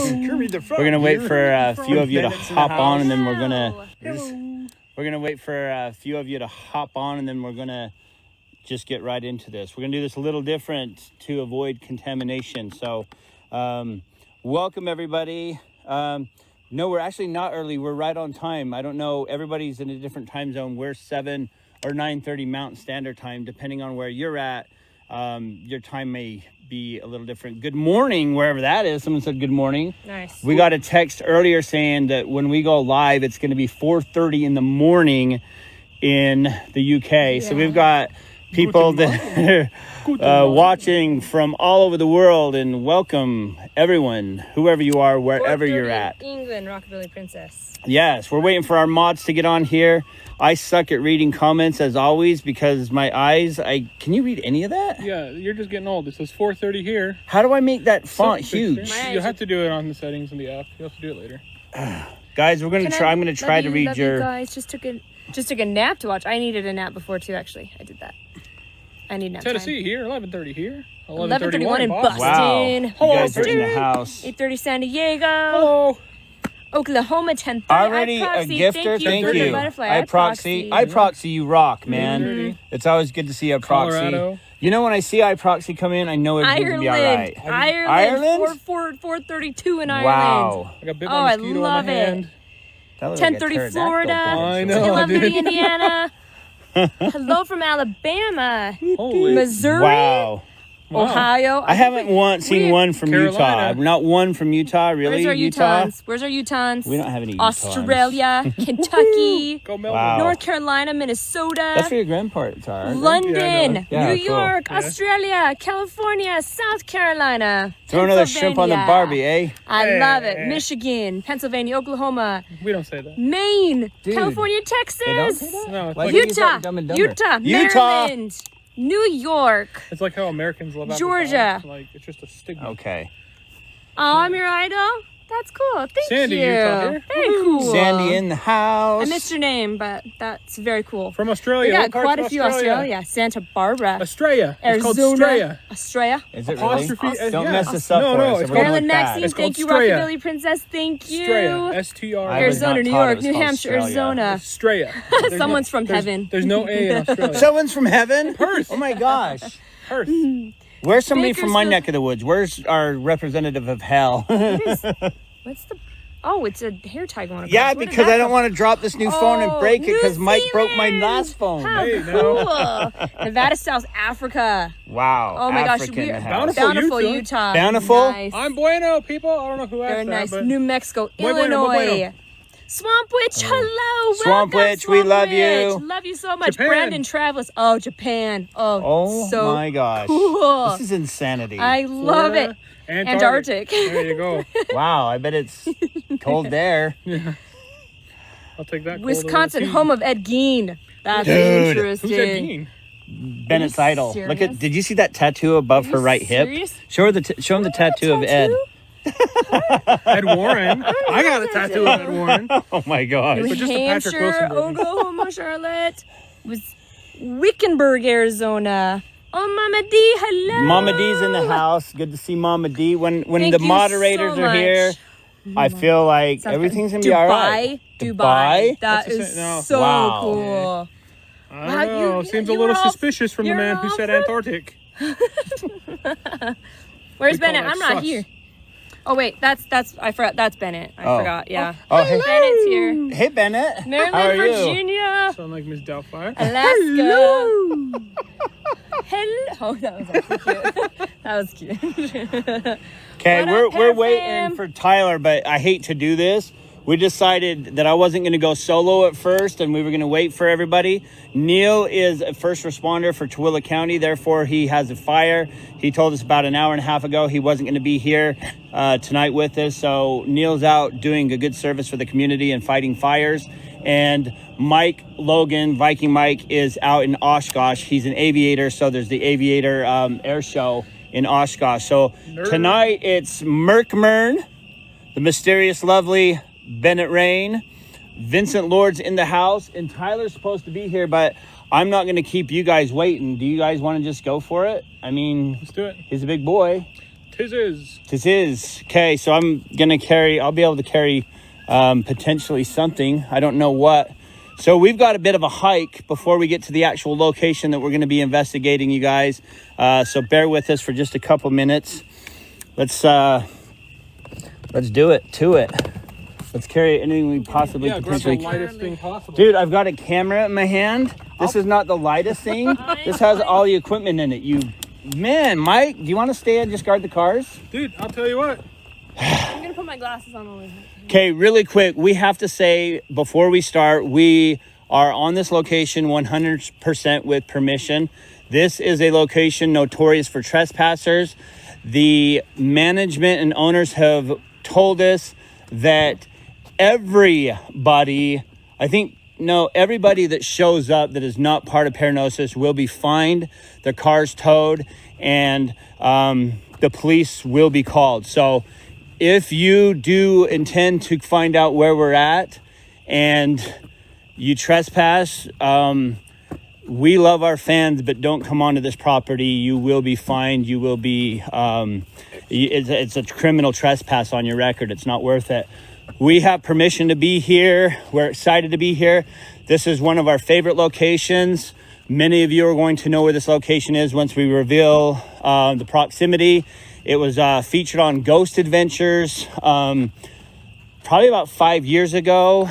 We're gonna wait for a few of you to hop on, and then we're gonna wait for a few of you to hop on, and then we're gonna just get right into this. We're gonna do this a little different to avoid contamination. So, welcome everybody. No, we're actually not early. We're right on time. I don't know. Everybody's in a different time zone. We're 7 or 9:30 Mountain Standard Time, depending on where you're at. Your time may be a little different. Good morning, wherever that is. Someone said good morning. Nice. We got a text earlier saying that when we go live, it's going to be 4:30 in the morning in the UK. Yeah. So we've got people that are watching from all over the world, and welcome everyone, whoever you are, wherever you're at. England, Rockabilly Princess. Yes, we're waiting for our mods to get on here. I suck at reading comments as always because my eyes, can you read any of that? Yeah, you're just getting old. It says 4:30 here. How do I make that font huge? You'll have to do it on the settings in the app. You'll have to do it later. Guys, I'm going to try to read your... You guys just took a nap to watch. I needed a nap before too, actually. I did that. I need nap Tennessee time. here, 11:30 here. 11:31 in Boston. Wow. You guys are in the house. 8:30 San Diego. Hello. Oklahoma 10:30. Already a gifter, thank you. iProxy, you rock, man. Mm-hmm. It's always good to see iProxy. Colorado. You know, when I see iProxy come in, I know everything's going to be all right. Ireland? 4:32 in Ireland. Wow. I got bit by mosquito on my hand. 10:30 Florida. I know, 11:30 Indiana. Hello from Alabama. Holy. Missouri. Wow. Ohio. I haven't seen one from Carolina. Utah. Not one from Utah, really. Where's our Utahns? We don't have any Utahns. Australia, Kentucky, Go Melbourne. Wow. North Carolina, Minnesota. That's where your grandparents are. London, Yeah, New cool. York, Australia, California, South Carolina. Throw another shrimp on the Barbie, eh? I love it. Michigan, Pennsylvania, Oklahoma. We don't say that. Maine, Dude, California, Texas. They don't say that? No, it's Like, Utah, Maryland, New York. It's like how Americans love Georgia. Alcohol. Like, it's just a stigma. Okay. Oh, I'm your idol. That's cool. Thank Sandy, you. Utah here. Very cool. Sandy in the house. I missed your name, but that's very cool. From Australia. We got What parts quite a of few Australia. Santa Barbara. Australia. It's called Arizona. Australia. Australia. Is it Apostrophe really? S- Don't yeah. mess this up No, for no, us. it's We're gonna Marilyn look bad. Maxine, thank you. Australia. Rockabilly Princess, thank you. Australia. S-T-R. I was Arizona, not New taught it York, was New called Hampshire, Australia. Arizona. Australia. Someone's from heaven. There's no A in Australia. Someone's from heaven? Perth. Oh my gosh. Perth. Where's somebody from my Bakersfield. neck of the woods? Where's our representative of hell? What's the... Oh, it's a hair tie going across. Yeah, Where did because that I don't come- want to drop this new phone and break it New because Mike broke my Zealand. last phone. How Hey, cool. Nevada, South Africa. Wow. Oh my gosh. African We're house. Bountiful Utah. Utah. Bountiful? Nice. I'm bueno, people. I don't know who asked Very that, nice. but New Mexico, Muy bueno, Illinois. muy bueno. Swamp Witch, hello. Swamp Welcome, Witch, we Swamp love Witch. you. Love you so much. Japan. Brandon Travis. Oh, Japan. Oh so my gosh. cool. This is insanity. I love Florida, it. Antarctic. There you go. Wow, I bet it's cold there. I'll take that. Wisconsin, home of Ed Gein. That's Dude. interesting. Who's that Dean? Bennett's idol. serious? Look at. Did you see that tattoo above her right serious? hip? Show him the tattoo of Ed. Ed Warren. I got a tattoo of Ed Warren. Oh my gosh. New But just a Patrick Hampshire, Wilson version. Oklahoma, Charlotte. Was Wickenburg, Arizona. Oh, Mama D, hello. Mama D's in the house. Good to see Mama D. When Thank the you moderators so are here, much. I feel like Sounds everything's good. gonna be all right. Dubai. That That's the is same- no. so Wow. cool. I Wow, don't know. you- Seems you a little were all- suspicious from the you're man who all said from- Antarctic. Where's We call Bennett? that I'm not sus. here. Oh wait, that's I forgot. That's Bennett. I Oh. forgot. Yeah. Oh, hey. Bennet's here. Hey Bennett. Maryland, How are you? Virginia, Sound like Miss Doubtfire. Alaska. Hello. Oh, that was actually cute. That was cute. Okay, What up, we're Pam waiting fam? for Tyler, but I hate to do this. We decided that I wasn't going to go solo at first, and we were going to wait for everybody. Neil is a first responder for Tooele County, therefore he has a fire. He told us about an hour and a half ago he wasn't going to be here tonight with us, so Neil's out doing a good service for the community and fighting fires. And Mike Logan, Viking Mike, is out in Oshkosh. He's an aviator, so there's the aviator air show in Oshkosh. So tonight it's Merkmern, the mysterious, lovely Bennett Rayne, Vincent Lord's in the house, and Tyler's supposed to be here, but I'm not going to keep you guys waiting. Do you guys want to just go for it? I mean, Let's do it. he's a big boy. tis is. This is. Okay, so I'll be able to carry potentially something. I don't know what. So we've got a bit of a hike before we get to the actual location that we're going to be investigating, you guys. So bear with us for just a couple minutes. Let's do it. Let's carry anything we possibly potentially grab the lightest thing possible. Dude, I've got a camera in my hand. This is not the lightest thing. This has all the equipment in it. Man, Mike, do you want to stay and just guard the cars? Dude, I'll tell you what. I'm gonna put my glasses on over here. Okay, really quick, we have to say before we start, we are on this location 100% with permission. This is a location notorious for trespassers. The management and owners have told us that everybody that shows up that is not part of Paranosis will be fined, their cars towed, and the police will be called. So if you do intend to find out where we're at and you trespass, we love our fans, but don't come onto this property. You will be fined. You will be, it's a criminal trespass on your record. It's not worth it. We have permission to be here. We're excited to be here. This is one of our favorite locations. Many of you are going to know where this location is once we reveal the proximity. It was featured on Ghost Adventures probably about 5 years ago.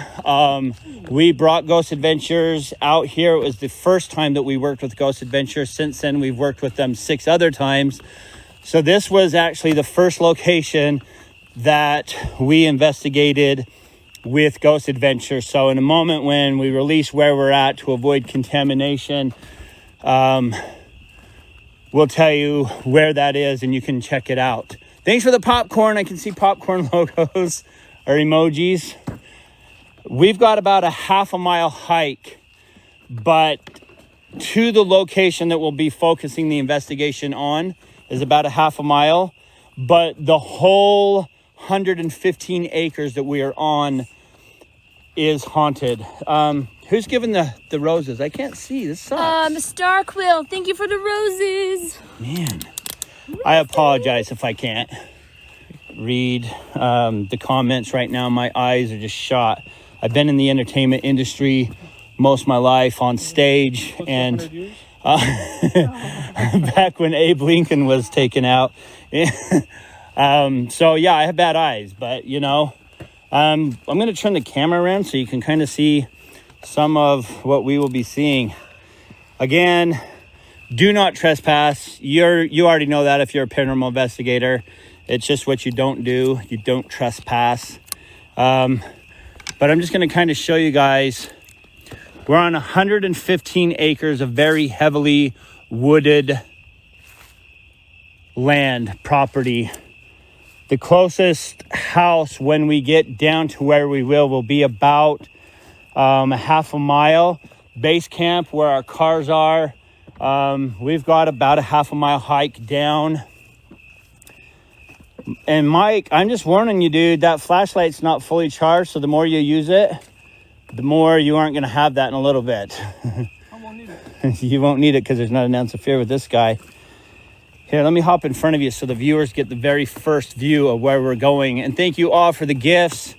We brought Ghost Adventures out here. It was the first time that we worked with Ghost Adventures. Since then, we've worked with them 6 other times. So this was actually the first location that we investigated with Ghost Adventures. So in a moment when we release where we're at to avoid contamination, we'll tell you where that is and you can check it out. Thanks for the popcorn. I can see popcorn logos or emojis. We've got about a half a mile hike, but to the location that we'll be focusing the investigation on is about a half a mile, but the whole 115 acres that we are on is haunted. Who's giving the roses? I can't see. This sucks. Star Quill, thank you for the roses. Man, I apologize if I can't read the comments right now. My eyes are just shot. I've been in the entertainment industry most of my life on stage, and back when Abe Lincoln was taken out. So yeah, I have bad eyes, but you know, I'm going to turn the camera around so you can kind of see some of what we will be seeing. Again, do not trespass. You already know that if you're a paranormal investigator. It's just what you don't do. You don't trespass. But I'm just going to kind of show you guys. We're on 115 acres of very heavily wooded land property. The closest house when we get down to where we will be about a half a mile. Base camp where our cars are. We've got about a half a mile hike down. And Mike, I'm just warning you, dude, that flashlight's not fully charged. So the more you use it, the more you aren't going to have that in a little bit. I won't need it. You won't need it because there's not an ounce of fear with this guy. Here, let me hop in front of you so the viewers get the very first view of where we're going. And thank you all for the gifts.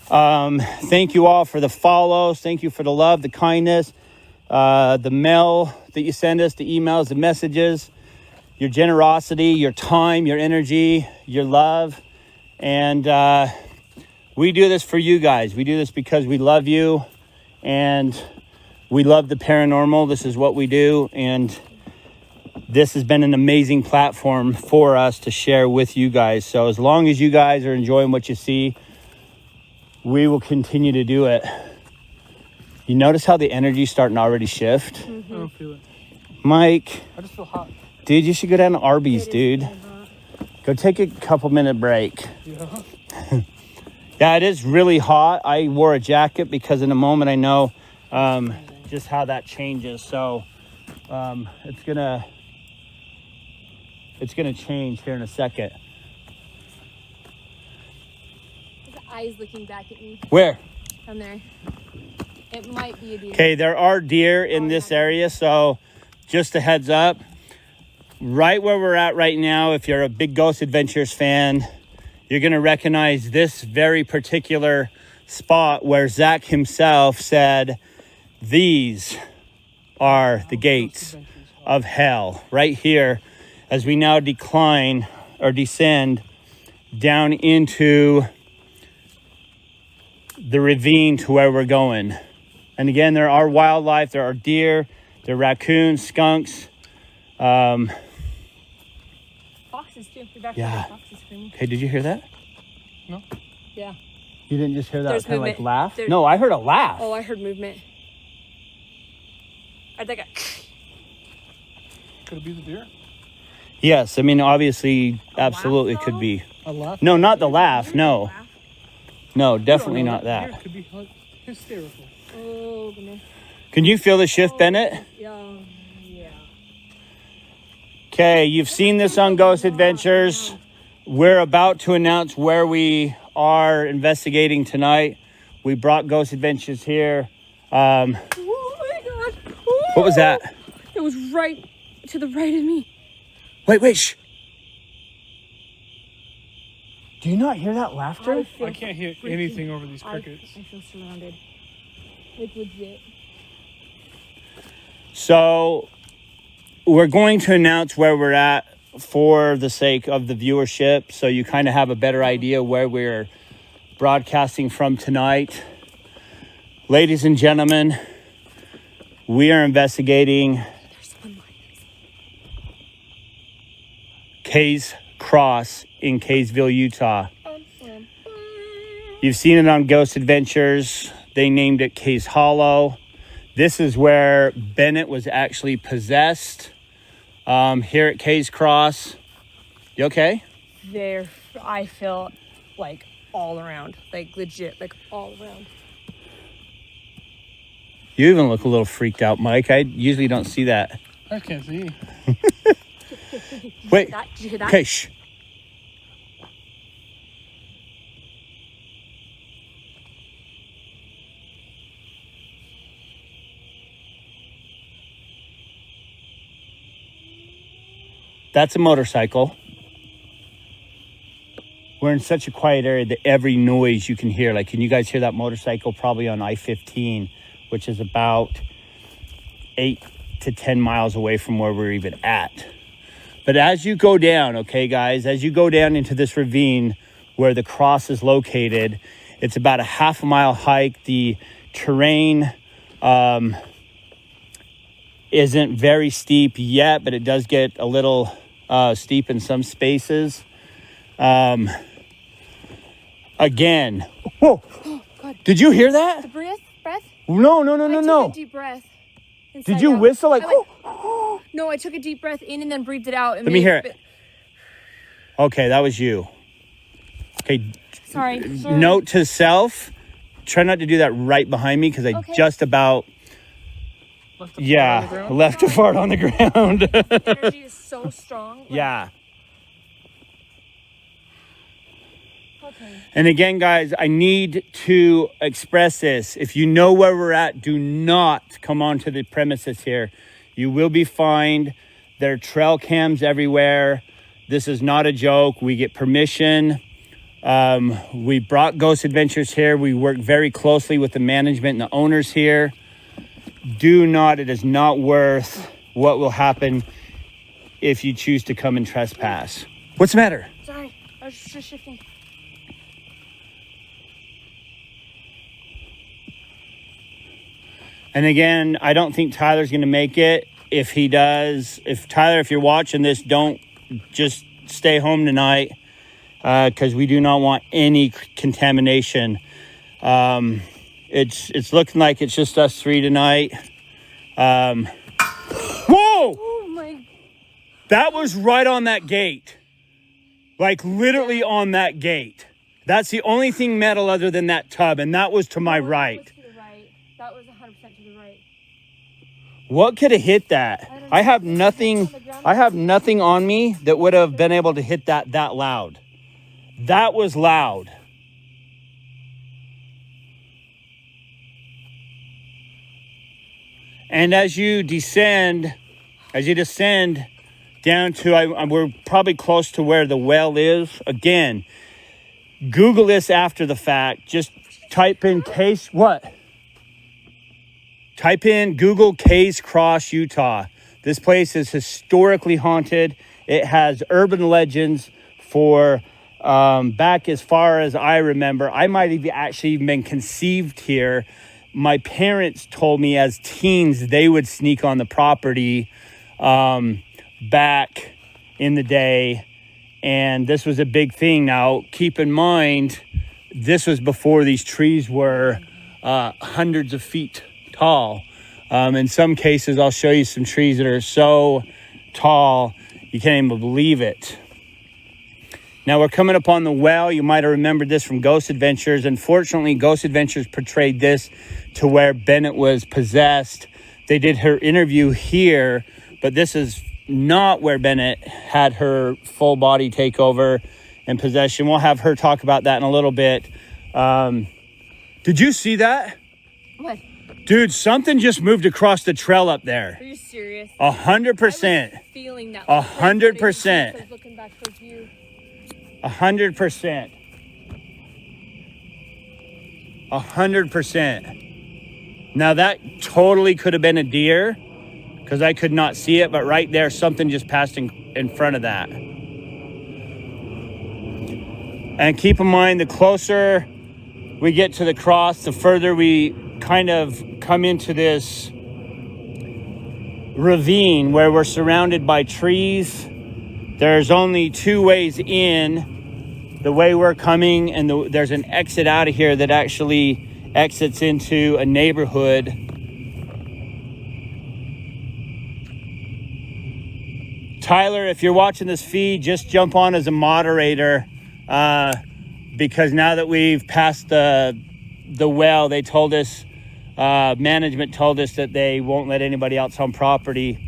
Thank you all for the follows. Thank you for the love, the kindness, the mail that you send us, the emails, the messages, your generosity, your time, your energy, your love. And we do this for you guys. We do this because we love you and we love the paranormal. This is what we do. And this has been an amazing platform for us to share with you guys. So as long as you guys are enjoying what you see, we will continue to do it. You notice how the energy's starting to already shift? Mm-hmm. I don't feel it. Mike. I just feel hot. Dude, you should go down to Arby's, dude. Go take a couple-minute break. Yeah. Yeah, it is really hot. I wore a jacket because in a moment I know just how that changes. So it's gonna change here in a second. His eyes looking back at me Where? from there. It might be a deer. Okay, there are deer in this area, so just a heads up. right where we're at right now, if you're a big Ghost Adventures fan, you're going to recognize this very particular spot where Zak himself said, these are the gates of hell. Right here, as we now decline or descend down into the ravine to where we're going. And again, there are wildlife, there are deer, there are raccoons, skunks. Foxes too. We've actually Yeah. heard foxes screaming. Hey, did you hear that? No. Yeah. You didn't just hear that There's kind of like movement. laugh? There- No, I heard a laugh. Oh, I heard movement. I think Could it be the deer? Yes, I mean, obviously, absolutely laugh, could though? be. A laugh? No, not the laugh, no. No, definitely not Deer that. could be hysterical. Oh, goodness. Can you feel the shift, Bennett? Yeah. Okay, you've seen this on Ghost Adventures. We're about to announce where we are investigating tonight. We brought Ghost Adventures here. Oh my god. What was that? It was right to the right of me. Wait, shh. Do you not hear that laughter? I can't hear anything over these crickets. I feel surrounded. Like legit. So, we're going to announce where we're at for the sake of the viewership, so you kind of have a better idea where we're broadcasting from tonight. Ladies and gentlemen, we are investigating There's one line. Kay's Cross in Kaysville, Utah. You've seen it on Ghost Adventures. They named it Kay's Hollow. This is where Bennett was actually possessed. Here at Kay's Cross. You okay? There, I feel like all around, like legit, like all around. You even look a little freaked out, Mike. I usually don't see that. I can't see. Wait. Did you hear that? Okay, shh. That's a motorcycle. We're in such a quiet area that every noise you can hear, like, can you guys hear that motorcycle? Probably on I-15, which is about 8 to 10 miles away from where we're even at. But as you go down, okay, guys, as you go down into this ravine where the cross is located, it's about a half a mile hike. The terrain isn't very steep yet, but it does get a little steep in some spaces. Again, whoa! Oh, God. Did you hear that? The breath? No. I took a deep breath. Did inside you out. whistle like? I went, no, I took a deep breath in and then breathed it out. And Let me made hear a it. Okay, that was you. Okay. Sorry. Note to self: try not to do that right behind me because I Okay. just about left a fart on the ground. The energy is so strong. Like, Yeah. Okay. And again, guys, I need to express this. If you know where we're at, do not come onto the premises here. You will be fined. There are trail cams everywhere. This is not a joke. We get permission. We brought Ghost Adventures here. We work very closely with the management and the owners here. Do not, it is not worth what will happen if you choose to come and trespass. What's the matter? Sorry. I was just shifting. And again, I don't think Tyler's going to make it. If he does, Tyler, if you're watching this, don't just stay home tonight because we do not want any contamination. It's looking like it's just us three tonight. Whoa! Oh my. That was right on that gate. Like literally on that gate. That's the only thing metal other than that tub, and that was to my right. To the right. That was 100% to the right. What could have hit that? I have nothing on me that would have been able to hit that loud. That was loud. And as you descend down to, we're probably close to where the well is. Again, Google this after the fact. Just type in Type in Google Case Cross, Utah. This place is historically haunted. It has urban legends for back as far as I remember. I might have actually been conceived here. My parents told me as teens they would sneak on the property back in the day. And this was a big thing. Now, keep in mind, this was before these trees were hundreds of feet tall. In some cases, I'll show you some trees that are so tall, you can't even believe it. Now, we're coming up on the well. You might have remembered this from Ghost Adventures. Unfortunately, Ghost Adventures portrayed this to where Bennett was possessed. They did her interview here, but this is not where Bennett had her full body takeover and possession. We'll have her talk about that in a little bit. Did you see that? What? Dude, something just moved across the trail up there. Are you serious? 100%. Feeling that. 100%. I was looking back towards you. 100%. 100%. Now that totally could have been a deer because I could not see it, but right there, something just passed in front of that. And keep in mind, the closer we get to the cross, the further we kind of come into this ravine where we're surrounded by trees. There's only two ways in. The way we're coming, and there's an exit out of here that actually exits into a neighborhood. Tyler, if you're watching this feed, just jump on as a moderator because now that we've passed the well, they told us, management told us that they won't let anybody else on property.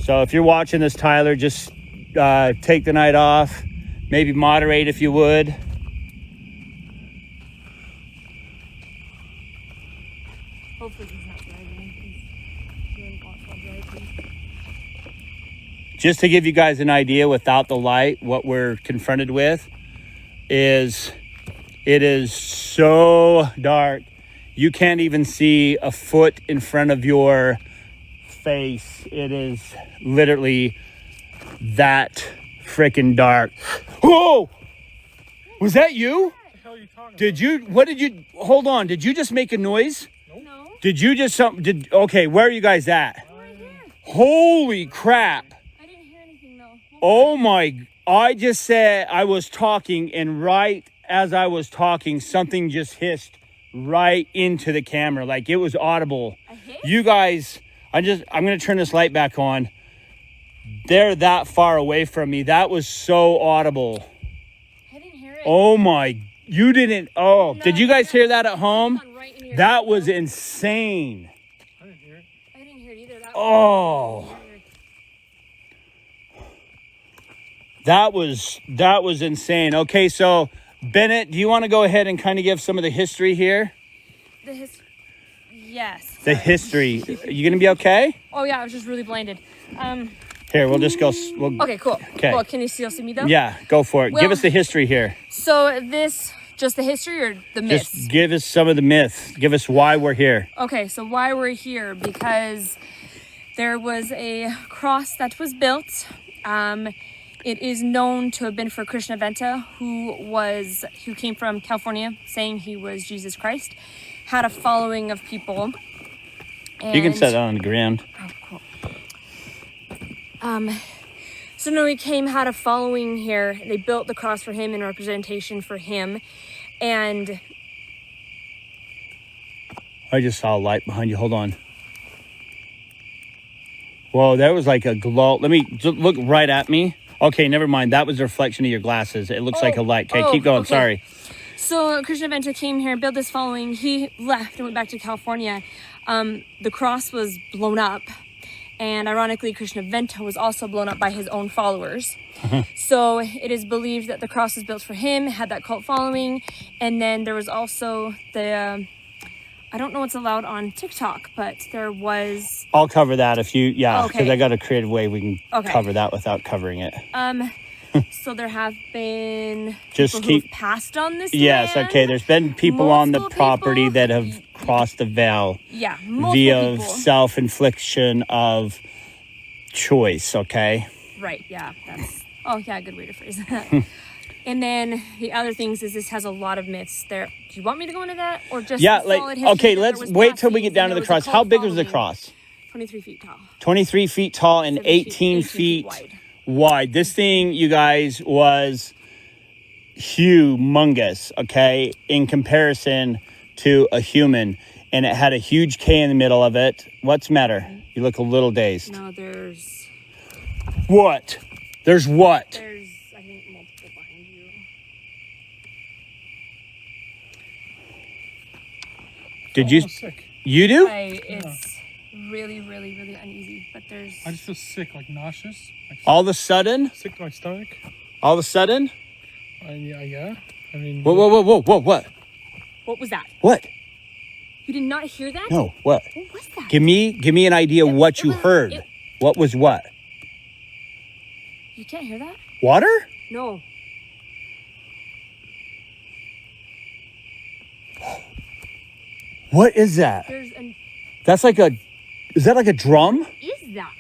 So if you're watching this, Tyler, just take the night off. Maybe moderate if you would. Hopefully he's not driving. He's really not driving. Just to give you guys an idea, without the light, what we're confronted with is it is so dark. You can't even see a foot in front of your face. It is literally that freaking dark. Whoa! Was that you? What the hell are you talking about? Hold on, did you just make a noise? No. Did you just okay, where are you guys at? Right here. Holy crap. I didn't hear anything though. Oh my, I just said I was talking, and right as I was talking, something just hissed right into the camera. Like it was audible. You guys, I'm going to turn this light back on. They're that far away from me. That was so audible. I didn't hear it. Oh my, you didn't. Oh, No, did you guys hear that at home? Right in here. That was insane. I didn't hear it. I didn't hear it either. Oh. That was insane. Okay, so Bennett, do you want to go ahead and kind of give some of the history here? Yes. The history. You gonna be okay? Oh yeah, I was just really blinded. Here, we'll just go. Okay, cool. Okay. Cool. Can you still see me though? Yeah, go for it. Well, give us the history here. So just the history or the myths? Just give us some of the myths. Give us why we're here. Okay, so why we're here, because there was a cross that was built. It is known to have been for Krishnaventa, who came from California, saying he was Jesus Christ, had a following of people. You can set that on the ground. Oh, cool. So no, he had a following here. They built the cross for him in representation for him, and I just saw a light behind you. Hold on. Whoa, there was like a glow. Let me just look right at me. Okay, never mind. That was the reflection of your glasses. It looks like a light. Okay, keep going. Okay. Sorry. So Krishnaventa came here, built this following. He left and went back to California. The cross was blown up. And ironically, Krishnaventa was also blown up by his own followers. So it is believed that the cross was built for him, had that cult following. And then there was also I I don't know what's allowed on TikTok, but there was. I'll cover that if you, because Okay. I got a creative way we can Okay. cover that without covering it. So there have been Just people keep- who've passed on this Yes, land. okay. There's been people on the Multiple property people. that have crossed the veil Yeah, multiple via people. self-infliction of choice, okay? Right, yeah. That's a good way to phrase that. And then the other things is this has a lot of myths there. Do you want me to go into that? Or just Yeah, the solid history okay, that there let's was wait till we get passings down and to there the was a cross. cult How big was the following? cross? 23 feet tall. 23 feet tall and 18 feet wide. This thing, you guys, was humongous, okay, in comparison to a human. And it had a huge K in the middle of it. What's the matter? You look a little dazed. No, there's, What? There's what? I think, multiple behind you. Did you? I'm sick. You do? It's really, really, really uneasy, but there's... I just feel sick, like nauseous. Like All of a sudden? sick to my stomach. All of a sudden? Yeah. I mean. Whoa, what? What was that? What? You did not hear that? No, what? What was that? Give me an idea what you was- heard. it- What was what? You can't hear that? Water? No. What is that? There's an... That's like a, is that like a drum? Is that?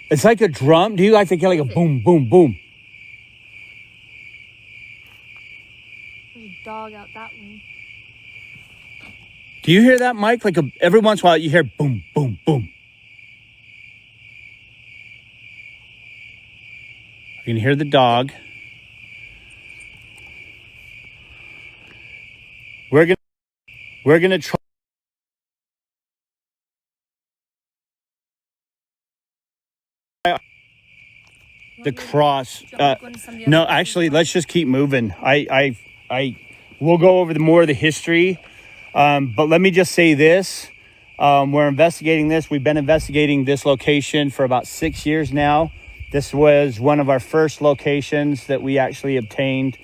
It's like a drum. Do you guys think like a boom, boom, boom? There's a dog out that way. Do you hear that, Mike? Like every once in a while you hear boom, boom, boom. You can hear the dog. We're gonna try. The cross. No, actually, let's just keep moving. We'll go over more of the history. But let me just say this. We're investigating this. We've been investigating this location for about 6 years now. This was one of our first locations that we actually obtained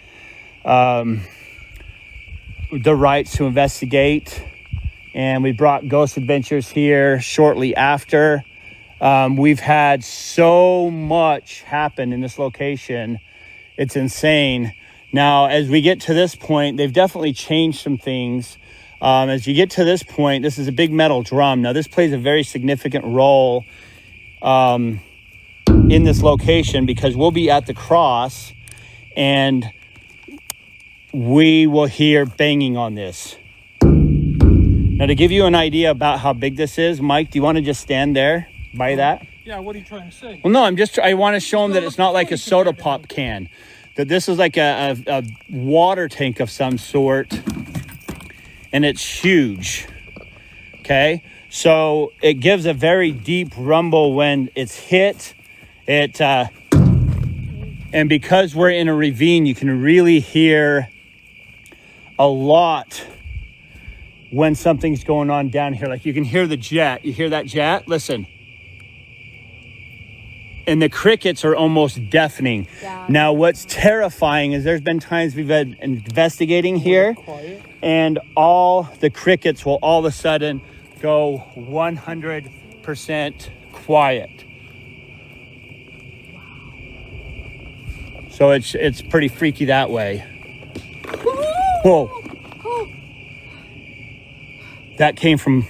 the rights to investigate. And we brought Ghost Adventures here shortly after. We've had so much happen in this location. It's insane. Now, as we get to this point, they've definitely changed some things. As you get to this point, this is a big metal drum. Now, this plays a very significant role in this location because we'll be at the cross and we will hear banging on this. Now, to give you an idea about how big this is, Mike, do you want to just stand there by that? Yeah, what are you trying to say? Well, no, I want to show them that it's not like a soda pop can. That this is like a water tank of some sort. And it's huge. Okay? So it gives a very deep rumble when it's hit. And because we're in a ravine, you can really hear a lot when something's going on down here. Like you can hear the jet. You hear that jet? Listen. And the crickets are almost deafening. Yeah. Now, what's terrifying is there's been times we've been investigating here, and all the crickets will all of a sudden go 100% quiet. So it's pretty freaky that way. Whoa. That came from,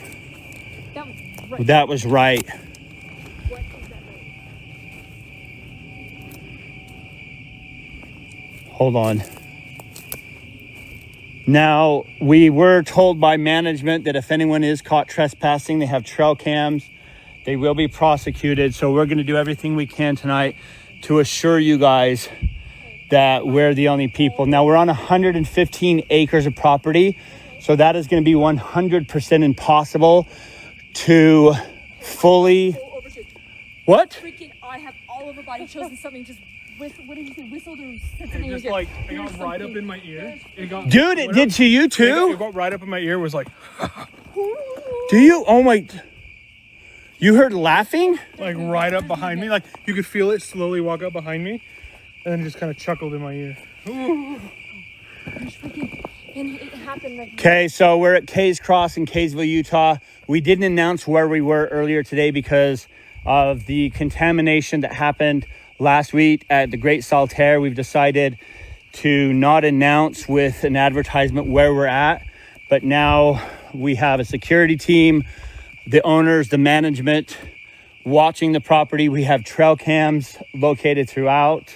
that was right. What is that? Hold on. Now, we were told by management that if anyone is caught trespassing, they have trail cams. They will be prosecuted. So we're going to do everything we can tonight to assure you guys that we're the only people. Now, we're on 115 acres of property. So that is going to be 100% impossible to fully... What? Freaking, I have all over body chills and something just what did you say? Whistled or said something? Just like, it got right up in my ear. Dude, it did to you too? It got right up in my ear. It was like... Do you? Oh my... You heard laughing? Like right up behind me. Like you could feel it slowly walk up behind me. And then it just kind of chuckled in my ear. There's freaking And it happened like Okay, so we're at Kay's Cross in Kaysville, Utah. We didn't announce where we were earlier today because of the contamination that happened last week at the Great Saltaire. We've decided to not announce with an advertisement where we're at, but now we have a security team, the owners, the management watching the property. We have trail cams located throughout.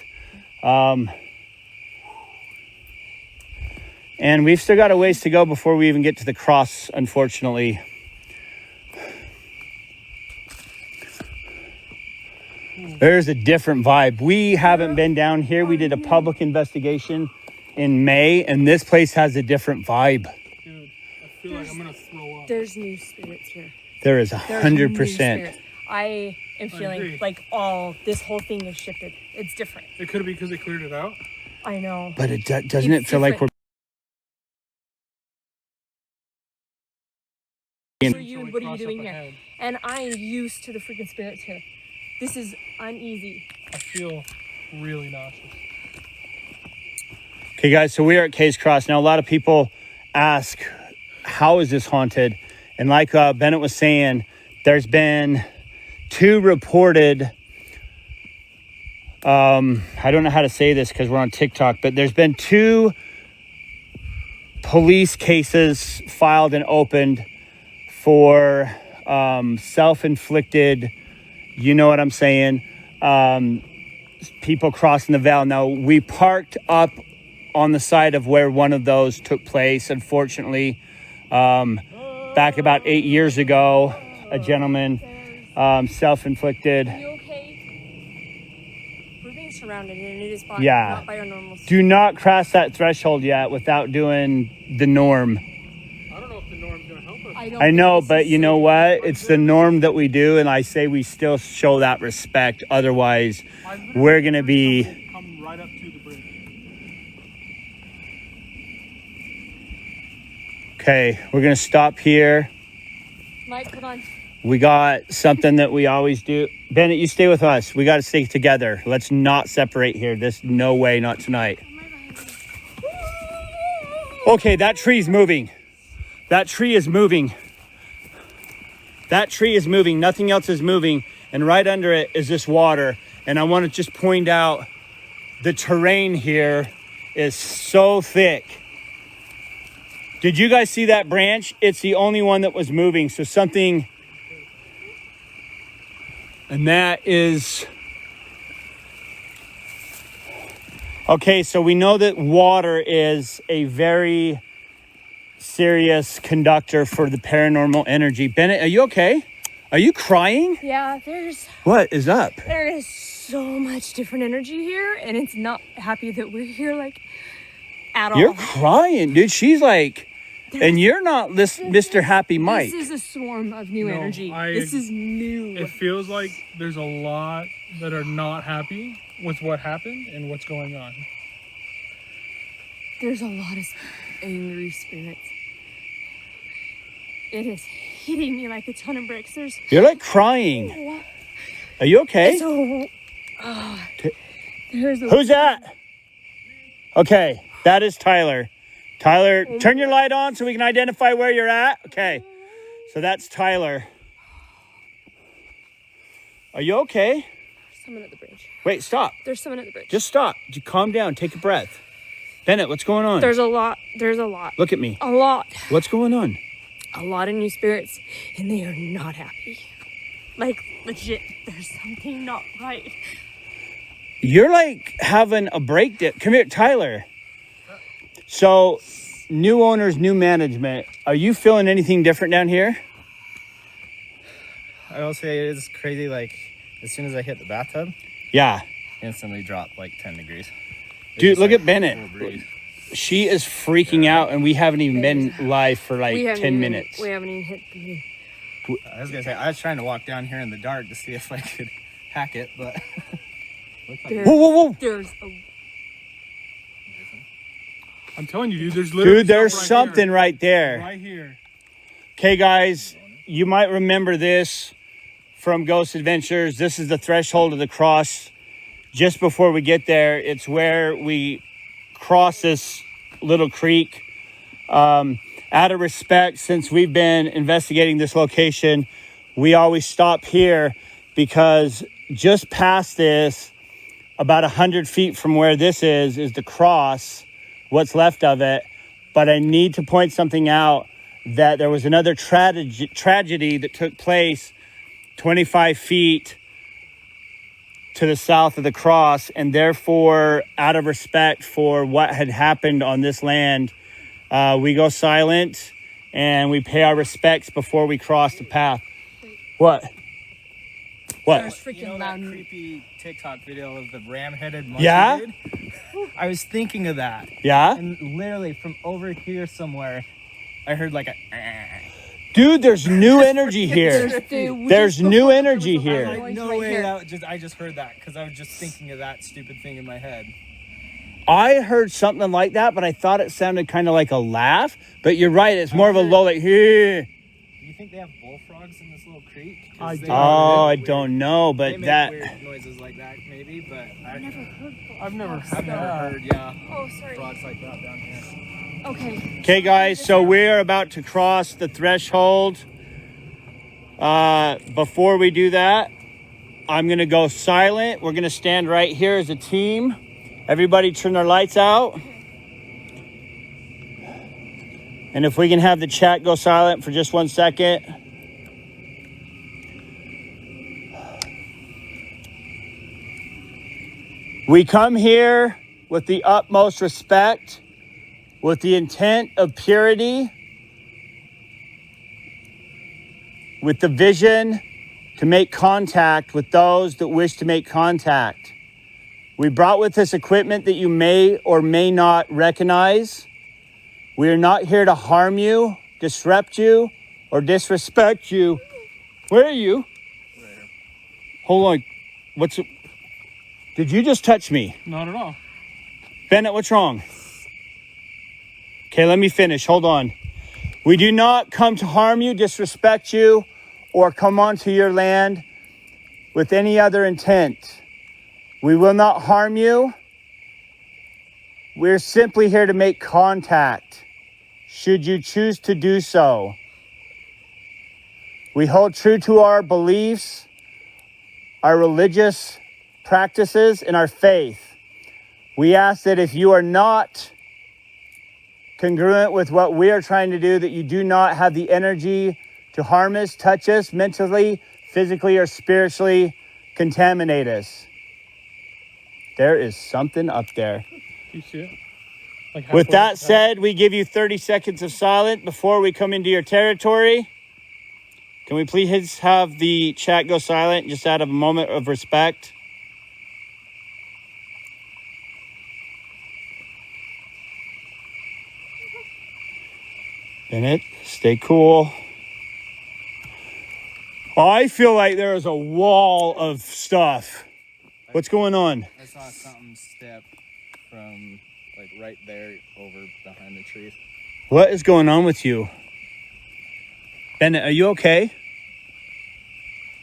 And we've still got a ways to go before we even get to the cross, unfortunately. There's a different vibe. We haven't been down here. We did a public investigation in May, and this place has a different vibe. Dude, I feel like I'm going to throw up. there's new spirits here. There is There's new 100%. spirits. I am feeling agree. like this whole thing is shifted. It's different. It could be because they cleared it out. I know. But it doesn't it feel like we're... For you, what are you doing here? And I am used to the freaking spirits here. This is uneasy. I feel really nauseous. Okay, guys, so we are at Kay's Cross. Now, a lot of people ask, how is this haunted? And like Bennett was saying, there's been 2 reported, I don't know how to say this because we're on TikTok, but there's been 2 police cases filed and opened for self-inflicted, you know what I'm saying, people crossing the veil. Now, we parked up on the side of where one of those took place. Unfortunately, back about 8 years ago, a gentleman self-inflicted. Are you okay? We're being surrounded and it is not by our normal. Do not cross that threshold yet without doing the norm. I don't know if the norm's going to help us. I know, but you know what? It's the norm that we do, and I say we still show that respect. Otherwise, we're going to be... Come right up to the bridge. Okay, we're going to stop here. Mike, hold on. We got something that we always do. Bennett, you stay with us. We got to stay together. Let's not separate here. No way, not tonight. Okay, that tree's moving. That tree is moving. That tree is moving. Nothing else is moving. And right under it is this water. And I want to just point out the terrain here is so thick. Did you guys see that branch? It's the only one that was moving. So something... And that is... Okay, so we know that water is a very serious conductor for the paranormal energy. Bennett, are you okay? Are you crying? Yeah, What is up? there is so much different energy here, and it's not happy that we're here, like, at all. You're crying, dude. She's like... And you're not this Mr. Happy Mike. This is a swarm of new energy. I- This is new. It feels like there's a lot that are not happy with what happened and what's going on. There's a lot of angry spirits. It is hitting me like a ton of bricks. You're like crying. Are you okay? Who's that? Okay, that is Tyler. Tyler, turn your light on so we can identify where you're at. Okay, so that's Tyler. Are you okay? There's someone at the bridge. Wait, stop. There's someone at the bridge. Just stop. Calm down. Take a breath. Bennett, what's going on? There's a lot. There's a lot. Look at me. A lot. What's going on? A lot of new spirits, and they are not happy. Like, legit, there's something not right. You're like having a breakdown. Come here, Tyler. So, new owners, new management. Are you feeling anything different down here? I will say it is crazy. Like, as soon as I hit the bathtub, Yeah. instantly dropped like 10 degrees. It's Dude, just look like at Bennett. full breeze. She is freaking out, and we haven't even been live for like 10 minutes. We haven't even hit the... I was gonna say I was trying to walk down here in the dark to see if I could hack it, but There's, Whoa, whoa, whoa. There's a... I'm telling you, dude, there's literally Dude, there's stuff right something here. right there. Right here. Okay, guys, you might remember this from Ghost Adventures. This is the threshold of the cross. Just before we get there, it's where we cross this little creek. Out of respect, since we've been investigating this location, we always stop here because just past this, about 100 feet from where this is the cross, what's left of it. But I need to point something out, that there was another tragedy that took place 25 feet to the south of the cross, and therefore, out of respect for what had happened on this land, we go silent and we pay our respects before we cross the path. What? What? There's freaking You know loud. that creepy TikTok video of the ram-headed monkey Yeah? dude? I was thinking of that. Yeah? And literally from over here somewhere, I heard like a... Dude, there's new energy here. There's new energy I'm here. like, no right way, here. I just heard that because I was just thinking of that stupid thing in my head. I heard something like that, but I thought it sounded kind of like a laugh. But you're right, it's more of a low, like, hey. Do you think they have bullfrogs in this little creek? I They don't. Oh, I make don't know, They but make that... weird noises like that, maybe, but I've never heard. I've never I've never heard, yeah, Oh, sorry. frogs like that down here. Okay. Okay, guys, so we're about to cross the threshold. Before we do that, I'm going to go silent. We're going to stand right here as a team. Everybody turn their lights out. And if we can have the chat go silent for just 1 second. We come here with the utmost respect, with the intent of purity, with the vision to make contact with those that wish to make contact. We brought with us equipment that you may or may not recognize. We are not here to harm you, disrupt you, or disrespect you. Where are you? Right here. Hold on. Did you just touch me? Not at all. Bennett, what's wrong? Okay, let me finish. Hold on. We do not come to harm you, disrespect you, or come onto your land with any other intent. We will not harm you. We're simply here to make contact, should you choose to do so. We hold true to our beliefs, our religious practices, and our faith. We ask that if you are not congruent with what we are trying to do, that you do not have the energy to harm us, touch us mentally, physically, or spiritually, contaminate us. There is something up there. You see it? Like With halfway that up. said, we give you 30 seconds of silence before we come into your territory. Can we please have the chat go silent just out of a moment of respect? Bennett, stay cool. I feel like there is a wall of stuff. What's going on? I saw something step from like right there over behind the trees. What is going on with you? Bennett, are you okay?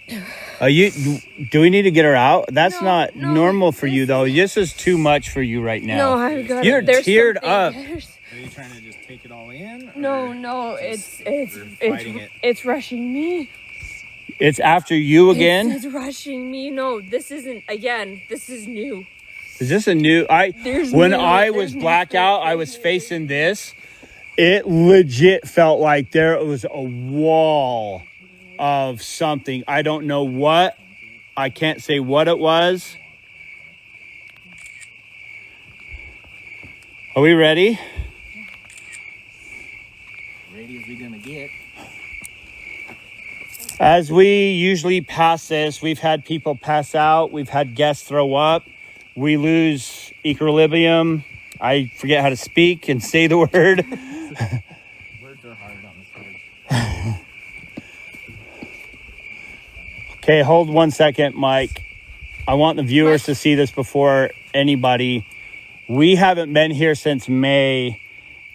Do we need to get her out? That's not no, normal for you though. This is too much for you right now. No, I got You're there's teared something- up. there's- Are you trying to just take it all in? or No, just- it's or fighting it? it's rushing me. It's after you again? It's rushing me. No, this isn't again. This is new. Is this a new There's when new- I was there's new blackout, stuff. I was facing this. It legit felt like there was a wall of something. I don't know what. I can't say what it was. Are we ready? Ready as we gonna get. As we usually pass this, we've had people pass out. We've had guests throw up. We lose equilibrium. I forget how to speak and say the word. Words are hard on this page. Okay, hold 1 second, Mike. I want the viewers to see this before anybody. We haven't been here since May.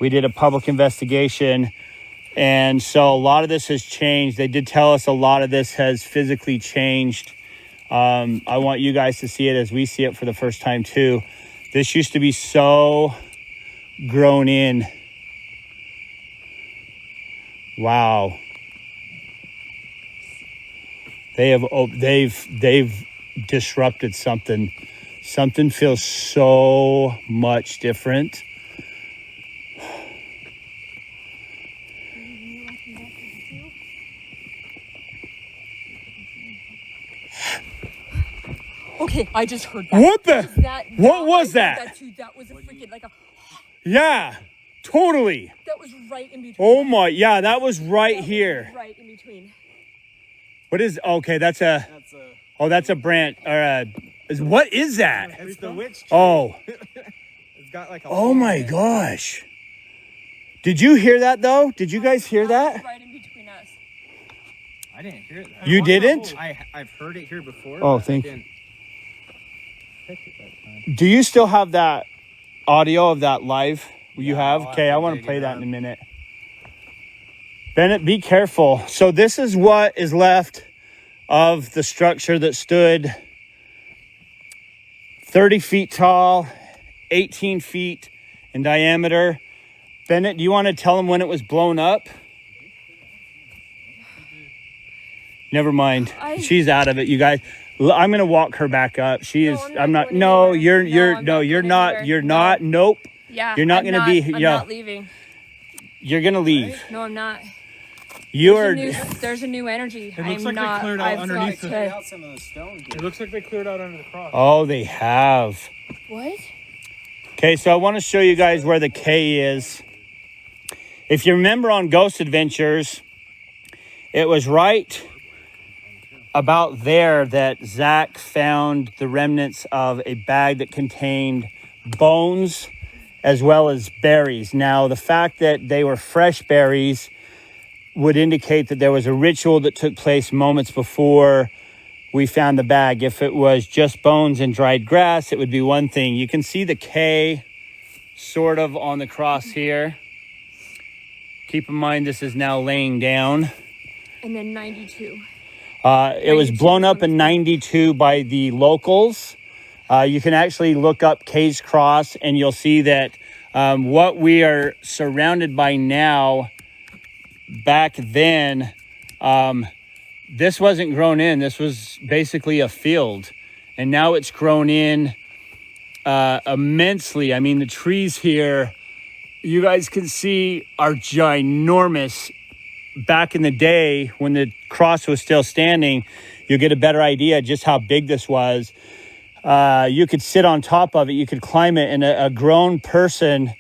We did a public investigation. And so a lot of this has changed. They did tell us a lot of this has physically changed. I want you guys to see it as we see it for the first time too. This used to be so grown in. Wow. They've disrupted something. Something feels so much different. Okay, I just heard that. What the? What was I that? heard that too. That was a freaking like a. Yeah, totally. That was right in between. Oh my, yeah, that was right here. Right in between. What is? Okay, that's a. Oh, that's a branch or a. What is that? It's the witch tree. Oh. It's got like a. Oh my gosh. Did you hear that though? Did you guys hear that? Right in between us. I didn't hear it. You didn't? I've heard it here before. Oh, but I didn't pick it that time. Do you still have that audio of that live you Yeah, have? I'll Okay, have I to want to dig play it that up. in a minute. Bennett, be careful. So this is what is left of the structure that stood 30 feet tall, 18 feet in diameter. Bennett, do you want to tell them when it was blown up? Never mind. She's out of it, you guys. I'm going to walk her back up. She is. I'm not going anywhere. You're not. Nope. Yeah. You're not going to be. I'm not leaving. You're going to leave. No, I'm not. You are. There's a new energy. It looks I'm like not. they cleared out I've underneath got the. to- Some of the stone here. It looks like they cleared out under the cross. Oh, they have. What? Okay, so I want to show you guys where the K is. If you remember on Ghost Adventures, it was right about there that Zak found the remnants of a bag that contained bones as well as berries. Now, the fact that they were fresh berries would indicate that there was a ritual that took place moments before we found the bag. If it was just bones and dried grass, it would be one thing. You can see the K sort of on the cross here. Keep in mind, this is now laying down. And then 92. It was blown up in 92 by the locals. You can actually look up K's Cross and you'll see that what we are surrounded by now, back then, this wasn't grown in. This was basically a field. And now it's grown in immensely. I mean, the trees here, you guys can see, are ginormous. Back in the day when the cross was still standing, you'll get a better idea just how big this was. You could sit on top of it, you could climb it, and a grown person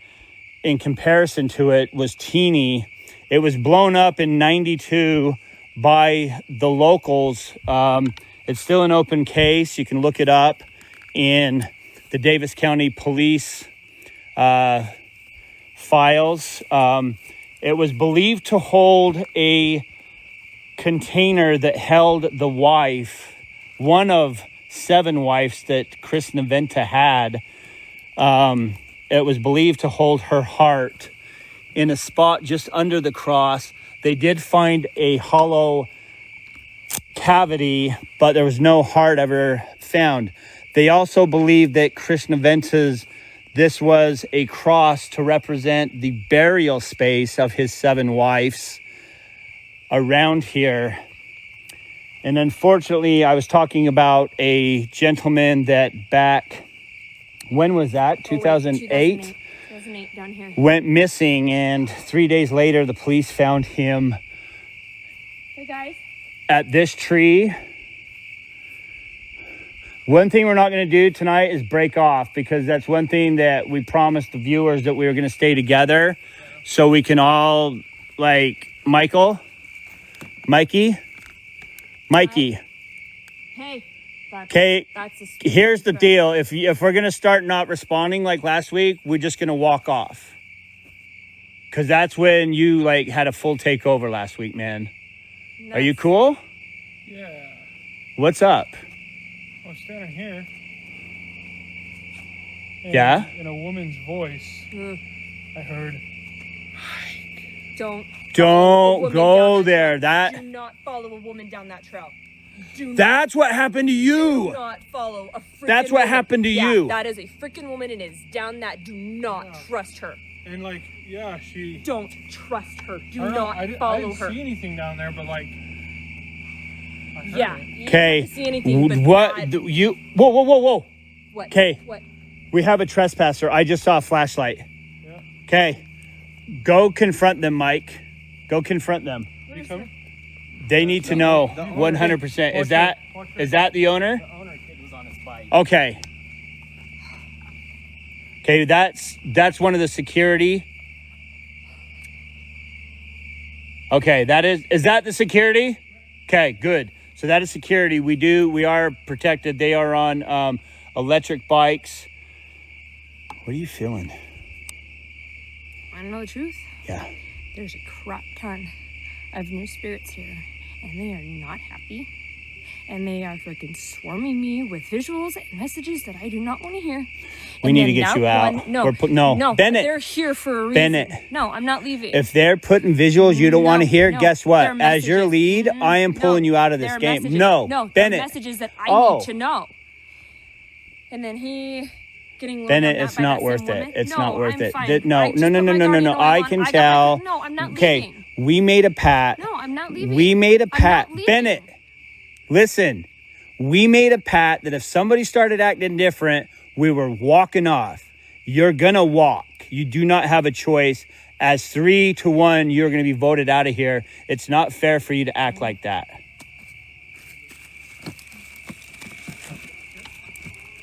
in comparison to it was teeny. It was blown up in 92 by the locals. It's still an open case. You can look it up in the Davis County Police files. It was believed to hold a container that held the wife, one of 7 wives that Chris Naventa had. It was believed to hold her heart in a spot just under the cross. They did find a hollow cavity, but there was no heart ever found. They also believe that Chris Naventa's this was a cross to represent the burial space of his 7 wives around here. And unfortunately, I was talking about a gentleman that back, when was that? 2008? 2008 down here. Went missing, and 3 days later, the police found him Hey guys. at this tree. One thing we're not going to do tonight is break off, because that's one thing that we promised the viewers, that we were going to stay together so we can all, like, Mikey. Hey. Okay, That's a here's the deal. If we're going to start not responding like last week, we're just going to walk off. Because that's when you, like, had a full takeover last week, man. Are you cool? Yeah. What's up? I'm standing here. And Yeah? In a woman's voice, I heard. Don't Don't go there. Do not follow a woman down that trail. That's what happened to you. Do not follow a freaking That's what woman. happened to Yeah, you. that is a freaking woman and is down that. Do not trust her. And like, yeah, she. Don't trust her. Do I don't know, not I follow didn't her. see anything down there, but like. I heard Yeah. it. You Okay. didn't see anything, but What not- you? Whoa! What? 'Kay. What? We have a trespasser. I just saw a flashlight. Yeah. Okay, go confront them, Mike. Go confront them. You coming? They need to know the owner- 100%. Is that the owner? The owner kid was on his bike. Okay. Okay, that's one of the security. Okay, is that the security? Okay, good. So that is security. We are protected. They are on electric bikes. What are you feeling? Want to know the truth? Yeah. There's a crap ton of new spirits here, and they are not happy. And they are freaking swarming me with visuals and messages that I do not want to hear. We need to get you out. No, no, Bennett. They're here for a reason. Bennett. No, I'm not leaving. If they're putting visuals you don't want to hear, no, guess what? they're As your messages. lead, I am pulling you out of this they're game. messages. No, they're Bennett. messages that I Oh. need to know. And then he getting looked Bennett, at it's by not that worth same it. woman. It's No, not worth I'm it. fine. No. I just put my guardian I on. can I got tell. no, I'm not Okay, leaving. we made a pact. No, I'm not leaving. We made a I'm not pact. leaving. Bennett, listen. We made a pact that if somebody started acting different, we were walking off. You're going to walk. You do not have a choice. As 3-1, you're going to be voted out of here. It's not fair for you to act like that.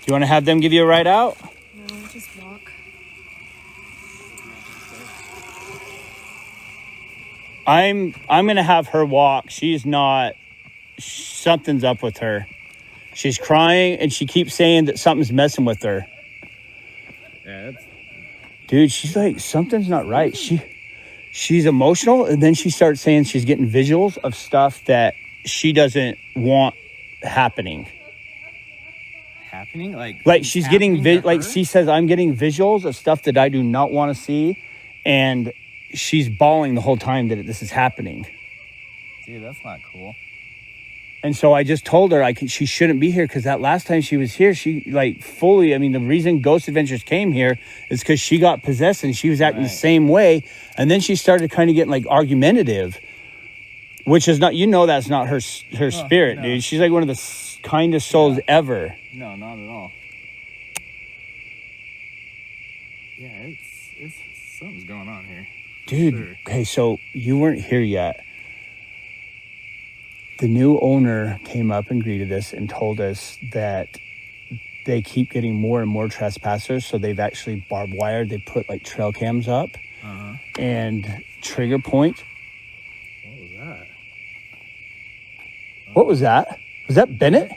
Do you want to have them give you a ride out? No, just walk. I'm going to have her walk. She's not. Something's up with her. She's crying and she keeps saying that something's messing with her. Yeah, it's Dude, she's like, something's not right. She's emotional, and then she starts saying she's getting visuals of stuff that she doesn't want happening. happening. Like She's getting she says, I'm getting visuals of stuff that I do not want to see, and she's bawling the whole time that this is happening. Dude, that's not cool. And so I just told her she shouldn't be here, because that last time she was here, she the reason Ghost Adventures came here is because she got possessed and she was acting the same way. And then she started kind of getting argumentative, which is not, that's not her spirit, no. dude. She's like one of the kindest souls ever. No, not at all. Yeah, it's something's going on here. Dude, Sure. okay, so you weren't here yet. The new owner came up and greeted us and told us that they keep getting more and more trespassers. So they've actually barbed wired. They put trail cams up and trigger point. What was that? What was that? Was that Bennett?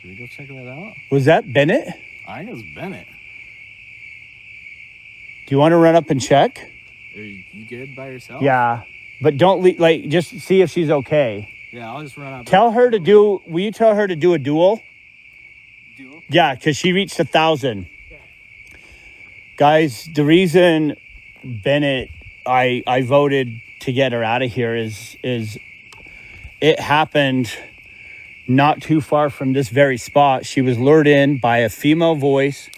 Should we go check that out? Was that Bennett? I think it was Bennett. Do you want to run up and check? Are you good by yourself? Yeah. But don't leave, just see if she's okay. Yeah, I'll just run out. Will you tell her to do a duel? Duel? Yeah, because she reached 1,000. Guys, the reason Bennett, I voted to get her out of here is it happened not too far from this very spot. She was lured in by a female voice.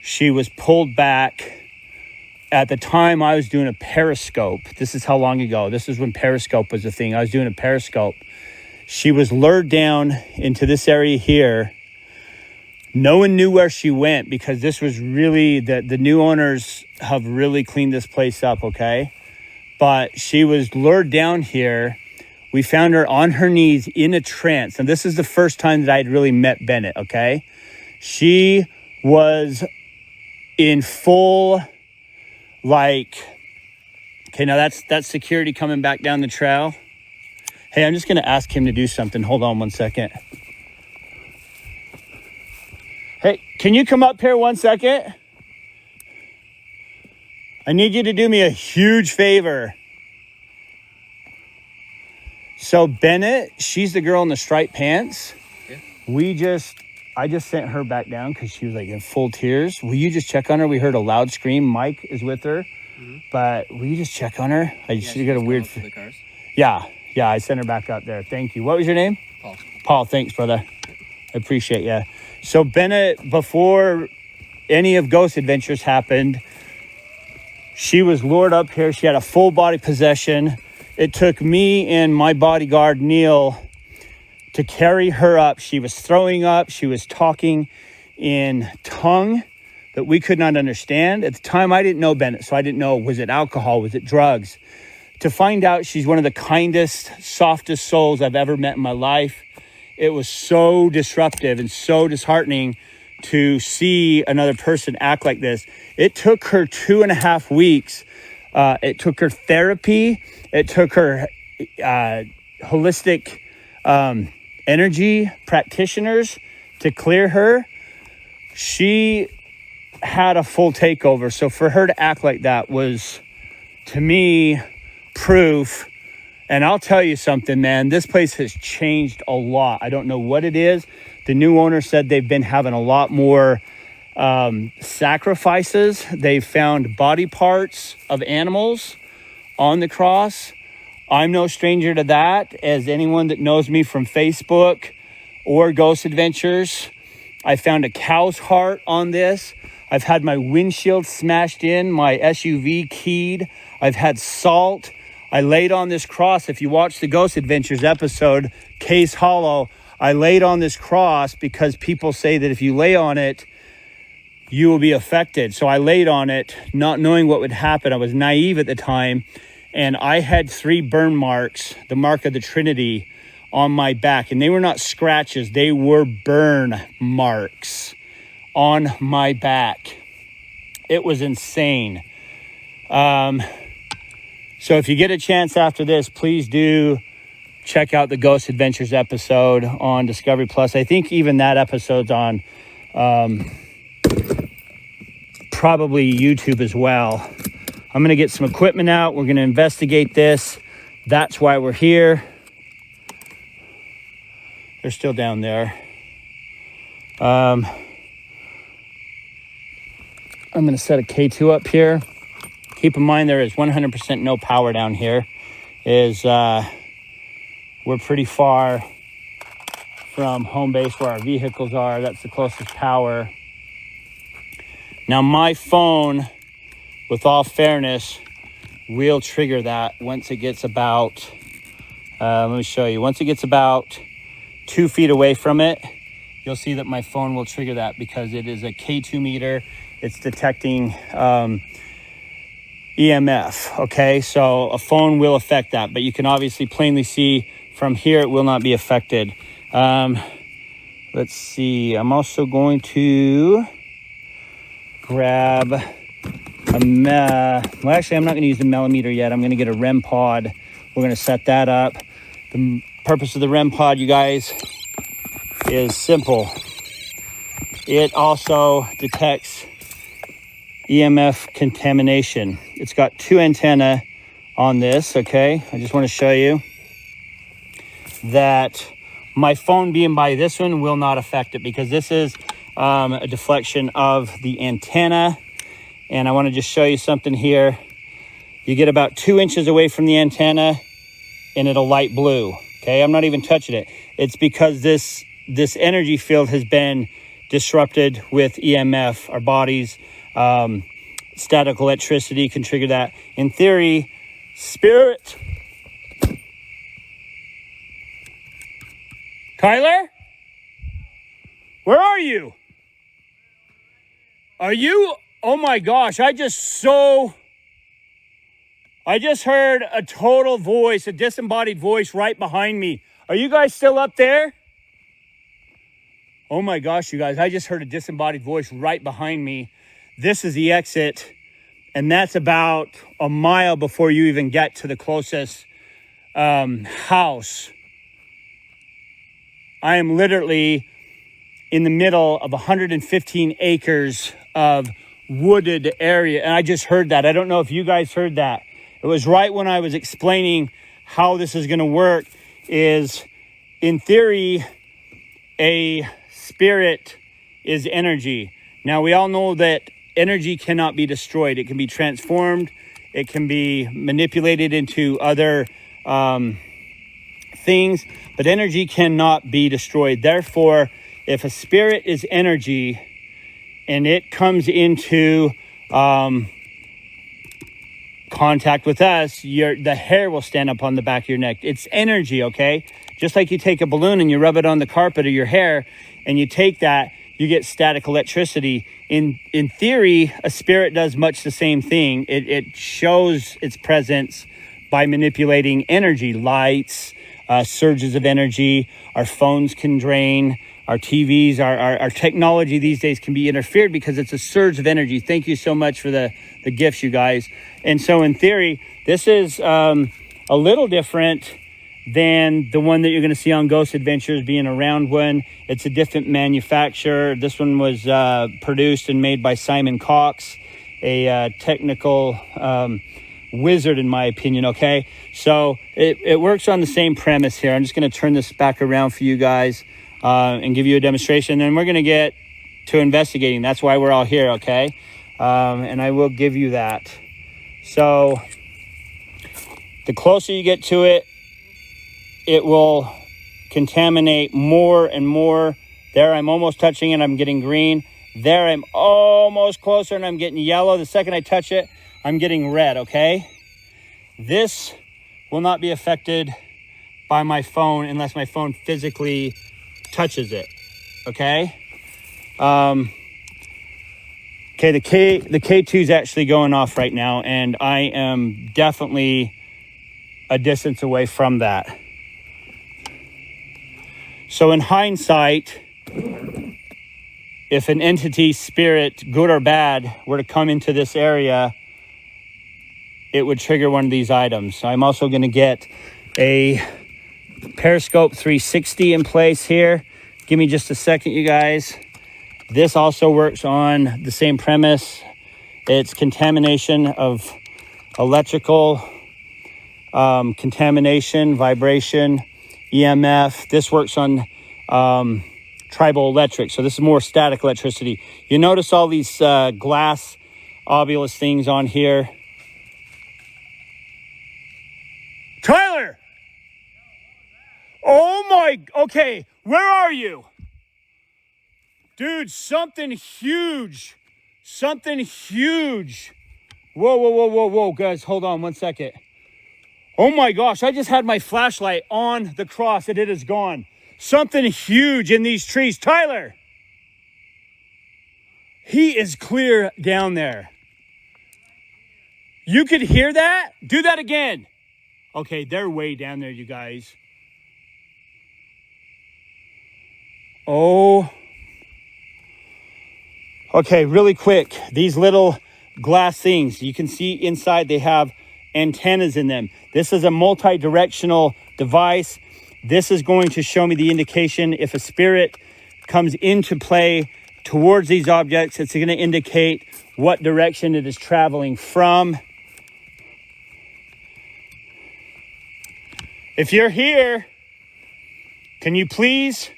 She was pulled back. At the time, I was doing a periscope. This is how long ago. This is when periscope was a thing. I was doing a periscope. She was lured down into this area here. No one knew where she went, because this was really, the new owners have really cleaned this place up, okay? But she was lured down here. We found her on her knees in a trance. And this is the first time that I'd really met Bennett, okay? She was in full... okay, now that's security coming back down the trail. Hey, I'm just going to ask him to do something. Hold on 1 second. Hey, can you come up here 1 second? I need you to do me a huge favor. So Bennett, she's the girl in the striped pants. Yeah. I just sent her back down because she was in full tears. Will you just check on her? We heard a loud scream. Mike is with her. Mm-hmm. But will you just check on her? She got a weird... The cars. Yeah, I sent her back up there. Thank you. What was your name? Paul. Paul, thanks, brother. I appreciate you. So Bennett, before any of Ghost Adventures happened, she was lured up here. She had a full body possession. It took me and my bodyguard, Neil, to carry her up. She was throwing up. She was talking in tongue that we could not understand. At the time, I didn't know Bennett, so I didn't know, was it alcohol? Was it drugs? To find out she's one of the kindest, softest souls I've ever met in my life. It was so disruptive and so disheartening to see another person act like this. It took her 2.5 weeks. It took her therapy. It took her holistic energy practitioners to clear her. She had a full takeover. So for her to act like that was, to me, proof. And I'll tell you something, man, this place has changed a lot. I don't know what it is. The new owner said they've been having a lot more sacrifices. They've found body parts of animals on the cross. I'm no stranger to that, as anyone that knows me from Facebook or Ghost Adventures. I found a cow's heart on this. I've had my windshield smashed in, my SUV keyed. I've had salt. I laid on this cross. If you watch the Ghost Adventures episode, Case Hollow, I laid on this cross because people say that if you lay on it, you will be affected. So I laid on it, not knowing what would happen. I was naive at the time, and I had 3 burn marks, the mark of the Trinity, on my back. And they were not scratches, they were burn marks on my back. It was insane. So if you get a chance after this, please do check out the Ghost Adventures episode on Discovery Plus. I think even that episode's on probably YouTube as well. I'm going to get some equipment out. We're going to investigate this. That's why we're here. They're still down there. I'm going to set a K2 up here. Keep in mind there is 100% no power down here. We're pretty far from home base where our vehicles are. That's the closest power. Now my phone, with all fairness, will trigger that once it gets about, let me show you. Once it gets about 2 feet away from it, you'll see that my phone will trigger that because it is a K2 meter. It's detecting EMF, okay? So a phone will affect that, but you can obviously plainly see from here it will not be affected. Let's see. I'm also going to grab well, actually, I'm not going to use the millimeter yet. I'm going to get a REM pod. We're going to set that up. The purpose of the REM pod, you guys, is simple. It also detects EMF contamination. It's got 2 antennae on this, okay? I just want to show you that my phone being by this one will not affect it because this is a deflection of the antenna. And I want to just show you something here. You get about 2 inches away from the antenna and it'll light blue, okay? I'm not even touching it. It's because this energy field has been disrupted with EMF. Our bodies, static electricity can trigger that. In theory, spirit. Tyler? Where are you? Are you? Oh my gosh, I just heard a total voice, a disembodied voice right behind me. Are you guys still up there? Oh my gosh, you guys, I just heard a disembodied voice right behind me. This is the exit, and that's about a mile before you even get to the closest house. I am literally in the middle of 115 acres of wooded area, and I just heard that. I don't know if you guys heard that. It was right when I was explaining how this is going to work. Is in theory, a spirit is energy. Now we all know that energy cannot be destroyed. It can be transformed. It can be manipulated into other things, but energy cannot be destroyed. Therefore, if a spirit is energy, and it comes into contact with us, the hair will stand up on the back of your neck. It's energy, okay? Just like you take a balloon and you rub it on the carpet of your hair, and you take that, you get static electricity. In theory, a spirit does much the same thing. It shows its presence by manipulating energy, lights, surges of energy. Our phones can drain. Our TVs, our technology these days can be interfered because it's a surge of energy. Thank you so much for the gifts, you guys. And so in theory, this is a little different than the one that you're going to see on Ghost Adventures, being a round one. It's a different manufacturer. This one was produced and made by Simon Cox, a technical wizard, in my opinion, okay? So it works on the same premise here. I'm just going to turn this back around for you guys and give you a demonstration. And we're going to get to investigating. That's why we're all here, okay? And I will give you that. So the closer you get to it, it will contaminate more and more. There, I'm almost touching it. I'm getting green. There, I'm almost closer and I'm getting yellow. The second I touch it, I'm getting red, okay? This will not be affected by my phone unless my phone physically touches it, okay? Okay, the K2 is actually going off right now, and I am definitely a distance away from that. So in hindsight, if an entity, spirit, good or bad, were to come into this area, it would trigger one of these items. I'm also going to get a Periscope 360 in place here. Give me just a second, you guys. This also works on the same premise. It's contamination of electrical contamination, vibration, EMF. This works on tribal electric. So this is more static electricity. You notice all these glass obulus things on here. Tyler! Oh my, okay, where are you? Dude, something huge. Something huge. Whoa, guys, hold on 1 second. Oh my gosh, I just had my flashlight on the cross and it is gone. Something huge in these trees. Tyler! He is clear down there. You could hear that? Do that again. Okay, they're way down there, you guys. Oh. Okay, really quick. These little glass things, you can see inside they have antennas in them. This is a multi-directional device. This is going to show me the indication if a spirit comes into play towards these objects. It's going to indicate what direction it is traveling from. If you're here, can you please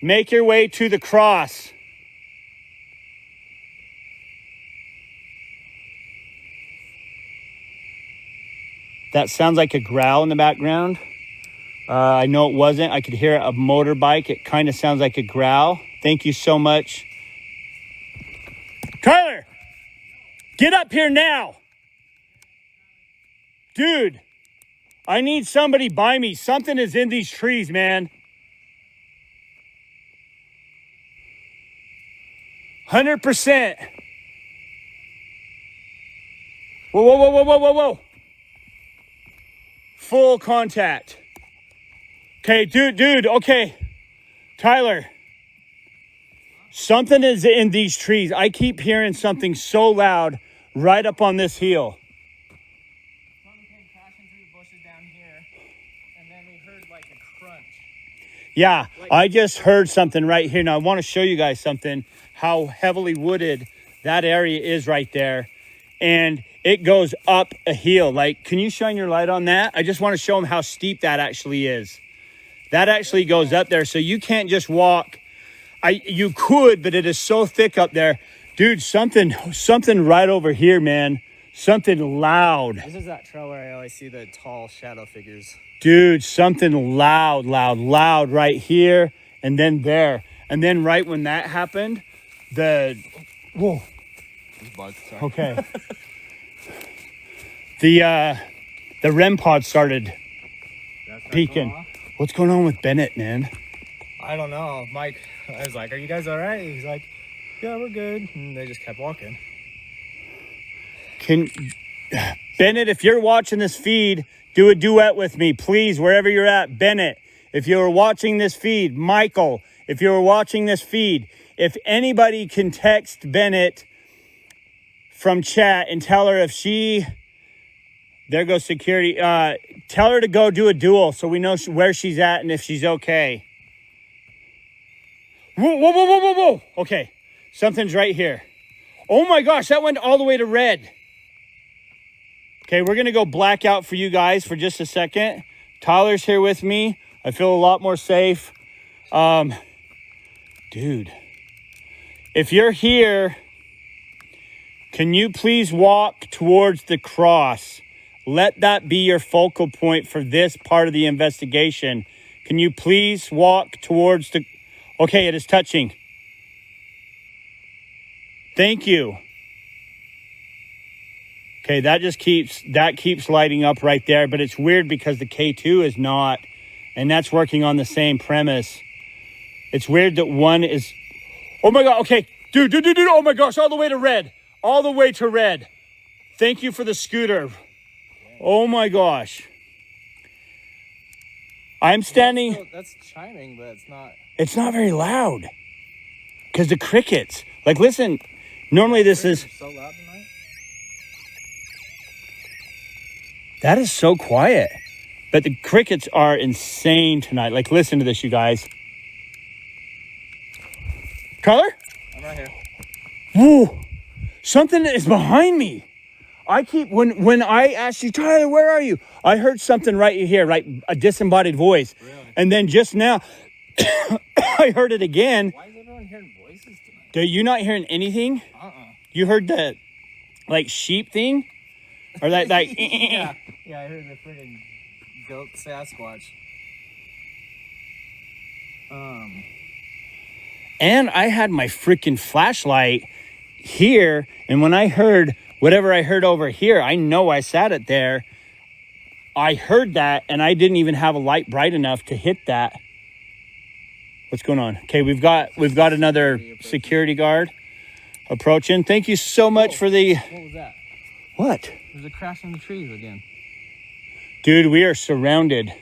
make your way to the cross? That sounds like a growl in the background. I know it wasn't. I could hear a motorbike. It kind of sounds like a growl. Thank you so much. Tyler, get up here now. Dude, I need somebody by me. Something is in these trees, man. 100%. Whoa. Full contact. Okay, dude, okay. Tyler, something is in these trees. I keep hearing something so loud right up on this hill. Something came crashing through the bushes down here, and then we heard like a crunch. Yeah, I just heard something right here. Now, I want to show you guys something, how heavily wooded that area is right there. And it goes up a hill. Like, can you shine your light on that? I just want to show them how steep that actually is. That actually goes up there. So you can't just walk. You could, but it is so thick up there. Dude, something right over here, man. Something loud. This is that trail where I always see the tall shadow figures. Dude, something loud right here and then there. And then right when that happened, the Whoa. This bug, sorry. Okay. The REM pod started peeking. What's going on with Bennett, man? I don't know. Mike, I was like, "Are you guys all right?" He's like, "Yeah, we're good." And they just kept walking. Bennett, if you're watching this feed, do a duet with me, please, wherever you're at. Bennett, if you're watching this feed, Michael, if you're watching this feed, if anybody can text Bennett from chat and tell her if she, there goes security, tell her to go do a duel so we know where she's at and if she's okay. Whoa. Okay, something's right here. Oh my gosh, that went all the way to red. Okay, we're going to go blackout for you guys for just a second. Tyler's here with me. I feel a lot more safe. Dude, if you're here, can you please walk towards the cross? Let that be your focal point for this part of the investigation. Can you please walk towards the... Okay, it is touching. Thank you. Okay, that keeps lighting up right there, but it's weird because the K2 is not, and that's working on the same premise. It's weird that one is, oh my God, okay, dude, oh my gosh, all the way to red. Thank you for the scooter. Oh my gosh. I'm standing. That's chiming, but it's not. It's not very loud. Because the crickets, like listen, normally this is. So loud tonight? That is so quiet. But the crickets are insane tonight. Like, listen to this, you guys. Tyler? I'm right here. Whoa. Something is behind me. I keep, when I asked you, Tyler, where are you? I heard something right here, right? A disembodied voice. Really? And then just now, I heard it again. Why is everyone hearing voices tonight? Are you not hearing anything? You heard the, like, sheep thing? Or that, like, yeah, I heard the friggin' goat Sasquatch. And I had my freaking flashlight here, and when I heard whatever I heard over here, I know I sat it there. I heard that, and I didn't even have a light bright enough to hit that. What's going on? Okay, we've got another security guard approaching. Thank you so much for the... What was that? What? There's a crash in the trees again. Dude, we are surrounded.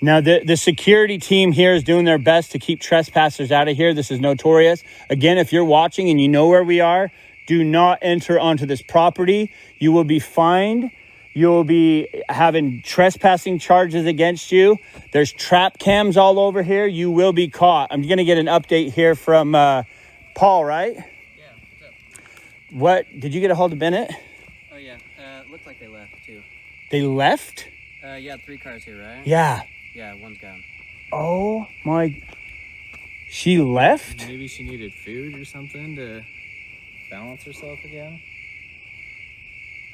Now, the security team here is doing their best to keep trespassers out of here. This is notorious. Again, if you're watching and you know where we are, do not enter onto this property. You will be fined. You will be having trespassing charges against you. There's trap cams all over here. You will be caught. I'm going to get an update here from Paul, right? Yeah, what's up? What? Did you get a hold of Bennett? Oh, yeah. Looks like they left, too. They left? Yeah, 3 cars here, right? Yeah. Yeah, one's gone. Oh, my... She left? Maybe she needed food or something to balance herself again.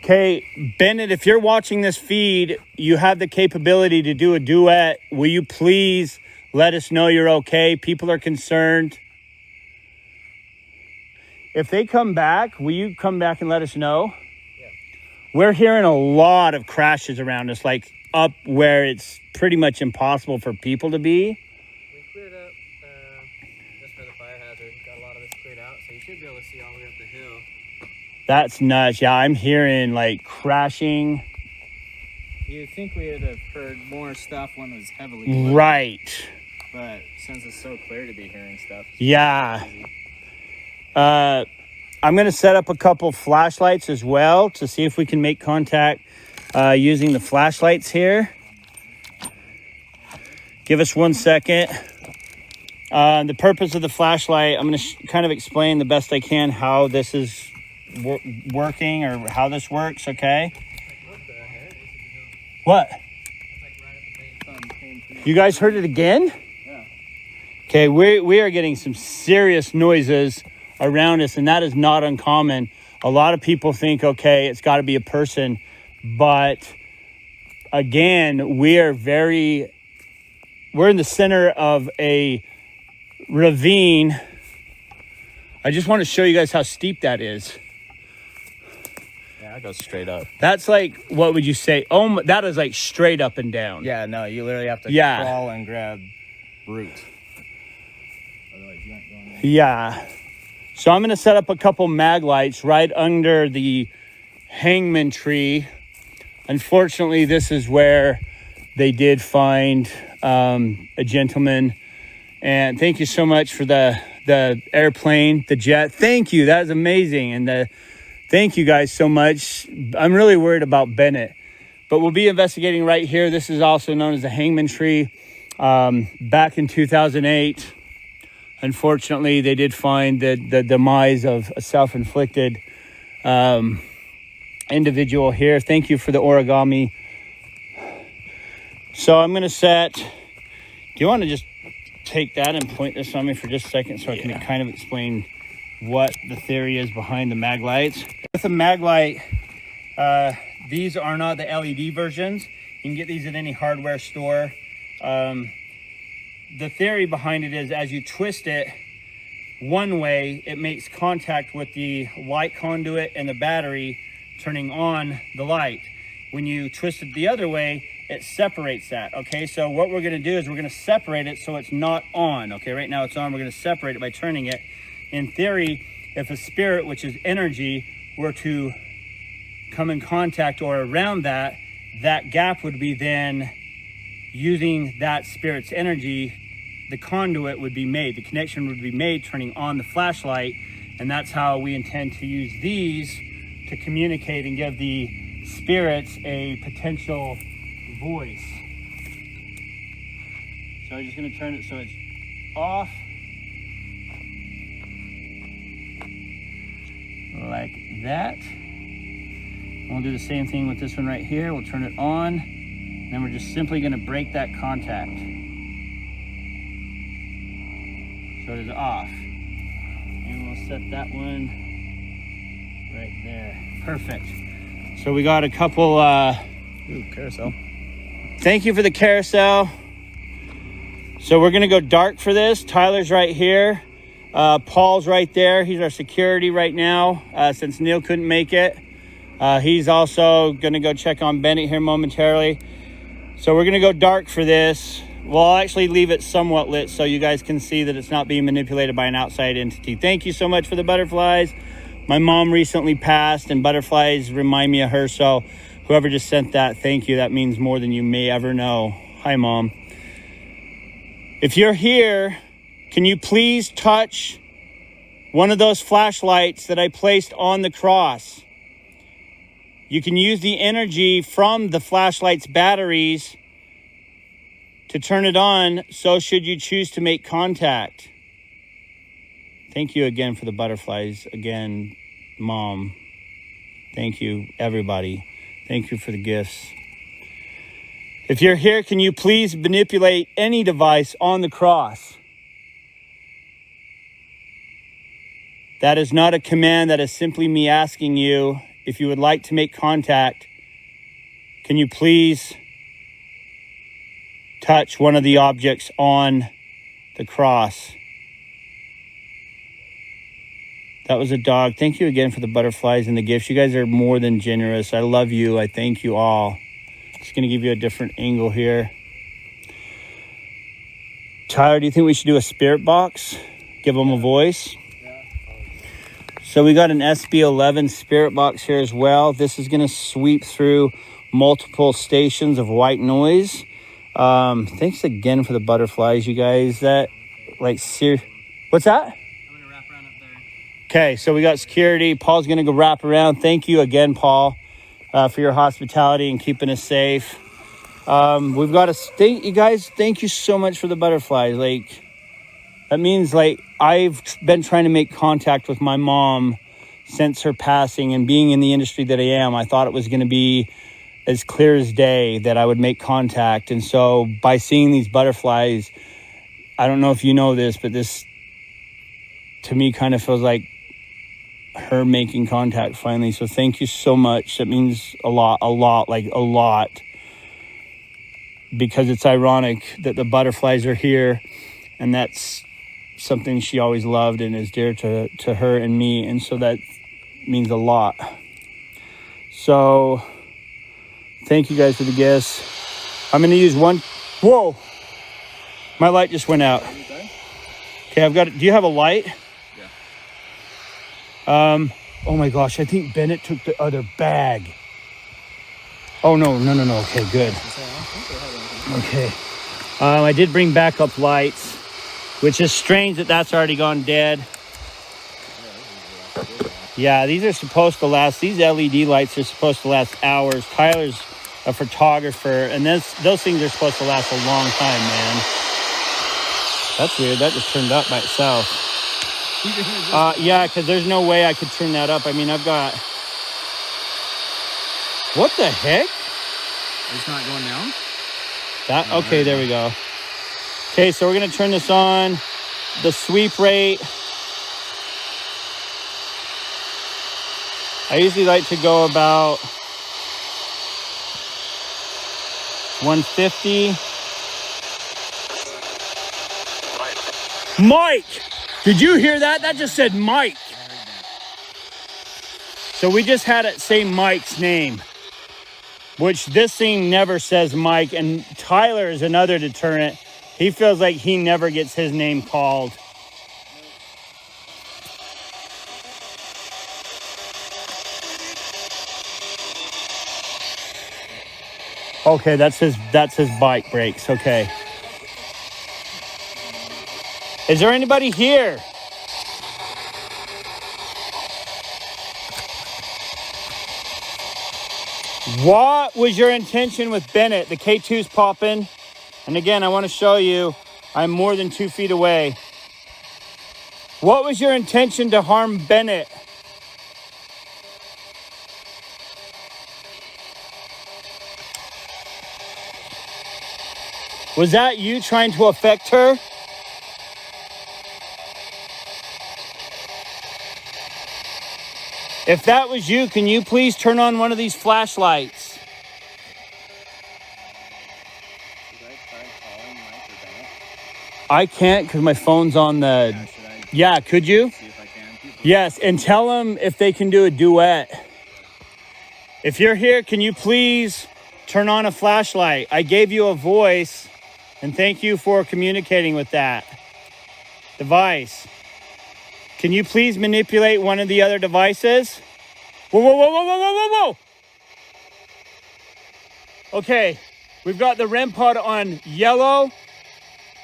Okay, Bennett, if you're watching this feed, you have the capability to do a duet. Will you please let us know you're okay? People are concerned. If they come back, will you come back and let us know? Yeah. We're hearing a lot of crashes around us, like up where it's pretty much impossible for people to be. We cleared up just for the fire hazard. Got a lot of this cleared out, so you should be able to see all the way up the hill. That's nuts. Yeah, I'm hearing like crashing. You'd think we would have heard more stuff when it was heavily lit, Right. but since it's so clear to be hearing stuff. Yeah. I'm going to set up a couple flashlights as well to see if we can make contact using the flashlights here. Give us 1 second. The purpose of the flashlight, I'm going to kind of explain the best I can how this is working or how this works, okay? What? You guys heard it again? Yeah. Okay, we are getting some serious noises around us, and that is not uncommon. A lot of people think, okay, it's got to be a person, but again, we're in the center of a ravine I just want to show you guys how steep that is. Yeah, it goes straight up. That's like, what would you say? Oh, that is like straight up and down. Yeah, no, you literally have to Yeah. crawl and grab root. Otherwise, you aren't going in. Yeah. So I'm going to set up a couple mag lights right under the hangman tree. Unfortunately, this is where they did find a gentleman. And thank you so much for the airplane, the jet. Thank you. That is amazing. And thank you guys so much. I'm really worried about Bennett. But we'll be investigating right here. This is also known as the hangman tree. Back in 2008, unfortunately, they did find the demise of a self-inflicted individual here. Thank you for the origami. So I'm going to set... Do you want to just take that and point this on me for just a second so I can kind of explain what the theory is behind the mag lights? With the mag light, these are not the LED versions. You can get these at any hardware store. The theory behind it is as you twist it one way, it makes contact with the light conduit and the battery, turning on the light. When you twist it the other way, it separates that. Okay, so what we're going to do is we're going to separate it so it's not on. Okay, right now it's on. We're going to separate it by turning it. In theory, if a spirit, which is energy, were to come in contact or around that, that gap would be then using that spirit's energy. The conduit would be made, the connection would be made, turning on the flashlight. And that's how we intend to use these to communicate and give the spirits a potential voice. So I'm just going to turn it so it's off. Like that. We'll do the same thing with this one right here. We'll turn it on. And then we're just simply going to break that contact. So it is off. And we'll set that one right there. Perfect. So we got a couple... Ooh, carousel. Thank you for the carousel. So we're going to go dark for this. Tyler's right here. Paul's right there. He's our security right now since Neil couldn't make it. He's also going to go check on Bennett here momentarily. So we're going to go dark for this. We'll actually leave it somewhat lit so you guys can see that it's not being manipulated by an outside entity. Thank you so much for the butterflies. My mom recently passed and butterflies remind me of her. So whoever just sent that, thank you. That means more than you may ever know. Hi, Mom. If you're here, can you please touch one of those flashlights that I placed on the cross? You can use the energy from the flashlight's batteries to turn it on, so should you choose to make contact. Thank you again for the butterflies. Again, Mom. Thank you, everybody. Thank you for the gifts. If you're here, can you please manipulate any device on the cross? That is not a command. That is simply me asking you, if you would like to make contact, can you please touch one of the objects on the cross? That was a dog. Thank you again for the butterflies and the gifts. You guys are more than generous. I love you. I thank you all. Just going to give you a different angle here. Tyler, do you think we should do a spirit box? Give them a voice? So we got an SB11 spirit box here as well. This is going to sweep through multiple stations of white noise. Thanks again for the butterflies, you guys. That, like, what's that? I'm gonna wrap around up there. Okay, so we got security. Paul's gonna go wrap around. Thank you again, Paul, for your hospitality and keeping us safe. We've got a you guys. Thank you so much for the butterflies. Like, that means, like, I've been trying to make contact with my mom since her passing, and being in the industry that I am, I thought it was gonna be as clear as day that I would make contact. And so by seeing these butterflies, I don't know if you know this, but this to me kind of feels like her making contact finally. So thank you so much. That means a lot, because it's ironic that the butterflies are here, and that's something she always loved and is dear to her and me. And so that means a lot. So thank you guys for the gifts. I'm going to use one. Whoa. My light just went out. Okay, I've got it. Do you have a light? Yeah. Oh my gosh, I think Bennett took the other bag. Oh, no. Okay, good. Okay. I did bring backup lights, which is strange that that's already gone dead. Yeah, these are supposed to last. These LED lights are supposed to last hours. Tyler's a photographer, and those things are supposed to last a long time, man. That's weird. That just turned up by itself. Yeah, because there's no way I could turn that up. I mean, I've got... What the heck? It's not going down? That okay, there we go. Okay, so we're going to turn this on. The sweep rate. I usually like to go about 150. Mike! Did you hear that? That just said Mike. So we just had it say Mike's name, which this thing never says Mike. And Tyler is another deterrent. He feels like he never gets his name called. Okay, that's his bike brakes. Okay. Is there anybody here? What was your intention with Bennett? The K2's popping. And again, I want to show you, I'm more than 2 feet away. What was your intention to harm Bennett? Was that you trying to affect her? If that was you, can you please turn on one of these flashlights? Should I try calling Mike or Bennett? I can't because my phone's on the... Yeah, should I Yeah, could you? see if I can? Yes, and tell them if they can do a duet. If you're here, can you please turn on a flashlight? I gave you a voice, and thank you for communicating with that device. Can you please manipulate one of the other devices? Whoa, whoa, whoa, whoa, whoa, whoa, whoa, whoa. Okay, we've got the REM pod on yellow.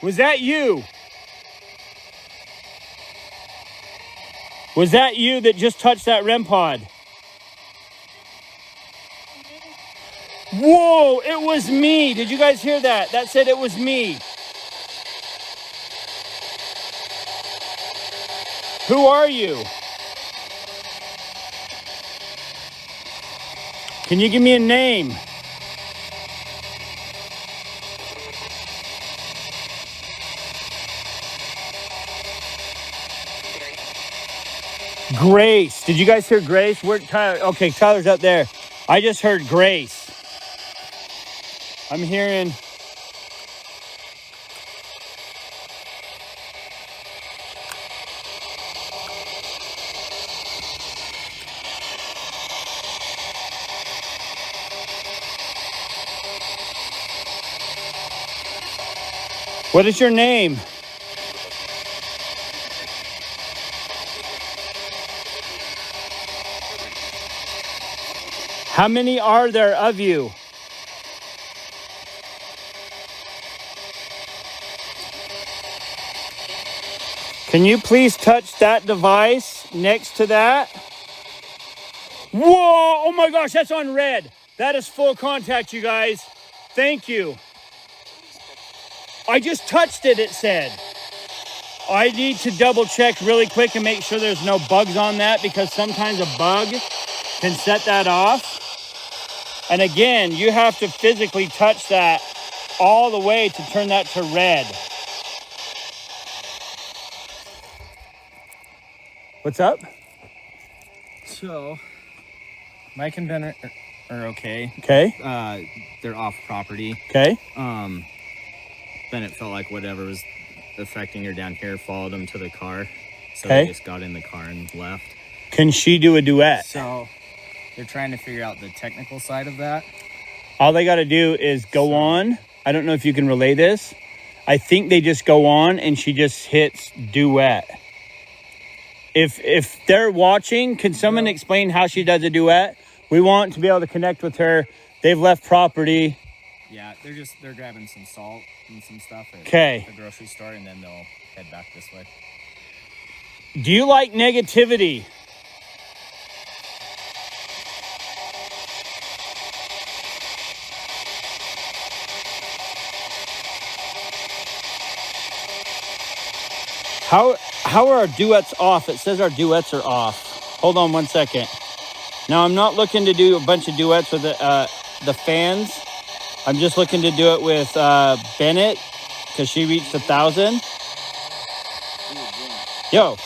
Was that you? Was that you that just touched that REM pod? Whoa, it was me. Did you guys hear that? That said it was me. Who are you? Can you give me a name? Grace. Did you guys hear Grace? Where Tyler? Okay, Tyler's up there. I just heard Grace. I'm hearing... What is your name? How many are there of you? Can you please touch that device next to that? Whoa! Oh my gosh, that's on red. That is full contact, you guys. Thank you. I just touched it, it said. I need to double check really quick and make sure there's no bugs on that, because sometimes a bug can set that off. And again, you have to physically touch that all the way to turn that to red. What's up? So, Mike and Bennett are okay. Okay. They're off property. Okay. Bennett felt like whatever was affecting her down here followed them to the car. So Okay. they just got in the car and left. Can she do a duet? So they're trying to figure out the technical side of that. All they got to do is go on. I don't know if you can relay this. I think they just go on and she just hits duet. If they're watching, can someone explain how she does a duet? We want to be able to connect with her. They've left property. Yeah, they're grabbing some salt and some stuff at Okay. the grocery store, and then they'll head back this way. Do you like negativity? How are our duets off? It says our duets are off. Hold on 1 second. Now, I'm not looking to do a bunch of duets with the fans. I'm just looking to do it with Bennett because she reached 1,000. Yo,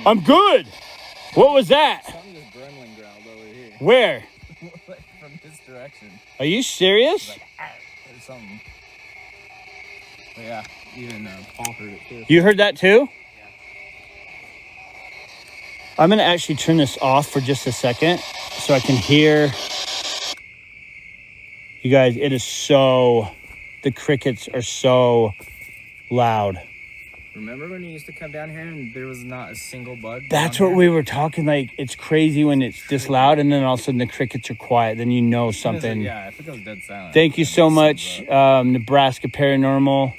I'm good. What was that? Something just gremlin growled over here. Where? Like from this direction. Are you serious? Like, or something. But yeah, even Paul heard it too. You heard that too? I'm going to actually turn this off for just a second so I can hear. You guys, it is so, the crickets are so loud. Remember when you used to come down here and there was not a single bug? That's down what we were talking, like, it's crazy when it's this loud and then all of a sudden the crickets are quiet. Then you know something. Yeah, if it goes dead silent. Thank you so much, Nebraska Paranormal.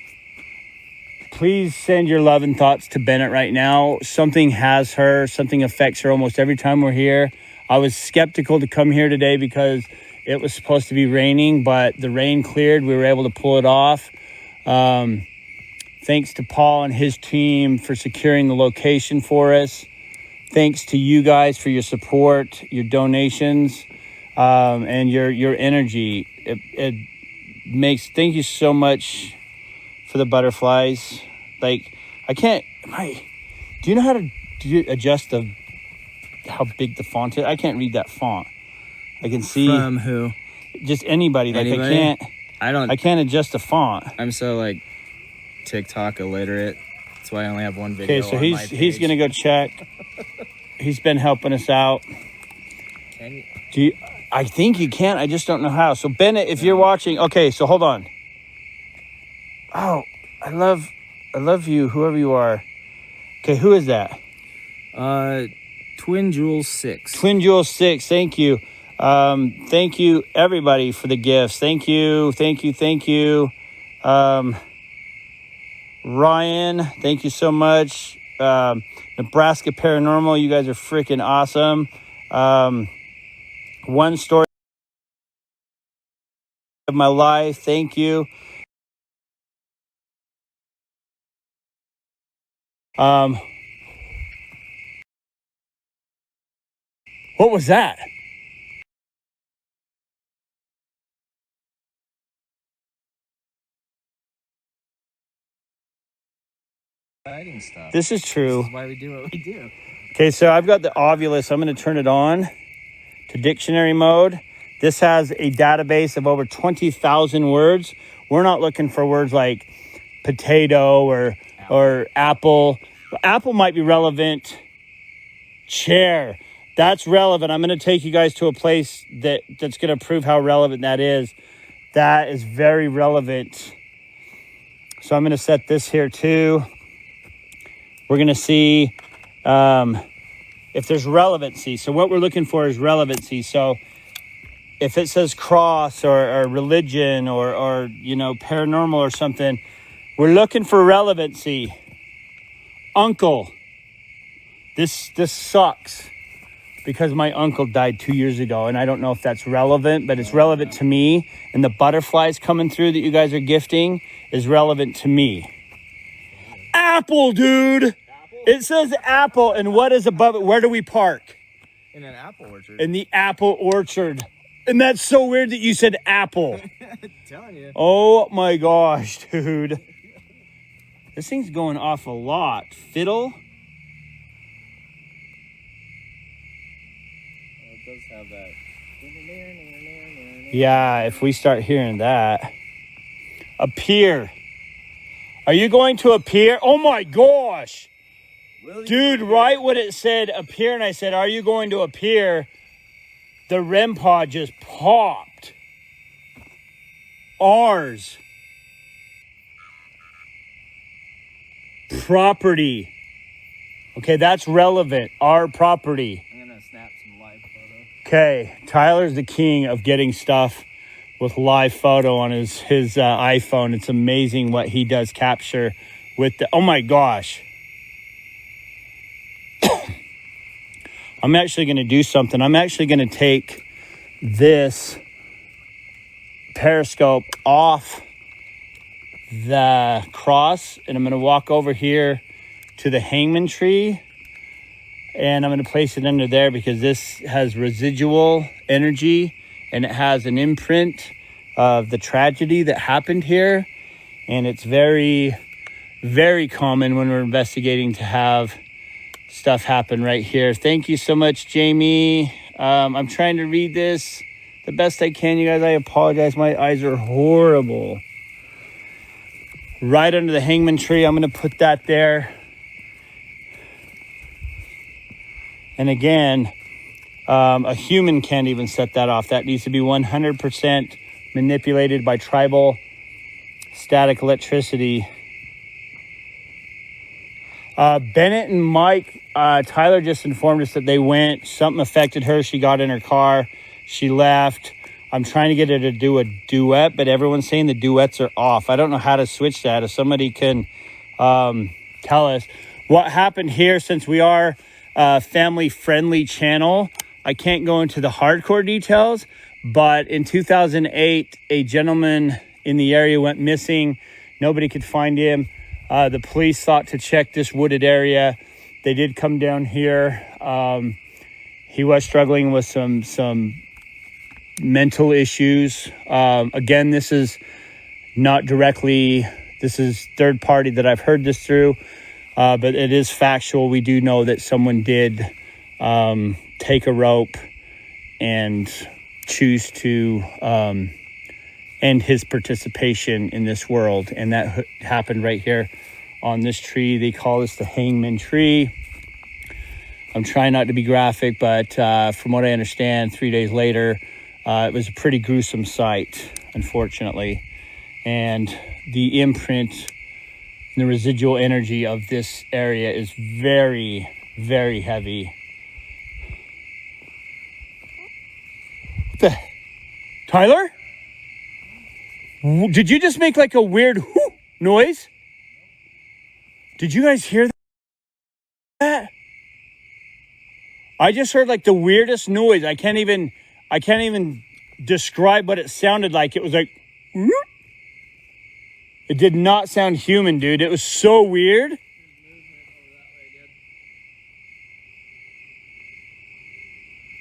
Please send your love and thoughts to Bennett right now. Something has her. Something affects her almost every time we're here. I was skeptical to come here today because it was supposed to be raining, but the rain cleared. We were able to pull it off. Thanks to Paul and his team for securing the location for us. Thanks to you guys for your support, your donations, and your energy. It makes. Thank you so much for the butterflies. Like, I can't. Do you know how to adjust how big the font is? I can't read that font. I can see From who? just anybody. Like Anybody? I can't adjust the font. I'm so like TikTok illiterate. That's why I only have one video. Okay, so on my he's page. gonna go check. He's been helping us out. Can you? I think you can. I just don't know how. So Bennett, if you're watching, okay. So hold on. Oh, I love you, whoever you are. Okay, who is that? Twin Jewel 6. Twin Jewel 6. Thank you. Thank you everybody for the gifts. Thank you. Ryan, thank you so much. Nebraska Paranormal, you guys are freaking awesome. One story of my life, thank you. What was that? Exciting stuff. This is true. This is why we do what we do. Okay, so I've got the Ovulus. I'm going to turn it on to dictionary mode. This has a database of over 20,000 words. We're not looking for words like potato or apple. Apple might be relevant. Chair. That's relevant. I'm going to take you guys to a place that's going to prove how relevant that is. That is very relevant. So I'm going to set this here too. We're going to see if there's relevancy. So what we're looking for is relevancy. So if it says cross or religion or paranormal or something, we're looking for relevancy. Uncle. This sucks because my uncle died 2 years ago, and I don't know if that's relevant, but it's relevant to me. And the butterflies coming through that you guys are gifting is relevant to me. Apple, dude. It says apple, and what is above it? Where do we park? In an apple orchard. In the apple orchard. And that's so weird that you said apple. I'm telling you. Oh my gosh, dude. This thing's going off a lot. Fiddle. It does have that. Yeah, if we start hearing that. Appear. Are you going to appear? Oh my gosh. Dude, right when it said appear and I said, are you going to appear? The REM pod just popped. Ours. Property. Okay, that's relevant. Our property. I'm gonna snap some live photo. Okay, Tyler's the king of getting stuff with live photo on his iPhone. It's amazing what he does capture with the, oh my gosh. I'm actually going to do something. I'm actually going to take this periscope off the cross and I'm going to walk over here to the hangman tree and I'm going to place it under there because this has residual energy and it has an imprint of the tragedy that happened here. And it's very, very common when we're investigating to have stuff happen right here. Thank you so much, Jamie. I'm trying to read this the best I can, you guys. I apologize. My eyes are horrible. Right under the hangman tree. I'm going to put that there. And again, a human can't even set that off. That needs to be 100% manipulated by tribal static electricity. Bennett and Mike, Tyler just informed us that they went. Something affected her. She got in her car. She left. I'm trying to get her to do a duet, but everyone's saying the duets are off. I don't know how to switch that. If somebody can tell us what happened here, since we are a family-friendly channel, I can't go into the hardcore details, but in 2008, a gentleman in the area went missing. Nobody could find him. The police thought to check this wooded area. They did come down here. He was struggling with some mental issues. Again, this is not directly, this is third party that I've heard this through, but it is factual. We do know that someone did take a rope and choose to end his participation in this world. And that happened right here on this tree. They call this the hangman tree. I'm trying not to be graphic, but from what I understand, 3 days later, it was a pretty gruesome sight, unfortunately. And the imprint and the residual energy of this area is very, very heavy. What the? Tyler? Did you just make like a weird whoo noise? Did you guys hear that? I just heard like the weirdest noise. I can't even describe what it sounded like. It was like, whoop. It did not sound human, dude. It was so weird.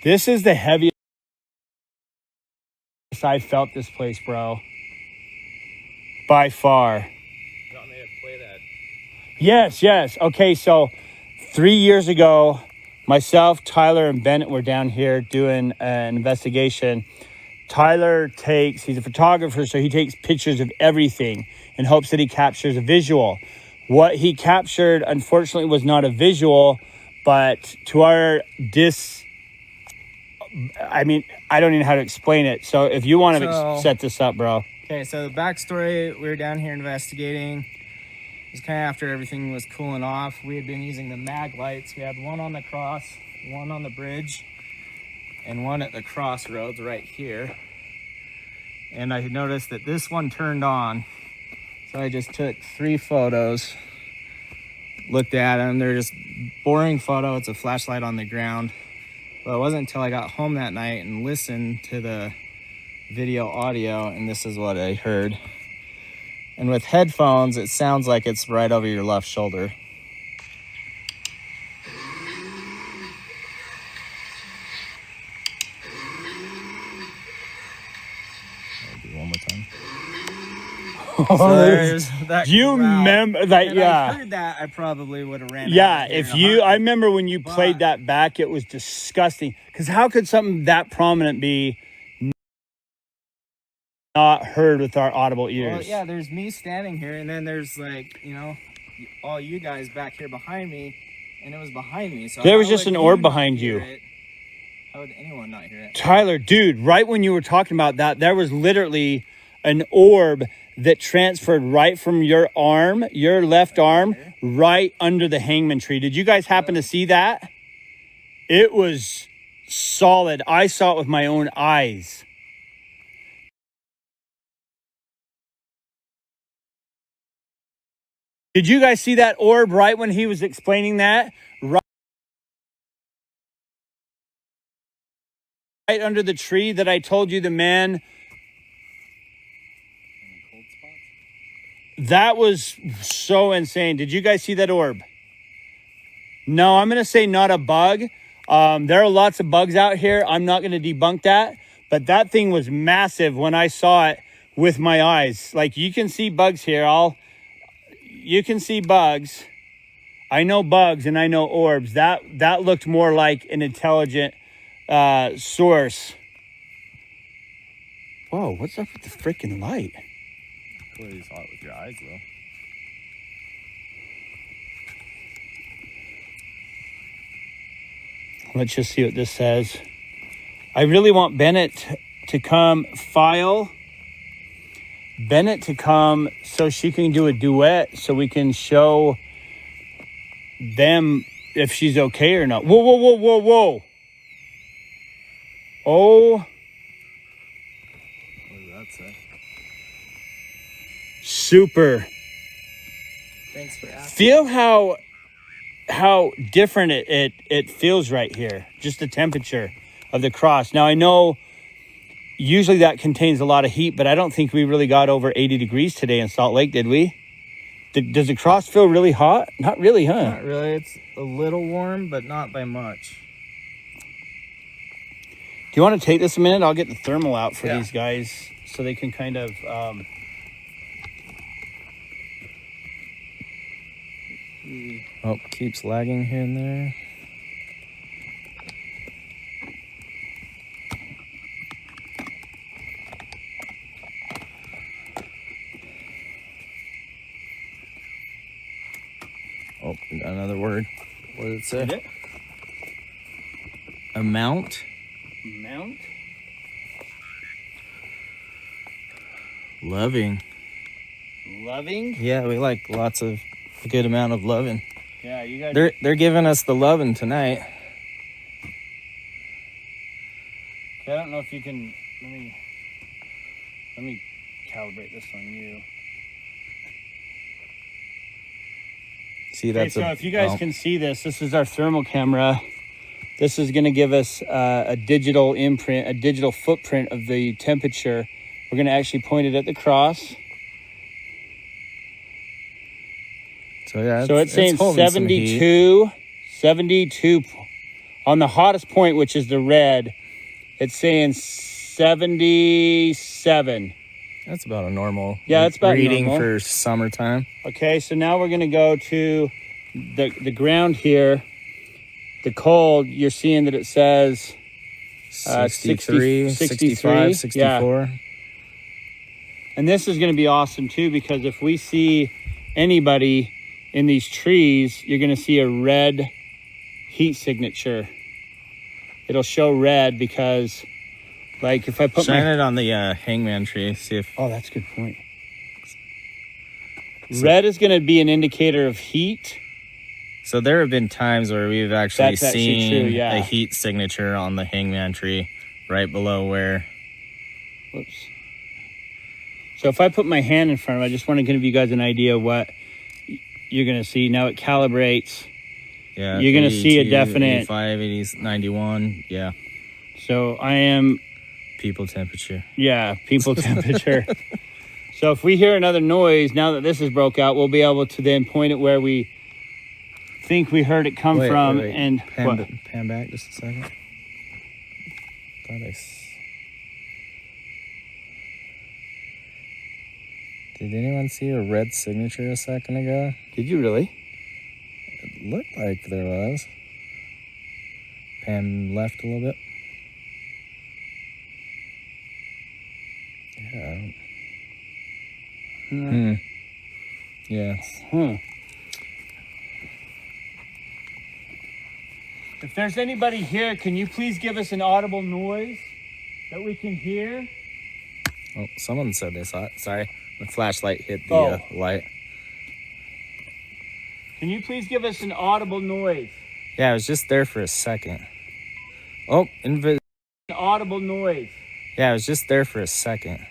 This is the heaviest I felt this place, bro. By far. You want me to play that? Yes. Okay, so 3 years ago, myself, Tyler, and Bennett were down here doing an investigation. Tyler he's a photographer, so he takes pictures of everything in hopes that he captures a visual. What he captured, unfortunately, was not a visual, but to our I don't even know how to explain it. So if you want to set this up, bro. Okay, so the backstory, we were down here investigating. It was kind of after everything was cooling off. We had been using the mag lights. We had one on the cross, one on the bridge, and one at the crossroads right here. And I noticed that this one turned on. So I just took 3 photos, looked at them. They're just boring photo. It's a flashlight on the ground. But it wasn't until I got home that night and listened to the video audio, and this is what I heard. And with headphones, it sounds like it's right over your left shoulder. I'll do it one more time. So there's that. Do you remember that? If Yeah. I heard that, I probably would have ran. Yeah, out of here if in a you, heartbeat. I remember when you played that back, it was disgusting. Because how could something that prominent be not heard with our audible Well, ears. yeah, there's me standing here, and then there's like, all you guys back here behind me, and it was behind me. So There was how just would an orb you not behind hear you. it? How would anyone not hear it? Tyler, dude, right when you were talking about that, there was literally an orb that transferred right from your arm, your left arm, right under the hangman tree. Did you guys happen to see that? It was solid. I saw it with my own eyes. Did you guys see that orb right when he was explaining that? Right under the tree that I told you the man. That was so insane. Did you guys see that orb? No, I'm going to say not a bug. There are lots of bugs out here. I'm not going to debunk that. But that thing was massive when I saw it with my eyes. Like, you can see bugs here. You can see bugs. I know bugs and I know orbs. That looked more like an intelligent source. Whoa, what's up with the freaking light? Clearly saw it with your eyes, though. Let's just see what this says. I really want Bennett to come Bennett to come so she can do a duet so we can show them if she's okay or not. Whoa, whoa, whoa, whoa, whoa. Oh. What does that say? Super. Thanks for asking. Feel how different it feels right here. Just the temperature of the cross. Now, I know usually that contains a lot of heat, but I don't think we really got over 80 degrees today in Salt Lake, did we? Does the cross feel really hot? Not really, huh? Not really. It's a little warm, but not by much. Do you want to take this a minute? I'll get the thermal out for Yeah. these guys so they can kind of... Oh, keeps lagging here and there. Oh, we got another word. What did it say? Did it? Amount? Mount? Loving. Loving? Yeah, we like lots of a good amount of loving. Yeah, you guys... They're giving us the loving tonight. I don't know if you can... Let me calibrate this on you. See, Okay, that's so if you guys can see this is our thermal camera. This is going to give us a digital imprint, a digital footprint of the temperature. We're going to actually point it at the cross. So yeah, So it's saying holding some heat. 72 on the hottest point, which is the red. It's saying 77. That's about a normal. Yeah, that's about reading normal. for summertime. Okay, so now we're going to go to the ground here. The cold, you're seeing that it says 63, 63, 65, 64. yeah. And this is going to be awesome too, because if we see anybody in these trees, you're going to see a red heat signature. It'll show red because, like, if I put Shine it on the hangman tree. See if. Oh, that's a good point. Red is going to be an indicator of heat. So there have been times where we've actually That's actually seen true, yeah. a heat signature on the hangman tree right below where. Whoops. So if I put my hand in front of it, I just want to give you guys an idea of what you're going to see. Now it calibrates. Yeah, You're going to see a 82, definite... 85, 80, 91. Yeah. So I am... People temperature. Yeah, people temperature. So if we hear another noise, now that this is broke out, we'll be able to then point it where we think we heard it come from. Wait. And what? Pan back just a second. Did anyone see a red signature a second ago? Did you really? It looked like there was. Pan left a little bit. Yeah, Yes. If there's anybody here, can you please give us an audible noise that we can hear? Oh, someone said they saw it. Sorry. The flashlight hit the light. Can you please give us an audible noise? Yeah, I was just there for a second. Oh, An audible noise. yeah, I was just there for a second.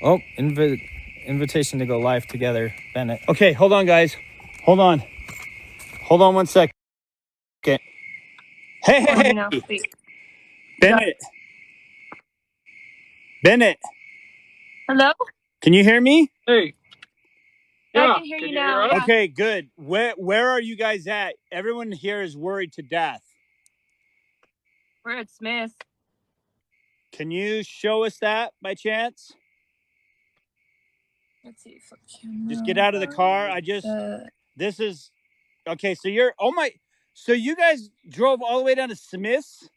Oh, invitation to go live together, Bennett. Okay, hold on, guys. Hold on. Hold on 1 second. Okay. Hey, No, wait. Bennett. Bennett, Hello? can you hear me? Hey. I can hear you now. Yeah. Okay, good. Where are you guys at? Everyone here is worried to death. We're at Smith. Can you show us that by chance? Let's see. Flip camera. Just get out of the car. This is okay. So so you guys drove all the way down to Smith's?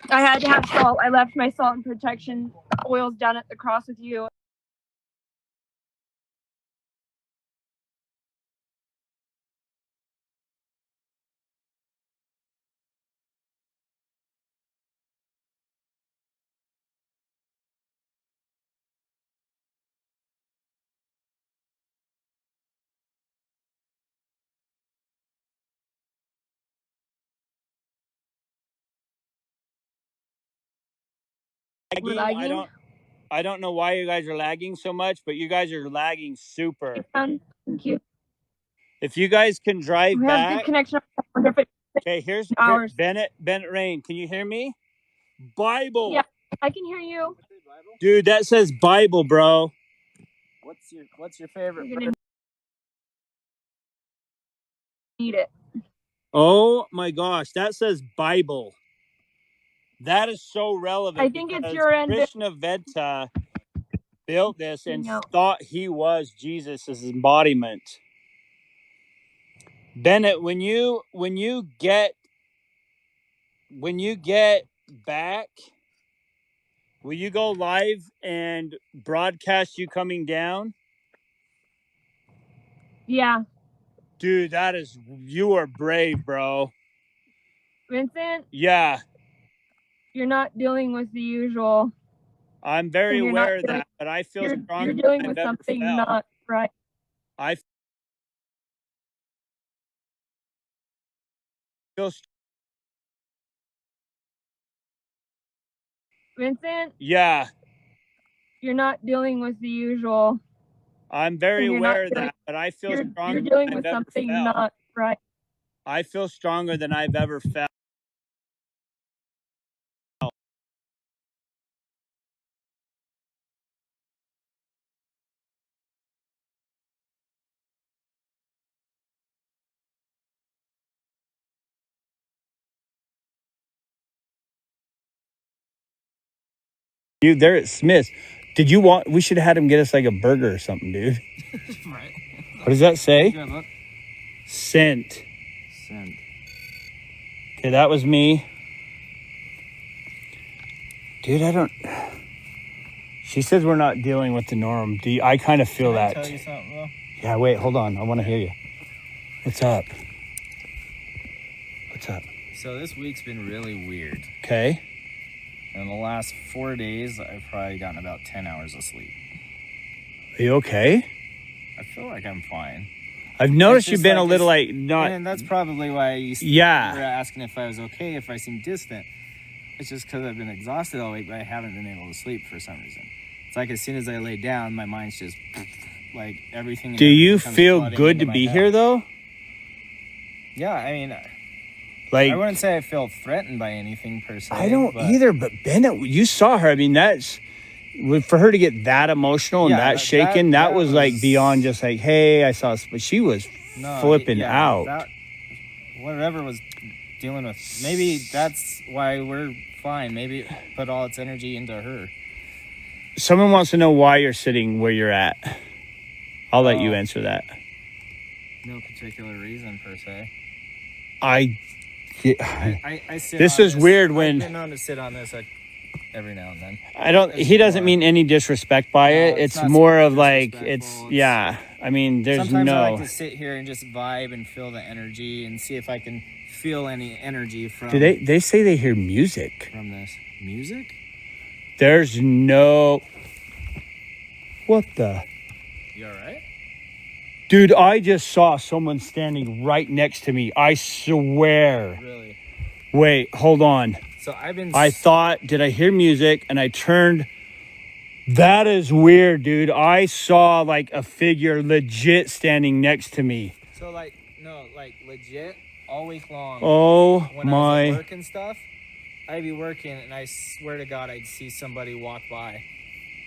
I had to have salt. I left my salt and protection oils down at the cross with you. We're lagging. I don't know why you guys are lagging so much, but you guys are lagging super. Thank you. If you guys can drive We have back. good connection. I wonder if Okay, here's hours. Bennett Rayne. Can you hear me? Bible. Yeah, I can hear you. Dude, that says Bible, bro. What's your favorite? You're gonna need it. Oh my gosh, that says Bible. That is so relevant. I think it's your end. Krishna Venta built this and thought he was Jesus' embodiment. Bennett, when you get back, will you go live and broadcast you coming down? Yeah. Dude, you are brave, bro. Vincent? Yeah. You're not dealing with the usual. I'm very aware of that, but I feel stronger. You're dealing with something not right. I feel. Vincent? Yeah. You're not dealing with the usual. I'm very aware of that, but I feel stronger. You're dealing with something not right. I feel stronger than I've ever felt. You there at Smith's. We should have had him get us like a burger or something, dude. Right. What does that say? Good, look. Sent. Send. Okay, that was me. Dude, she says we're not dealing with the norm. I kind of feel that. Can I tell you something, though? Yeah, wait, hold on. I want to hear you. What's up? What's up? So this week's been really weird. Okay. In the last 4 days, I've probably gotten about 10 hours of sleep. Are you okay? I feel like I'm fine. I've noticed you've been a little like not. And that's probably why you were asking if I was okay, if I seem distant. It's just because I've been exhausted all week, but I haven't been able to sleep for some reason. It's like as soon as I lay down, my mind's just like everything. Do you feel good to be here though? Yeah, I mean, like I wouldn't say I feel threatened by anything per se. I don't either, but Bennett, you saw her. I mean, for her to get that emotional and that shaken, that was like beyond just like, hey, I saw, but she was flipping out. Whatever was dealing with, maybe that's why we're fine. Maybe put all its energy into her. Someone wants to know why you're sitting where you're at. I'll let you answer that. No particular reason per se. I sit this on is weird when I've been known to sit on this every now and then. He doesn't mean any disrespect by it. it's It's not more of like, disrespectful. yeah. I mean, there's Sometimes I no. like to sit here and just vibe and feel the energy and see if I can feel any energy from. Do they say they hear music? From this music? There's no. What the? You all right? Dude, I just saw someone standing right next to me. I swear. Really? Wait, hold on. So I thought, did I hear music? And I turned. That is weird, dude. I saw like a figure legit standing next to me. So like legit all week long. Oh when I was my. at work and stuff, I'd be working and I swear to God I'd see somebody walk by.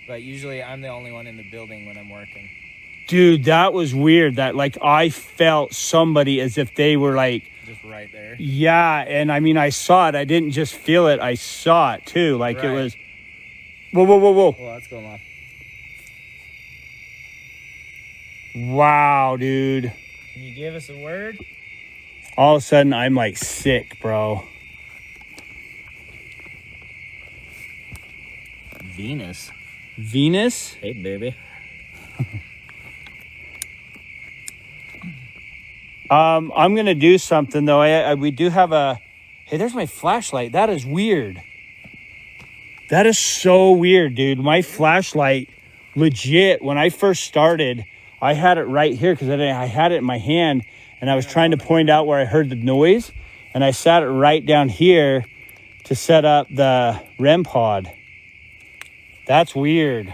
But usually I'm the only one in the building when I'm working. Dude, that was weird. That like I felt somebody as if they were like Just right there. yeah, and I mean I saw it. I didn't just feel it. I saw it too. Like it Right. was whoa. Well, that's going on. Wow, dude. Can you give us a word? All of a sudden I'm like sick, bro. Venus. Venus? Hey, baby. I'm gonna do something though. We do have a. Hey, there's my flashlight. That is weird. That is so weird, dude. My flashlight, legit. When I first started, I had it right here because I had it in my hand, and I was trying to point out where I heard the noise, and I sat it right down here to set up the REM pod. That's weird.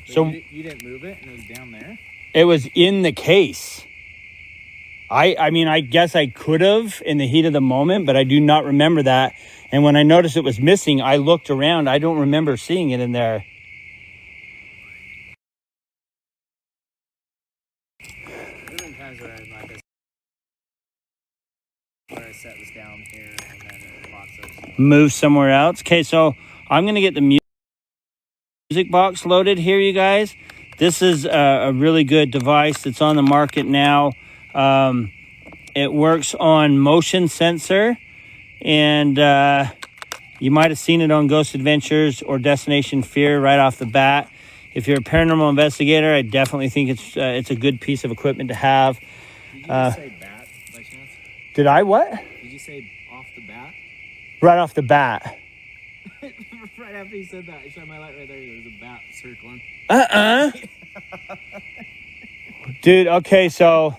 So you didn't move it, and it was down there. it was in the case. I mean, I guess I could have in the heat of the moment, but I do not remember that. And when I noticed it was missing, I looked around. I don't remember seeing it in there. There have been times where I set this down here and then it pops up. Move somewhere else. Okay, so I'm going to get the music box loaded here, you guys. This is a really good device that's on the market now. It works on motion sensor, and you might have seen it on Ghost Adventures or Destination Fear right off the bat. If you're a paranormal investigator, I definitely think it's a good piece of equipment to have. Did you just say bat by chance? Did I what? Did you say off the bat? Right off the bat. Right after you said that, I shot my light right there. There was a bat circling. Dude, okay, so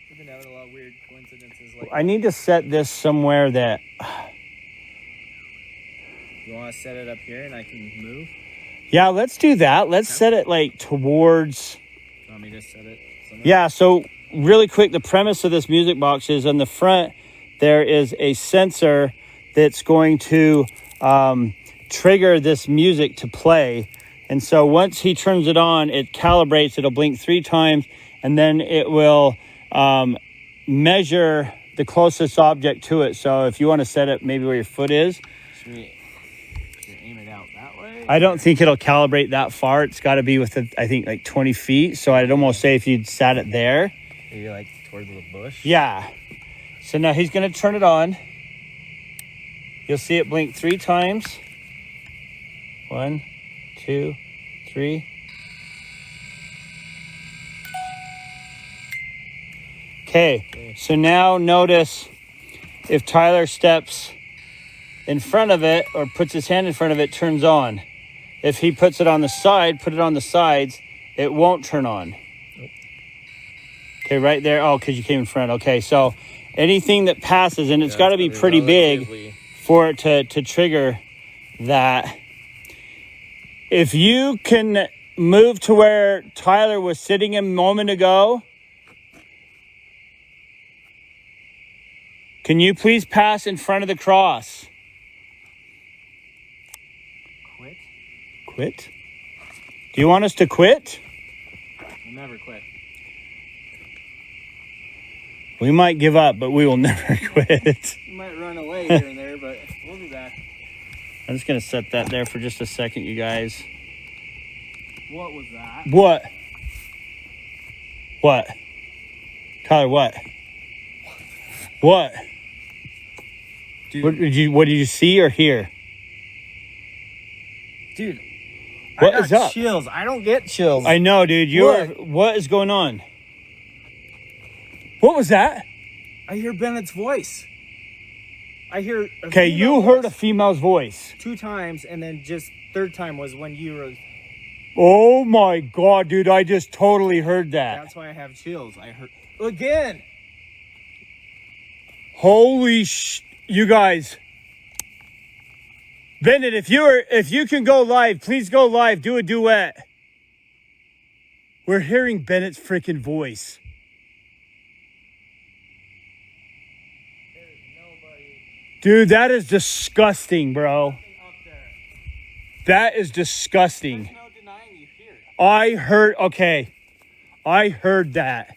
We've been having a lot of weird coincidences. Like, I need to set this somewhere that... you want to set it up here and I can move? Yeah, let's do that. Let's set it like towards... You want me to set it somewhere? Yeah, so really quick, the premise of this music box is on the front, there is a sensor that's going to trigger this music to play. And so once he turns it on, it calibrates, it'll blink 3 times, and then it will measure the closest object to it. So if you want to set it maybe where your foot is. Should we aim it out that way? I don't think it'll calibrate that far. It's got to be within, I think, like 20 feet. So I'd almost say if you'd sat it there. Maybe like towards the bush? Yeah. So now he's going to turn it on. You'll see it blink 3 times. 1, 2, 3. Okay, so now notice if Tyler steps in front of it or puts his hand in front of it, turns on. If he puts it on the side, put it on the sides, it won't turn on. Nope. Okay, right there. Oh, because you came in front. Okay, so anything that passes, and it's got to be pretty big for it to trigger that. If you can move to where Tyler was sitting a moment ago, can you please pass in front of the cross? Quit? Do you want us to quit? We'll never quit. We might give up, but we will never quit. We might run away here and there, but we'll be back. I'm just going to set that there for just a second, you guys. What was that? What? What? Tyler, what? Dude. What did you see or hear? Dude, What I is got up? chills. I don't get chills. I know, dude. What is going on? What was that? I hear Bennett's voice. I hear. Okay, you heard a female's voice 2 times, and then just third time was when you were. Oh my god, dude! I just totally heard that. That's why I have chills. I heard again. Holy you guys. Bennett, if you can go live, please go live. Do a duet. We're hearing Bennett's freaking voice. There's nobody Dude, that is disgusting, bro. up there. That is disgusting. There's no denying you hear it. I heard that.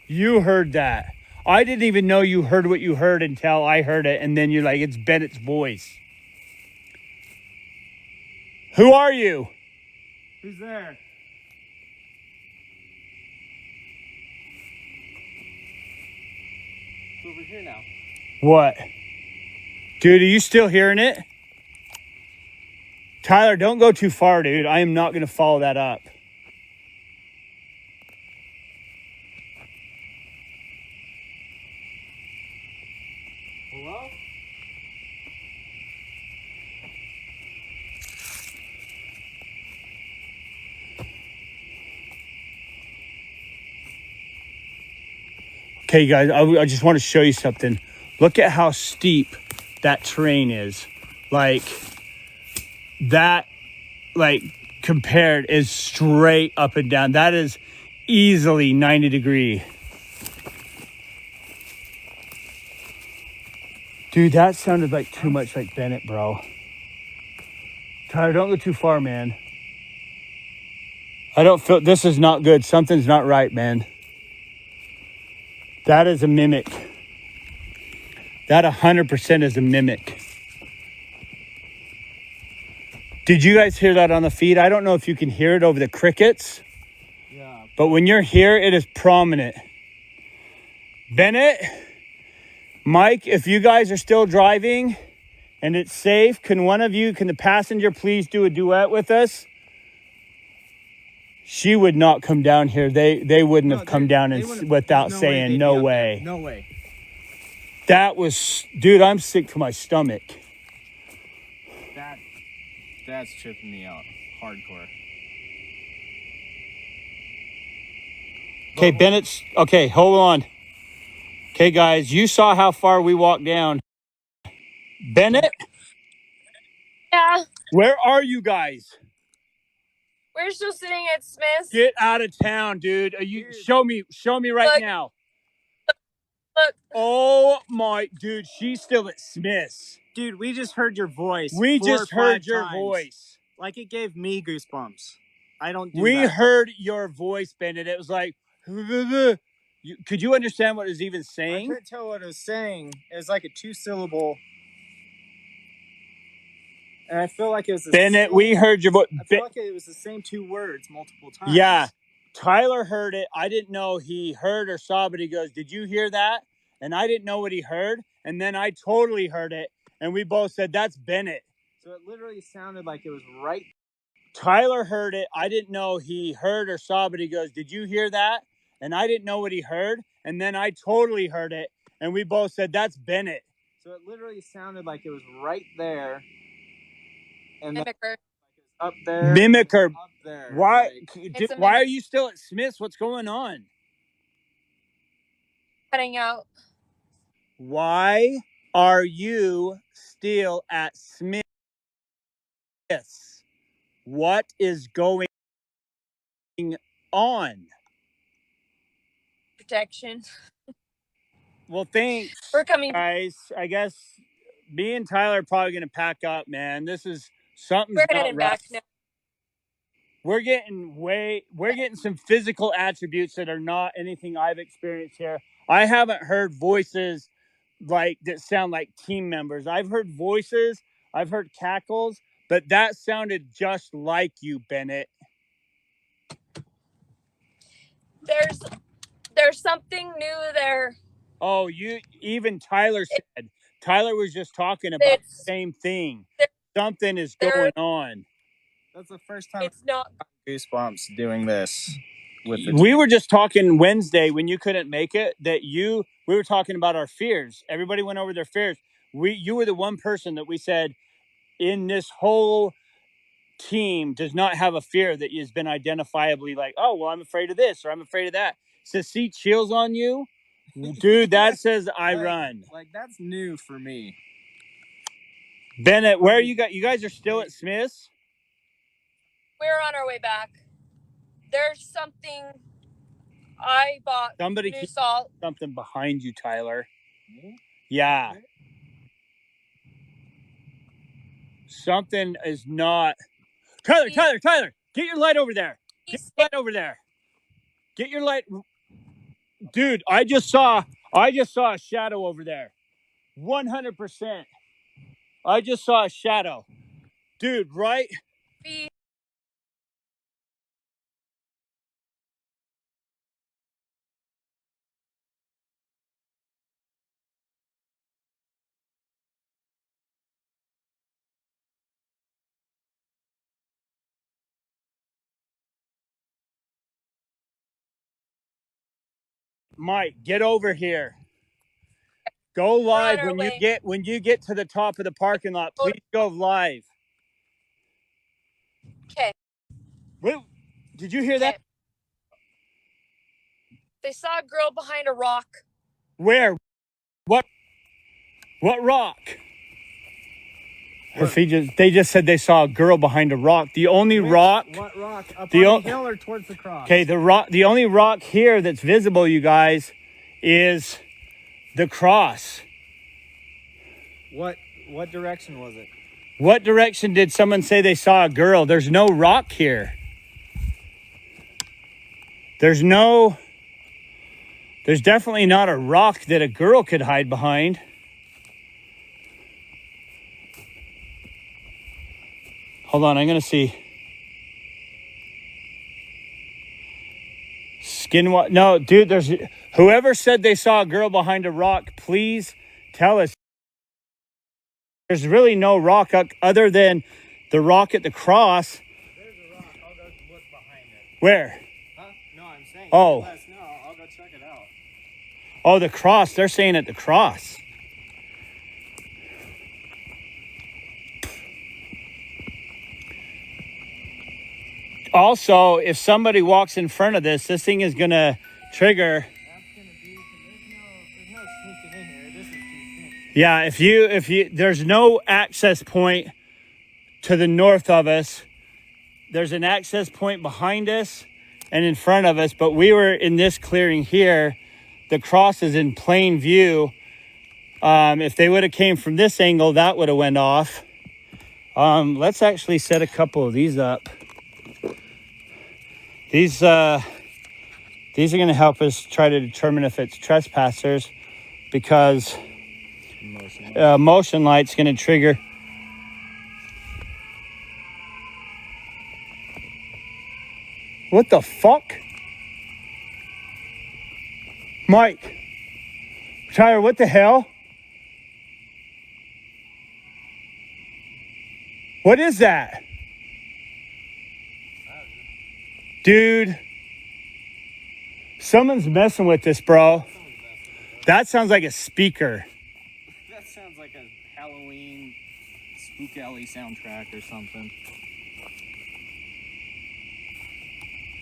You heard that. I didn't even know you heard what you heard until I heard it, and then you're like, it's Bennett's voice. Who are you? Who's there? It's over here now. What? Dude, are you still hearing it? Tyler, don't go too far, dude. I am not going to follow that up. Hello? Okay, guys, I just want to show you something. Look at how steep that terrain is. Like, that, like, compared is straight up and down. That is easily 90 degree. Dude, that sounded like too much like Bennett, bro. Tyler, don't go too far, man. I don't feel, this is not good. Something's not right, man. That is a mimic. That 100% is a mimic. Did you guys hear that on the feed? I don't know if you can hear it over the crickets. Yeah. But when you're here, it is prominent. Bennett, Mike, if you guys are still driving and it's safe, can the passenger please do a duet with us? She would not come down here. They wouldn't have come down without saying no way. No way. That was, dude, I'm sick to my stomach. That's tripping me out. Hardcore. Okay, Bennett's, okay, hold on. Okay, guys, you saw how far we walked down. Bennett, Yeah, where are you guys? we're still sitting at Smith's. Get out of town, dude. Show me right Look. now. Look, Oh my, dude, she's still at Smith's. Dude, we just heard your voice. We 4 or just 5 heard your times. voice. Like, it gave me goosebumps. I don't do We that. heard your voice, Bennett. It was like, could you understand what it was even I saying? couldn't tell what it was saying. It was like a 2-syllable. And I feel like it was the Bennett, same, we heard your voice. I feel like it was the same 2 words multiple times. Yeah. Tyler heard it. I didn't know he heard or saw, but he goes, did you hear that? And I didn't know what he heard. And then I totally heard it. And we both said, that's Bennett. So it literally sounded like it was right. Tyler heard it. I didn't know he heard or saw, but he goes, did you hear that? And I didn't know what he heard. And then I totally heard it. And we both said, that's Bennett. So it literally sounded like it was right there. And mimicker. up there. Mimicker. Up there. Why? It's a Why mimic. are you still at Smith's? What's going on? Cutting out. Why are you still at Smith's? What is going on? Protection. Well, thanks, We're coming. guys. I guess me and Tyler are probably going to pack up, man. Something's We're not heading right. back now. We're getting some physical attributes that are not anything I've experienced here. I haven't heard voices like that sound like team members. I've heard voices, I've heard cackles, but that sounded just like you, Bennett. There's something new there. Oh, Tyler said. Tyler was just talking about the same thing. Something is going on. That's the first time It's not. goosebumps doing this. We were just talking Wednesday when you couldn't make it we were talking about our fears. Everybody went over their fears. You were the one person that we said in this whole team does not have a fear that has been identifiably like, oh, well, I'm afraid of this or I'm afraid of that. To see chills on you, dude, that says I run. Like, that's new for me. Bennett, where are you guys? You guys are still at Smith's? We're on our way back. There's something I bought. Somebody new keep salt. something behind you, Tyler. Yeah. Something is not. Tyler, get your light over there. Get your light over there. Get your light. Dude, I just saw a shadow over there. 100%. I just saw a shadow. Dude, right? Mike, get over here. Go live when you get to the top of the parking lot. Please go live. Okay. Wait, did you hear that? They saw a girl behind a rock. Where? What rock? They just said they saw a girl behind a rock. The only rock. What rock? Up on the hill or towards the cross? Okay, the only rock here that's visible, you guys, is the cross. What direction was it? What direction did someone say they saw a girl? There's no rock here. There's definitely not a rock that a girl could hide behind. Hold on, I'm going to see. No, dude, whoever said they saw a girl behind a rock, please tell us. There's really no rock other than the rock at the cross. There's a rock. I'll go look behind it. Where? Huh? No, I'm saying. Oh. Let us know. I'll go check it out. Oh, the cross. They're saying at the cross. Also, if somebody walks in front of this thing is going to trigger. That's going to be, there's no sneaking in here. This is too thin. Yeah, if you, there's no access point to the north of us. There's an access point behind us and in front of us, but we were in this clearing here. The cross is in plain view. If they would have came from this angle, that would have went off. Let's actually set a couple of these up. These are going to help us try to determine if it's trespassers, because motion light's going to trigger. What the fuck? Mike. Tyler, what the hell? What is that? Dude. Someone's messing with this, bro. That sounds like a speaker. That sounds like a Halloween Spook Alley soundtrack or something.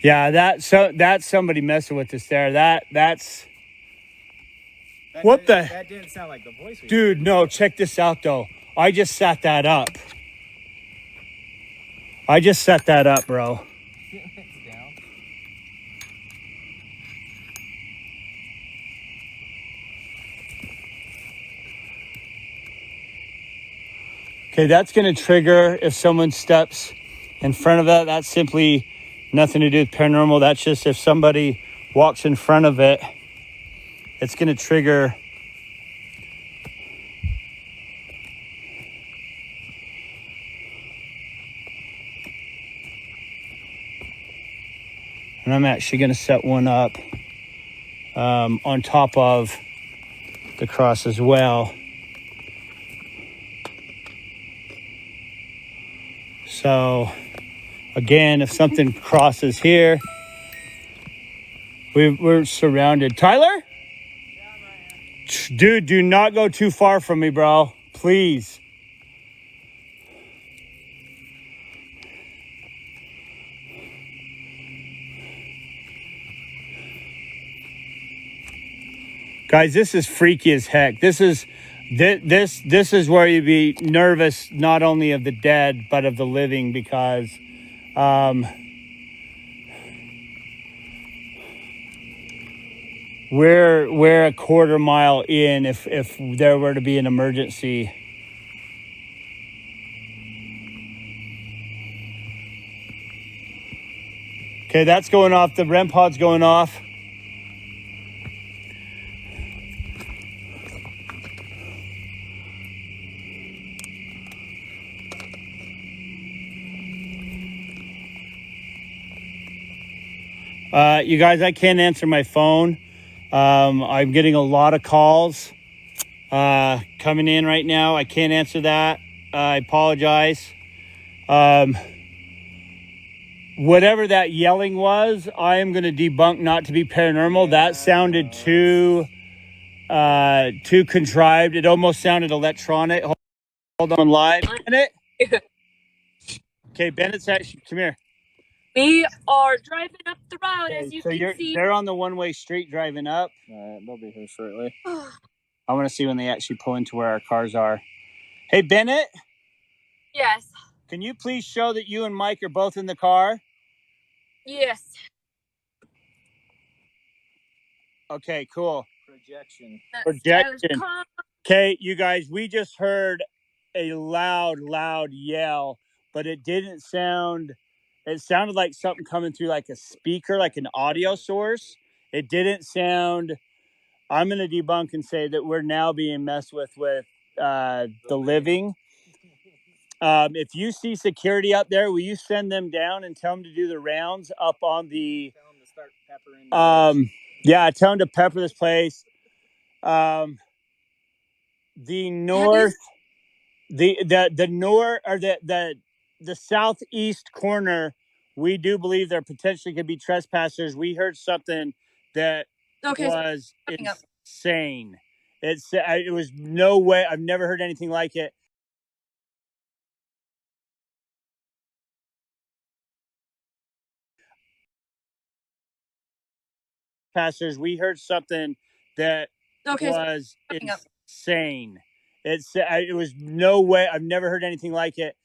Yeah, that's somebody messing with us there. That didn't sound like the voice. Dude, no, check this out though. I just set that up. Bro. It's down. Okay, that's going to trigger if someone steps in front of that. That's simply nothing to do with paranormal. That's just if somebody walks in front of it, it's going to trigger. And I'm actually going to set one up on top of the cross as well. So Again, if something crosses here, we're surrounded. Tyler? Dude, do not go too far from me, bro. Please. Guys, this is freaky as heck. This is where you'd be nervous not only of the dead but of the living, because we're a quarter mile in if there were to be an emergency. Okay, that's going off. The REM pod's going off. You guys, I can't answer my phone. I'm getting a lot of calls coming in right now. I can't answer that. I apologize. Whatever that yelling was, I am going to debunk not to be paranormal. That sounded too contrived. It almost sounded electronic. Hold on, live. Bennett? Okay, Bennett's actually, come here. We are driving up the road, Okay, as you so can see. they're on the one-way street driving up. All right, they'll be here shortly. I want to see when they actually pull into where our cars are. Hey, Bennett, Yes. can you please show that you and Mike are both in the car? Yes. Okay, cool. Projection. Projection. Okay, you guys, we just heard a loud yell, but it didn't sound, it sounded like something coming through like a speaker, like an audio source. It didn't sound, I'm going to debunk and say that we're now being messed with the living. If you see security up there, will you send them down and tell them to do the rounds up on the, Tell them to start peppering. yeah, tell them to pepper this place. The north, the north, or the southeast corner, we do believe there potentially could be trespassers. We heard something that was insane. It was no way. I've never heard anything like it. Trespassers. We heard something that was insane. It was no way. I've never heard anything like it,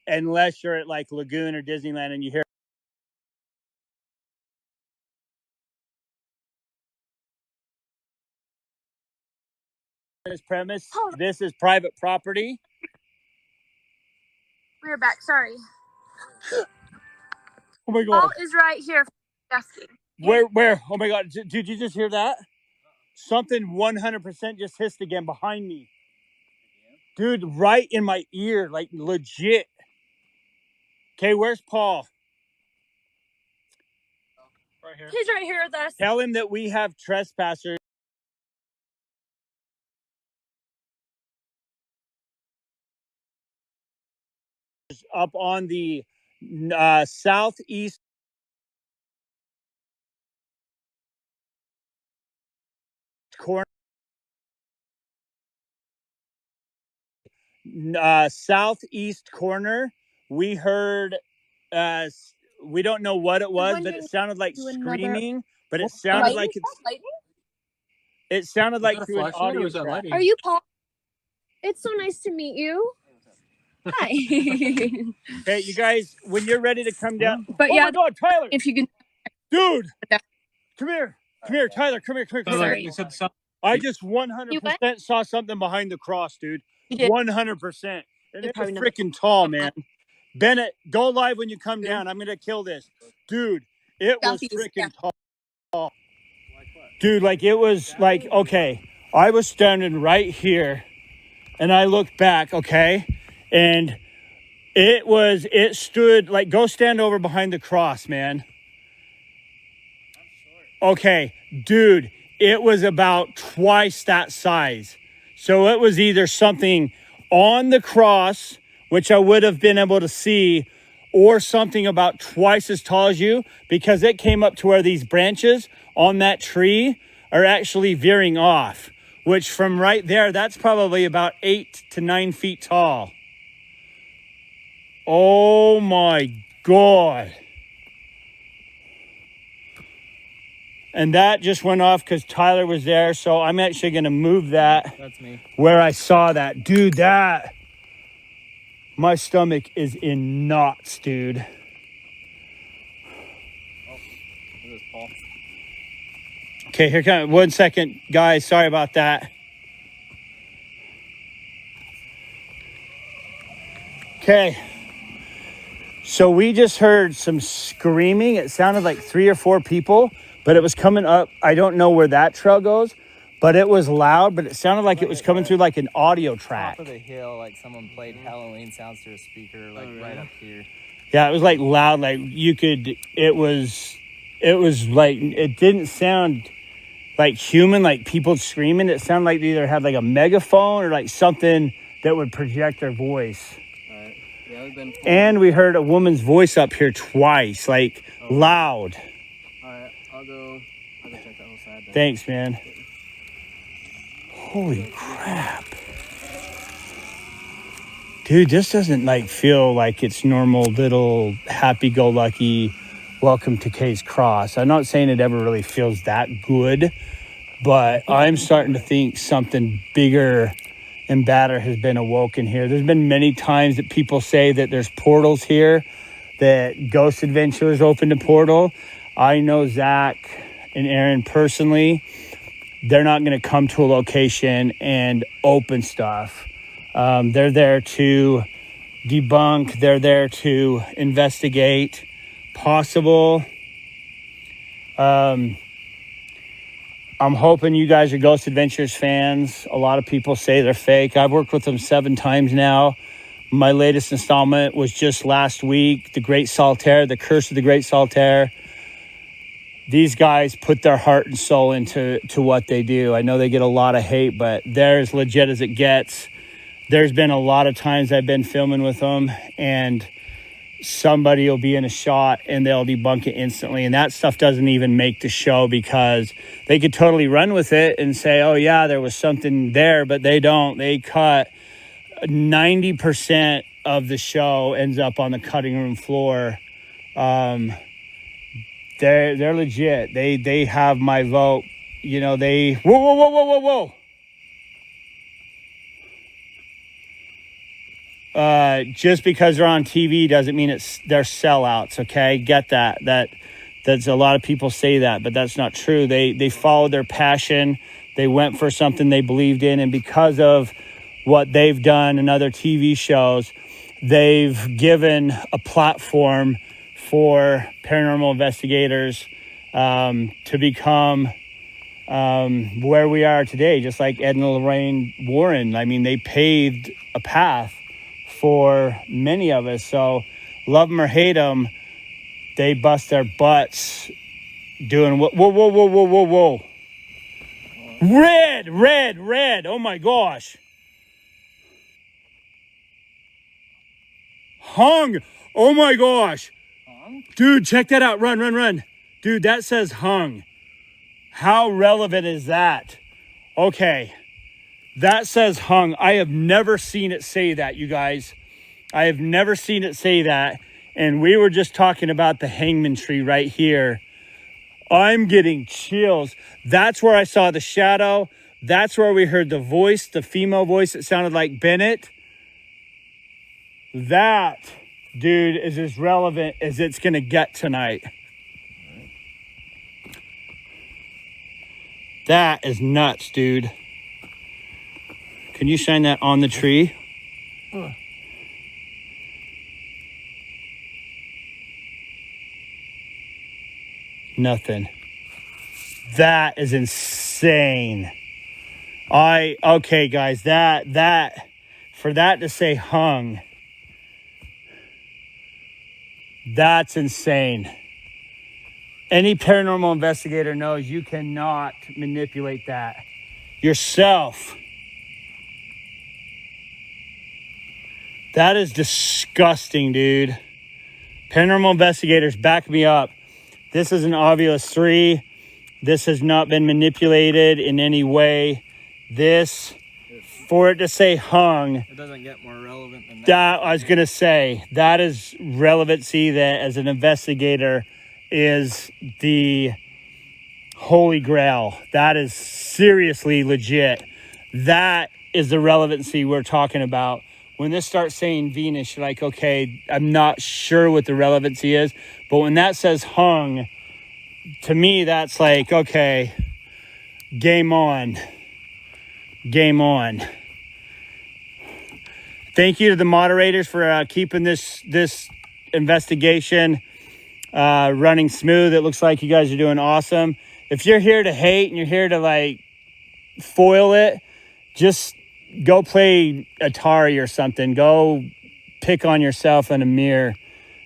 unless you're at like Lagoon or Disneyland and you hear this premise. This is private property. We're back. Sorry. Oh my god. Paul is right here. Asking. Where? Oh my god. Did you just hear that? Something 100% just hissed again behind me. Dude, right in my ear, like legit. Okay, where's Paul? Right here. He's right here with us. Tell him that we have trespassers up on the southeast corner. Southeast corner. We heard, we don't know what it was, but it sounded like screaming. But it sounded like it sounded like through an audio track. Are you Paul? It's so nice to meet you. Hi. Okay, you guys, when you're ready to come down. But oh yeah, my god, Tyler! if you can. Dude! Come here, Tyler, come here. Sorry. I just 100% saw something behind the cross, dude. 100%. And it's freaking tall, man. Bennett, go live when you come down. I'm going to kill this. Dude, it was freaking tall. Dude, like it was like, okay, I was standing right here and I looked back, okay? And it stood like, go stand over behind the cross, man. Okay, dude, it was about twice that size. So it was either something on the cross, which I would have been able to see, or something about twice as tall as you, because it came up to where these branches on that tree are actually veering off, which from right there, that's probably about 8 to 9 feet tall. Oh my God. And that just went off because Tyler was there. So I'm actually going to move that. That's me. Where I saw that. Dude, that. My stomach is in knots, dude. Oh, this is Paul. Okay, here comes 1 second, guys. Sorry about that. Okay. So we just heard some screaming. It sounded like 3 or 4 people, but it was coming up. I don't know where that trail goes, but it was loud, but it sounded like it was coming through like an audio track. Top of the hill, like someone played Halloween sounds through a speaker, like right up here. Yeah, it was like loud, like you could, it was like, it didn't sound like human, like people screaming. It sounded like they either had like a megaphone or like something that would project their voice. Yeah, we've been. And we heard a woman's voice up here twice, like loud. Alright, I'll go check that whole side then. Thanks, man. Holy crap. Dude, this doesn't like feel like it's normal little happy-go-lucky welcome to Kay's Cross. I'm not saying it ever really feels that good, but I'm starting to think something bigger and badder has been awoken here. There's been many times that people say that there's portals here, that Ghost Adventures opened a portal. I know Zach and Aaron personally. They're not going to come to a location and open stuff. They're there to debunk. They're there to investigate possible. I'm hoping you guys are Ghost Adventures fans. A lot of people say they're fake. I've worked with them 7 times now. My latest installment was just last week, The Great Solitaire, The Curse of the Great Solitaire. These guys put their heart and soul into what they do. I know they get a lot of hate, but they're as legit as it gets. There's been a lot of times I've been filming with them, and somebody will be in a shot and they'll debunk it instantly. And that stuff doesn't even make the show, because they could totally run with it and say, oh yeah, there was something there, but they don't. They cut 90% of the show ends up on the cutting room floor. They're legit. They have my vote. You know, they whoa. Just because they're on TV doesn't mean they're sellouts. Okay, get that. That's a lot of people say that, but that's not true. They followed their passion. They went for something they believed in, and because of what they've done in other TV shows, they've given a platform for paranormal investigators to become where we are today. Just like Ed and Lorraine Warren. I mean, they paved a path for many of us. So love them or hate them, they bust their butts doing what? Whoa. Red. Oh my gosh. Hung. Oh my gosh. Hung? Dude, check that out. Run. Dude, that says hung. How relevant is that? Okay. That says hung. I have never seen it say that, you guys. I have never seen it say that. And we were just talking about the hangman tree right here. I'm getting chills. That's where I saw the shadow. That's where we heard the voice, the female voice that sounded like Bennett. That, dude, is as relevant as it's going to get tonight. That is nuts, dude. Can you shine that on the tree? Nothing. That is insane. Okay, guys, that for that to say hung, that's insane. Any paranormal investigator knows you cannot manipulate that yourself. That is disgusting, dude. Paranormal investigators, back me up. This is an Ovilus 3. This has not been manipulated in any way. This, for it to say hung, It doesn't get more relevant than that. that I was going to say, that is relevancy that as an investigator is the holy grail. That is seriously legit. That is the relevancy we're talking about. When this starts saying Venus, you're like, okay, I'm not sure what the relevancy is. But when that says hung, to me, that's like, okay, game on. Game on. Thank you to the moderators for keeping this investigation running smooth. It looks like you guys are doing awesome. If you're here to hate and you're here to like foil it, just go play Atari or something. Go pick on yourself in a mirror.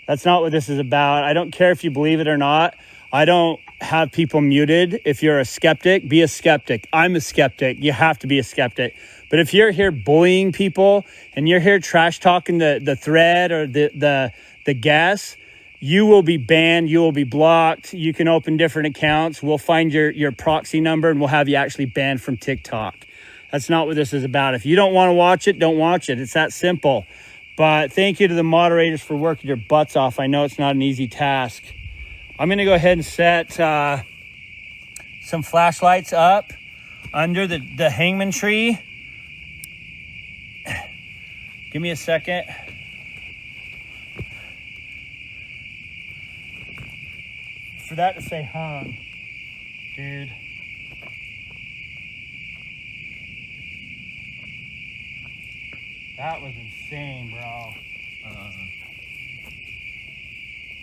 That's not what this is about. I don't care if you believe it or not. I don't have people muted. If you're a skeptic, be a skeptic. I'm a skeptic. You have to be a skeptic. But if you're here bullying people and you're here trash talking the thread or the guest, you will be banned. You will be blocked. You can open different accounts. We'll find your proxy number and we'll have you actually banned from TikTok. That's not what this is about. If you don't want to watch it, don't watch it. It's that simple. But thank you to the moderators for working your butts off. I know it's not an easy task. I'm going to go ahead and set some flashlights up under the hangman tree. Give me a second. For that to say hung, dude. That was insane, bro.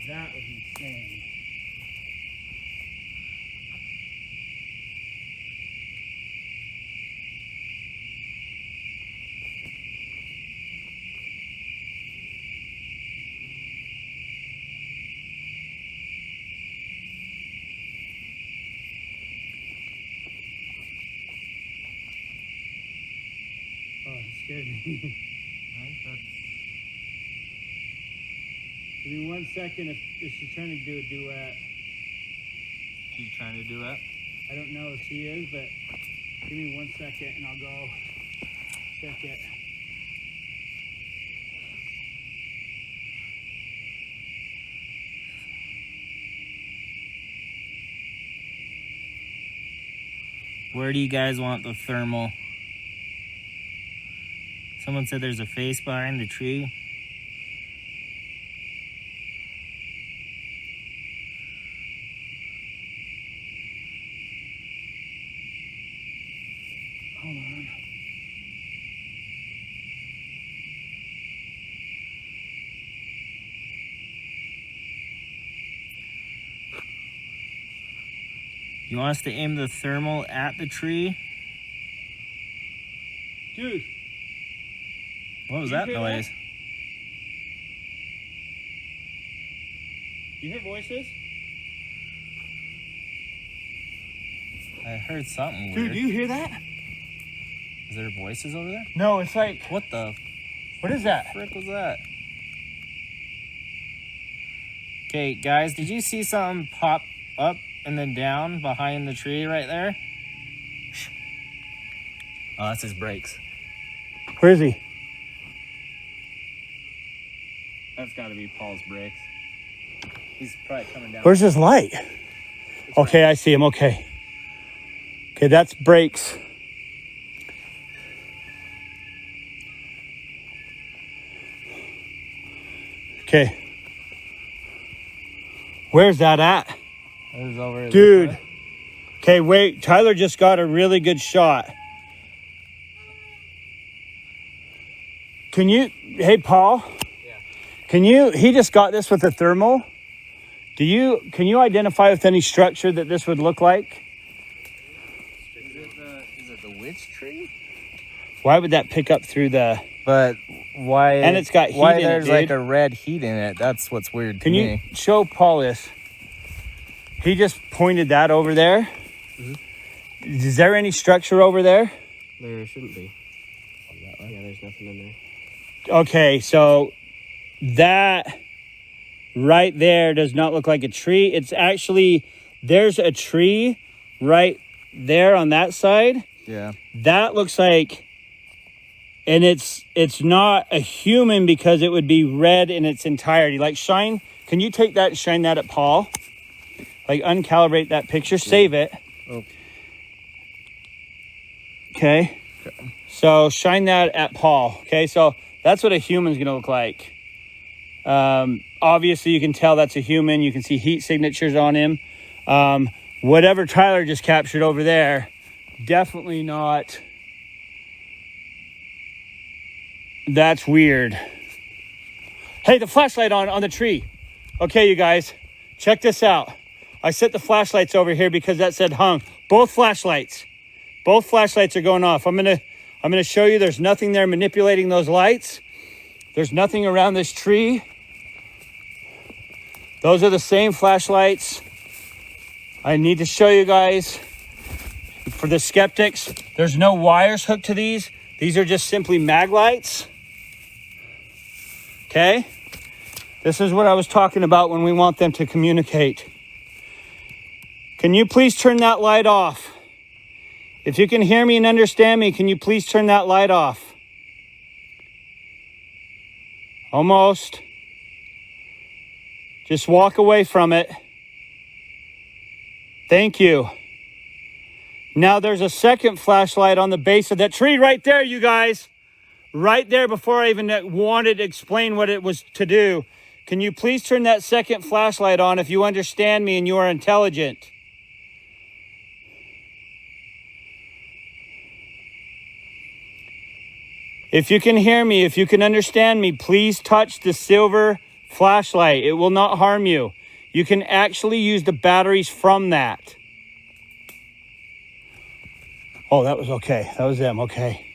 That was insane. Oh, it scared me. Give me 1 second if she's trying to do a duet. She's trying to do it. I don't know if she is, but give me 1 second and I'll go check it. Where do you guys want the thermal? Someone said there's a face behind the tree. Hold on. You want us to aim the thermal at the tree? Dude. What was You that hear noise? You hear voices? I heard something Dude, weird. do you hear that? Is there voices over there? No, it's like, What the what is that? frick was that? Okay, guys, did you see something pop up and then down behind the tree right there? Shh. Oh, that's his brakes. Where is he? That's got to be Paul's brakes. He's probably coming down. Where's his light? Okay, I see him. Okay. Okay, that's brakes. Okay. Where's that at? It was over this Dude. way. Okay, wait. Tyler just got a really good shot. Can you, hey, Paul? Yeah. He just got this with a thermal. Can you identify with any structure that this would look like? Is it the witch tree? Why would that pick up through the... But why? And it's got heat why in it, there's like dude. a red heat in it? That's what's weird to Can me. you show Paul this? He just pointed that over there. Mm-hmm. Is there any structure over there? There shouldn't be. Yeah, there's nothing in there. Okay, so that right there does not look like a tree. It's actually, there's a tree right there on that side. Yeah. That looks like, and it's not a human because it would be red in its entirety. Like shine, can you take that and shine that at Paul? Like uncalibrate that picture, save it. Oh. Okay. So shine that at Paul. Okay, so that's what a human's gonna look like. Obviously you can tell that's a human. You can see heat signatures on him. Whatever Tyler just captured over there, definitely not. That's weird. Hey, the flashlight on the tree. Okay, you guys, check this out. I set the flashlights over here because that said hung. Both flashlights are going off. I'm gonna show you there's nothing there manipulating those lights. There's nothing around this tree. Those are the same flashlights. I need to show you guys. For the skeptics, there's no wires hooked to these. These are just simply mag lights. Okay? This is what I was talking about when we want them to communicate. Can you please turn that light off? If you can hear me and understand me, can you please turn that light off? Almost. Just walk away from it. Thank you. Now there's a second flashlight on the base of that tree right there, you guys. Right there before I even wanted to explain what it was to do. Can you please turn that second flashlight on if you understand me and you are intelligent? If you can hear me, if you can understand me, please touch the silver flashlight. It will not harm you. You can actually use the batteries from that. Oh, that was okay. That was them. Okay.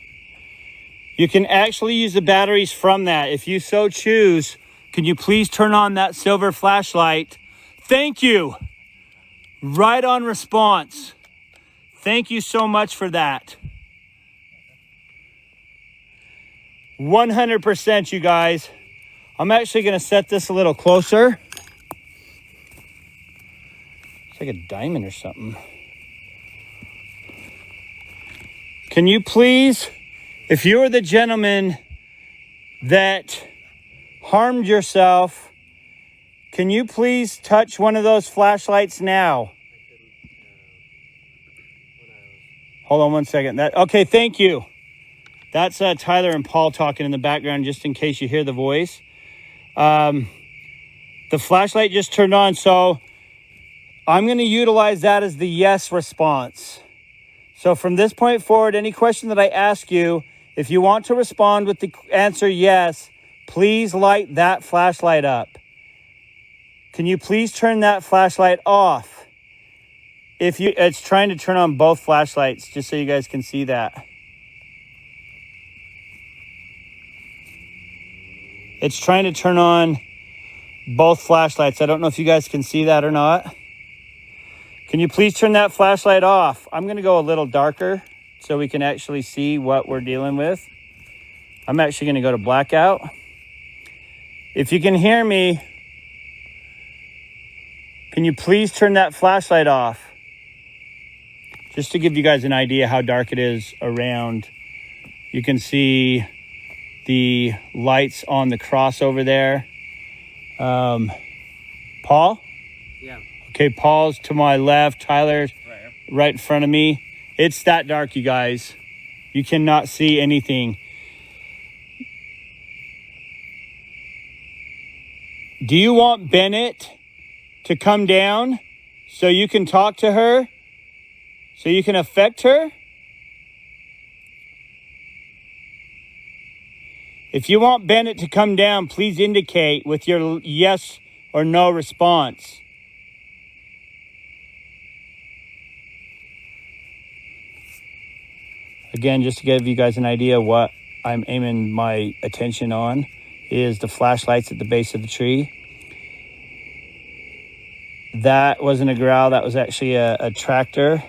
You can actually use the batteries from that. If you so choose, can you please turn on that silver flashlight? Thank you. Right on response. Thank you so much for that. 100%, you guys. I'm actually going to set this a little closer. It's like a diamond or something. Can you please, if you are the gentleman that harmed yourself, can you please touch one of those flashlights now? Hold on one second. Okay, thank you. That's Tyler and Paul talking in the background, just in case you hear the voice. The flashlight just turned on, so I'm going to utilize that as the yes response. So from this point forward, any question that I ask you, if you want to respond with the answer yes, please light that flashlight up. Can you please turn that flashlight off? It's trying to turn on both flashlights, just so you guys can see that. It's trying to turn on both flashlights. I don't know if you guys can see that or not. Can you please turn that flashlight off? I'm going to go a little darker so we can actually see what we're dealing with. I'm actually going to go to blackout. If you can hear me, can you please turn that flashlight off? Just to give you guys an idea how dark it is around. You can see the lights on the cross over there. Paul? Yeah. Okay, Paul's to my left. Tyler's right in front of me. It's that dark, you guys. You cannot see anything. Do you want Bennett to come down so you can talk to her? So you can affect her? If you want Bennett to come down, please indicate with your yes or no response. Again, just to give you guys an idea, what I'm aiming my attention on is the flashlights at the base of the tree. That wasn't a growl. That was actually a tractor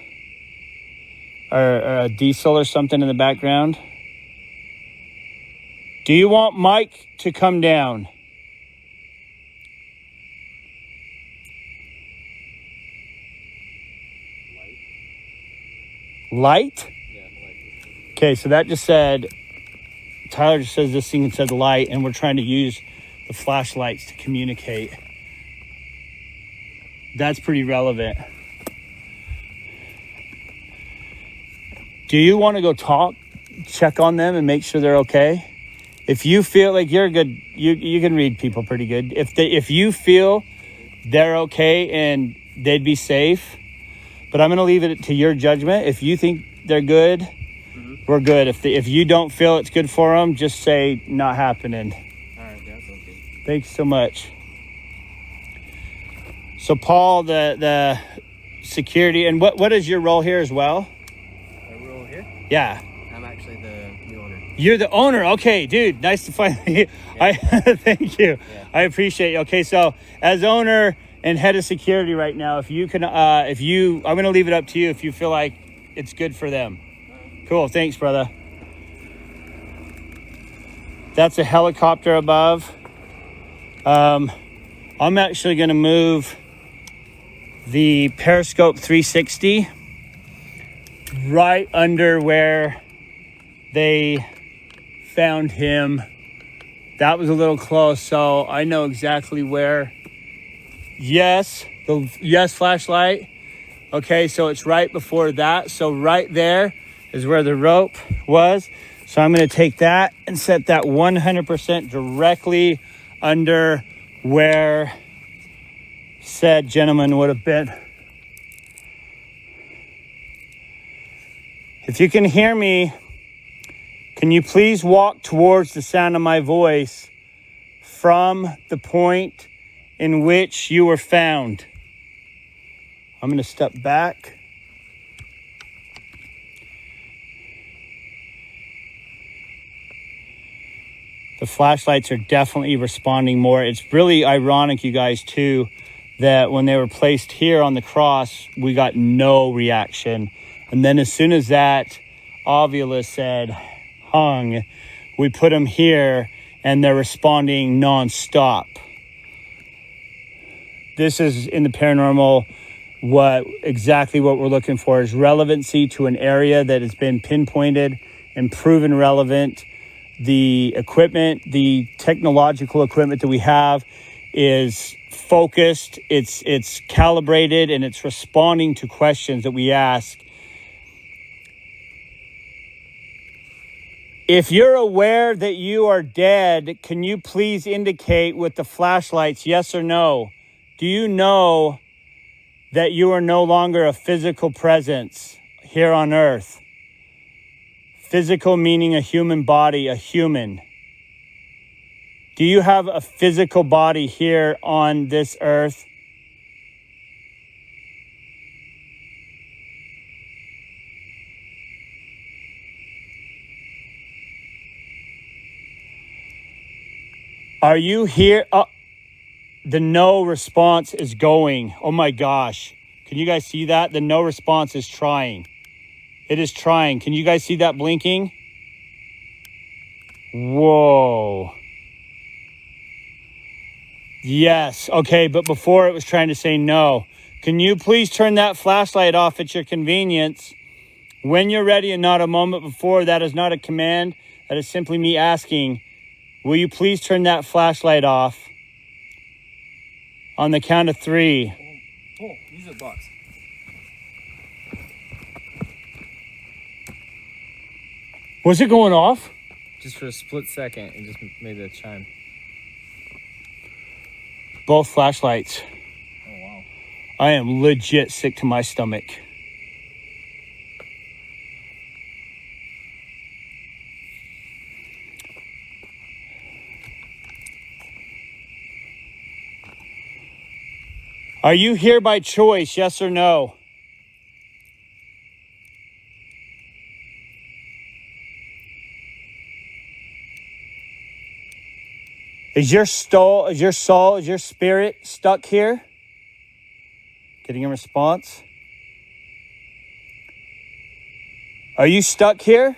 or a diesel or something in the background. Do you want Mike to come down? Light? Yeah, light. Okay, so that just said, Tyler just says this thing said light, and we're trying to use the flashlights to communicate. That's pretty relevant. Do you want to go check on them and make sure they're okay? If you feel like you're good, you can read people pretty good. If you feel they're okay and they'd be safe, but I'm going to leave it to your judgment. If you think they're good, we're good. If you don't feel it's good for them, just say not happening. All right, that's okay. Thanks so much. So Paul, the security, and what is your role here as well? My role here? Yeah. I'm actually the new owner. You're the owner. Okay, dude. Nice to finally. Yeah. Thank you. Yeah. I appreciate you. Okay, so as owner and head of security right now, if you can, I'm going to leave it up to you if you feel like it's good for them. Cool. Thanks, brother. That's a helicopter above. I'm actually going to move the Periscope 360 right under where they found him. That was a little close, so I know exactly where. Yes, flashlight. Okay, so it's right before that. So right there is where the rope was. So I'm going to take that and set that 100% directly under where said gentleman would have been. If you can hear me, can you please walk towards the sound of my voice from the point in which you were found? I'm going to step back. The flashlights are definitely responding more. It's really ironic, you guys, too, that when they were placed here on the cross, we got no reaction. And then as soon as that ovulus said hung, we put them here and they're responding nonstop. This is in the paranormal. Exactly what we're looking for is relevancy to an area that has been pinpointed and proven relevant. The equipment, the technological equipment that we have is focused, it's calibrated, and it's responding to questions that we ask. If you're aware that you are dead, can you please indicate with the flashlights, yes or no? Do you know that you are no longer a physical presence here on earth? Physical meaning a human body, a human. Do you have a physical body here on this earth? Are you here? The no response is going. Oh my gosh. Can you guys see that? The no response is trying. It is trying. Can you guys see that blinking? Whoa. Yes. Okay, but before it was trying to say no. Can you please turn that flashlight off at your convenience when you're ready and not a moment before? That is not a command. That is simply me asking, will you please turn that flashlight off? On the count of 3. Oh, use a box. Was it going off? Just for a split second, it just made a chime. Both flashlights. Oh, wow. I am legit sick to my stomach. Are you here by choice, yes or no? Is your soul, is your spirit stuck here? Getting a response? Are you stuck here?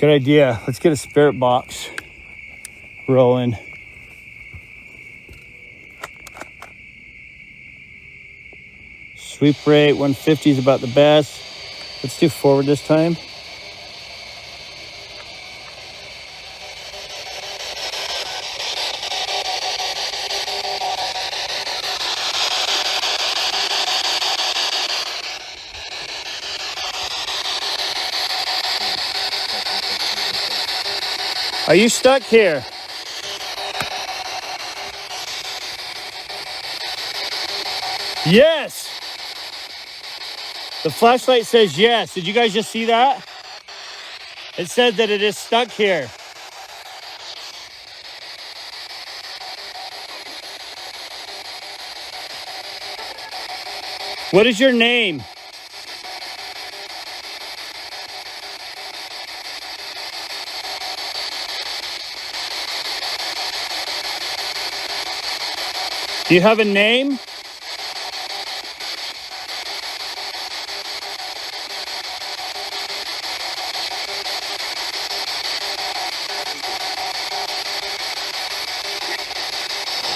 Good idea. Let's get a spirit box rolling. Sweep rate 150 is about the best. Let's do forward this time. Are you stuck here? Yes. The flashlight says yes. Did you guys just see that? It said that it is stuck here. What is your name? Do you have a name?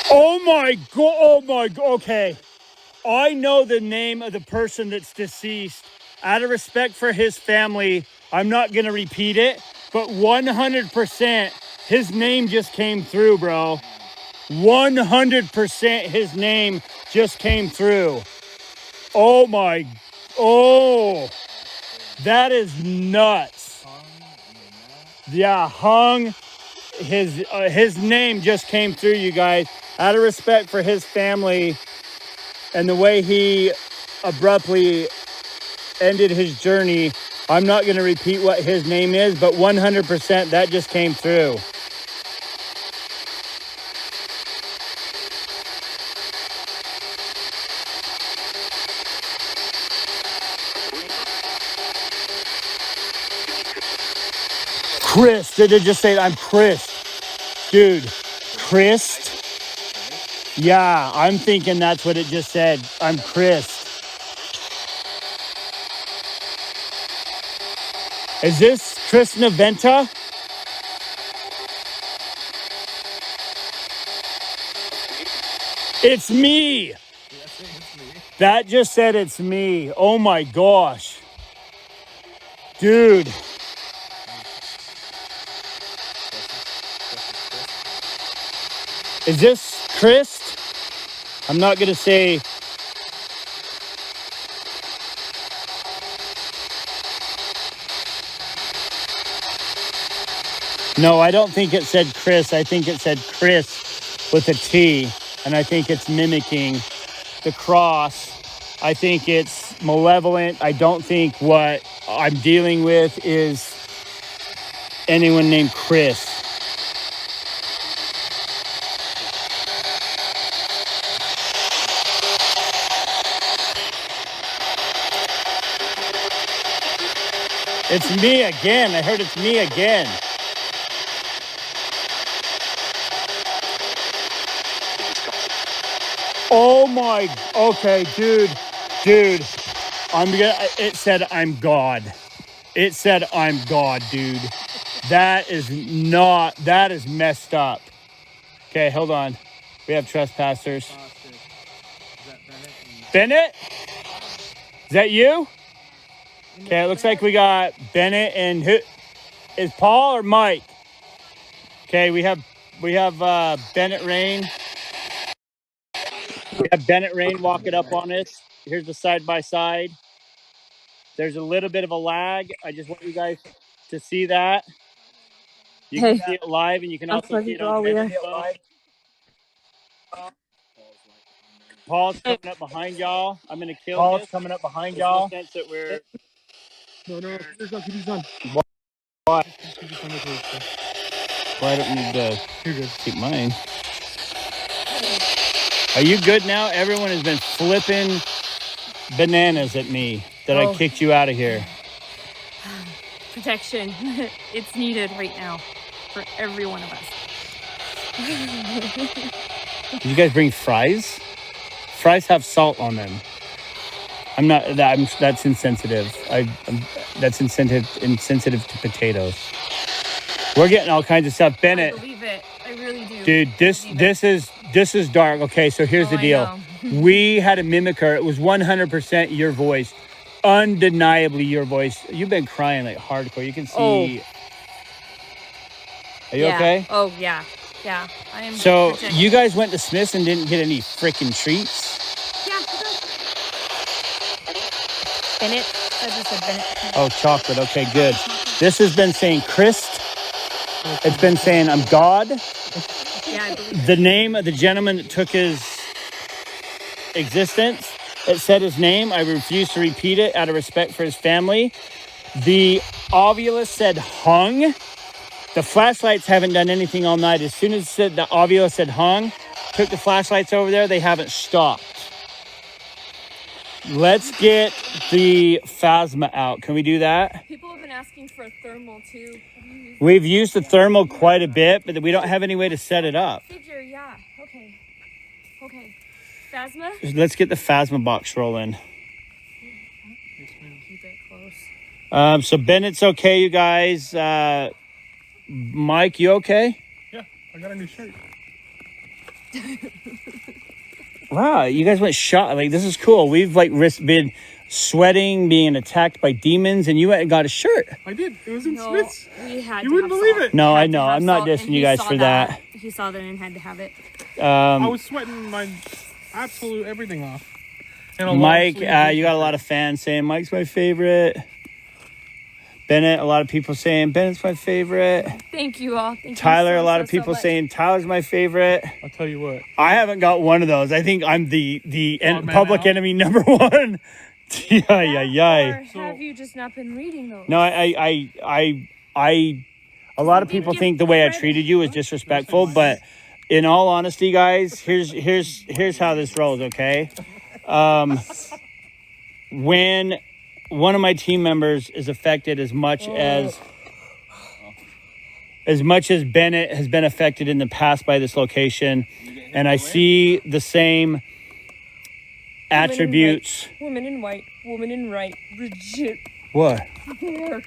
Oh my God, oh my God, okay. I know the name of the person that's deceased. Out of respect for his family, I'm not gonna repeat it, but 100% his name just came through, bro. 100% his name just came through. Oh, that is nuts. Yeah, hung. His name just came through, you guys. Out of respect for his family and the way he abruptly ended his journey, I'm not going to repeat what his name is, but 100% that just came through. Chris, did it just say I'm Chris? Dude, Chris? Yeah, I'm thinking that's what it just said. I'm Chris. Is this Chris Naventa? It's me. That just said it's me. Oh my gosh. Dude. Is this Chris? I'm not going to say. No, I don't think it said Chris. I think it said Chris with a T. And I think it's mimicking the cross. I think it's malevolent. I don't think what I'm dealing with is anyone named Chris. It's me again. I heard it's me again. Oh my, okay, dude. It said I'm God. It said I'm God, dude. That is messed up. Okay, hold on. We have trespassers. Is that Bennett? Bennett? Is that you? Okay, it looks like we got Bennett and who is Paul or Mike? Okay, we have Bennett Rayne. We have Bennett Rayne walking up on us. Here's the side by side. There's a little bit of a lag. I just want you guys to see that. You can see it live, and you can also see it on Bennett's phone. Paul's coming up behind y'all. I'm gonna kill this. Paul's coming up behind y'all. There's no sense that we're. No, keep this on. Why? Keep this on the page. Well, I don't need to You're good. keep mine. Are you good now? Everyone has been flipping bananas at me that I kicked you out of here. Protection. It's needed right now for every one of us. Did you guys bring fries? Fries have salt on them. That's insensitive. That's insensitive to potatoes. We're getting all kinds of stuff. Bennett, I believe it. I really do. dude, this is dark. Okay, so here's the I deal. We had a mimicker. It was 100% your voice. Undeniably your voice. You've been crying like hardcore. You can see. Are you okay? Oh, yeah. Yeah. I am. So protected. you guys went to Smith's and didn't get any freaking treats? Yeah. Bennett. I just said Bennett. Oh, chocolate. Okay, good. This has been saying Christ. It's been saying I'm God. Yeah, I believe The name of the gentleman that took his existence, it said his name. I refuse to repeat it out of respect for his family. The ovulus said hung. The flashlights haven't done anything all night. As soon as it said the ovulus said hung, took the flashlights over there, they haven't stopped. Let's get the phasma out. Can we do that? people have been asking for a thermal too. We've used the thermal quite a bit, but we don't have any way to set it up. Figure, yeah. Okay. Phasma? Let's get the phasma box rolling. Keep it close. So Bennett's okay, you guys. Mike, you okay? Yeah, I got a new shirt. Wow, you guys went shot. Like, this is cool. We've like been sweating, being attacked by demons, and you went and got a shirt. I did. It was in No, Smith's. we had You to wouldn't have believe salt. it. No, We I had to know. have I'm not salt, and dissing you he guys saw for that. He saw that and had to have it. I was sweating my absolute everything off. And a long Mike, sleeve you got a lot of fans saying Mike's my favorite. Bennett, a lot of people saying Bennett's my favorite. Thank you all. Thank you Tyler, so, a lot so, of people so much. saying Tyler's my favorite. I'll tell you what. I haven't got one of those. I think I'm the Odd man public out? enemy number one. Yeah. Or have you just not been reading those? No, I a lot of people think the way I treated you was disrespectful, but in all honesty, guys, here's how this rolls, okay? When one of my team members is affected as much as Bennett has been affected in the past by this location, and I see the same attributes. Woman in white, woman in right, Bridget. What? There.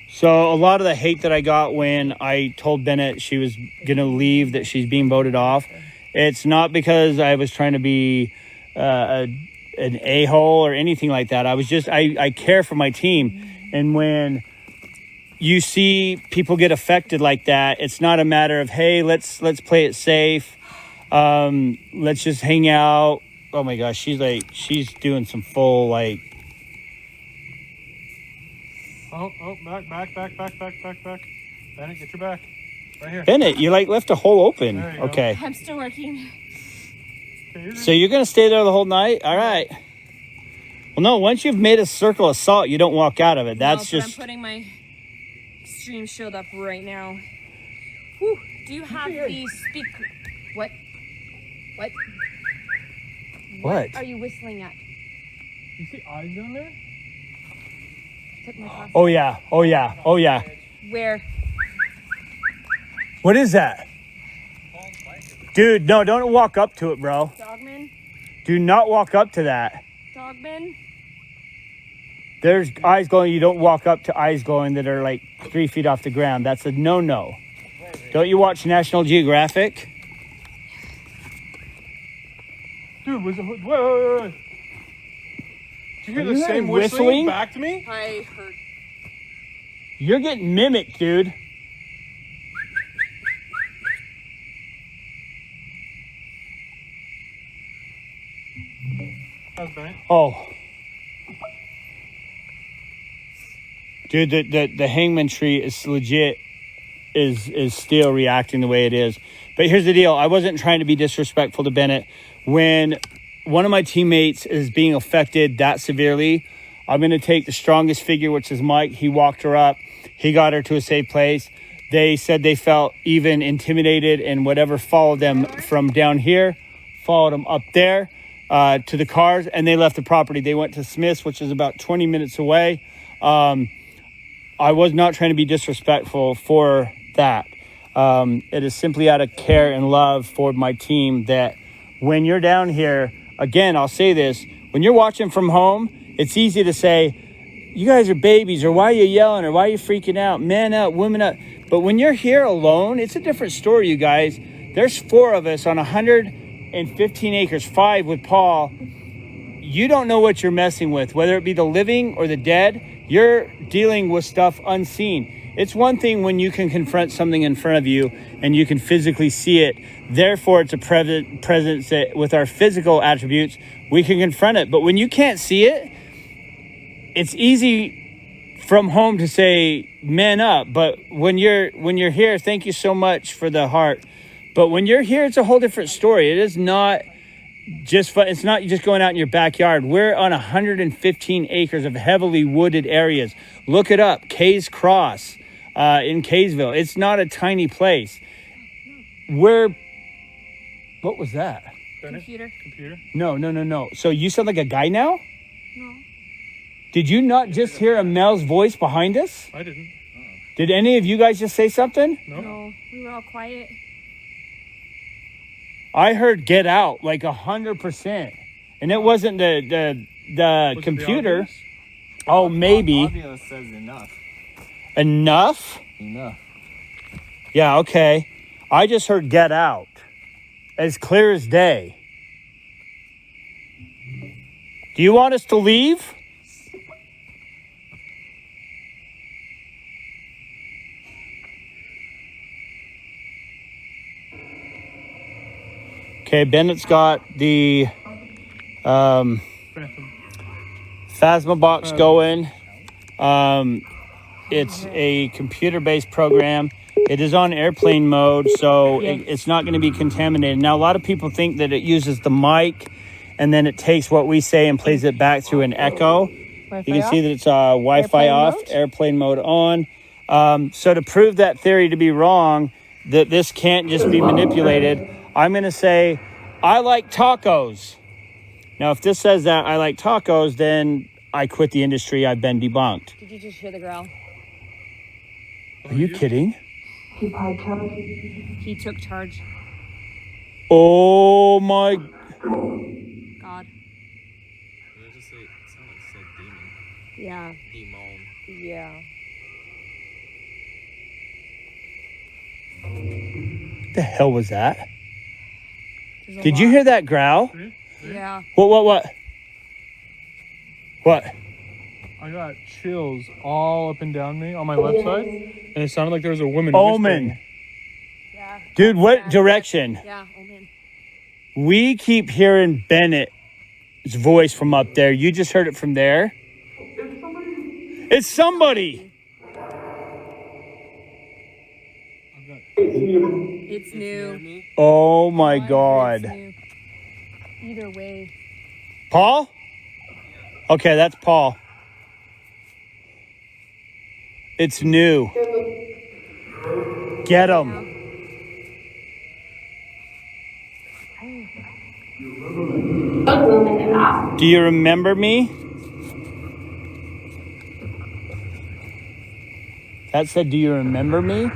So a lot of the hate that I got when I told Bennett she was going to leave, that she's being voted off, it's not because I was trying to be an a-hole or anything like that. I was just, I care for my team. And when you see people get affected like that, it's not a matter of, hey, let's play it safe. Let's just hang out. Oh my gosh, she's doing some full like. Oh, back. Bennett, get your back. Right here. Bennett, you like left a hole open. There you go. Okay. I'm still working. Okay, you're So you're going to stay there the whole night? All right. Well, no, once you've made a circle of salt, you don't walk out of it. That's No, but just... I'm putting my extreme shield up right now. Whew. Do you have the speaker? What? What? Are you whistling at? You see eyes down there? Took my glasses. Oh, yeah. Where? What is that? Dude, no, don't walk up to it, bro. Dogman? Do not walk up to that. Dogman? There's eyes glowing. You don't walk up to eyes glowing that are like 3 feet off the ground. That's a no-no. Don't you watch National Geographic? Dude, wait. Did you hear Are the you same whistling? whistling back to me? I heard. You're getting mimicked, dude. How's Bennett? Oh. Dude, the hangman tree is legit, is still reacting the way it is. But here's the deal. I wasn't trying to be disrespectful to Bennett. When one of my teammates is being affected that severely, I'm going to take the strongest figure, which is Mike. He walked her up. He got her to a safe place. They said they felt even intimidated, and whatever followed them from down here followed them up there to the cars, and they left the property. They went to Smith's, which is about 20 minutes away. I was not trying to be disrespectful for that. It is simply out of care and love for my team that when you're down here, again, I'll say this, when you're watching from home, it's easy to say, you guys are babies, or why are you yelling, or why are you freaking out? Man up, women up. But when you're here alone, it's a different story, you guys. There's 4 of us on 115 acres, 5 with Paul. You don't know what you're messing with, whether it be the living or the dead. You're dealing with stuff unseen. It's one thing when you can confront something in front of you and you can physically see it. Therefore, it's a presence that with our physical attributes, we can confront it. But when you can't see it, it's easy from home to say, man up. But when you're here, thank you so much for the heart. But when you're here, it's a whole different story. It is not just fun. It's not just going out in your backyard. We're on 115 acres of heavily wooded areas. Look it up. Kays Cross in Kaysville. It's not a tiny place. What was that? Computer. No. So you sound like a guy now? No. Did you not just hear a male's voice behind us? I didn't. Did any of you guys just say something? No. We were all quiet. I heard get out like 100%. And it wasn't the Was computer. It Oh, maybe. Audio says enough. Enough? Enough. Yeah, okay. I just heard get out. As clear as day. Do you want us to leave? Okay, Bennett's got the Phantom. Phasma box going. It's a computer-based program. It is on airplane mode, so it's not going to be contaminated. Now, a lot of people think that it uses the mic, and then it takes what we say and plays it back through an echo. Wi-Fi You can off? see that it's Wi-Fi Airplane off, mode? airplane mode on. So to prove that theory to be wrong, that this can't just be manipulated, I'm going to say, I like tacos. Now, if this says that I like tacos, then I quit the industry. I've been debunked. Did you just hear the growl? Are you kidding? He took charge. Oh my. God. It sounded like it said demon. Yeah. Demon. Yeah. The hell was that? There's a Did you lot. hear that growl? Yeah. What? What? I got chills all up and down me on my left side, and it sounded like there was a woman Omen. whispering. Yeah. Dude, what Yeah. direction? Yeah. Oh man. We keep hearing Bennett's voice from up there. You just heard it from there? It's somebody. It's new. Oh my It's God. new. Either way. Paul? Okay, that's Paul. It's new. Get him. Do you remember me? That said, do you remember me?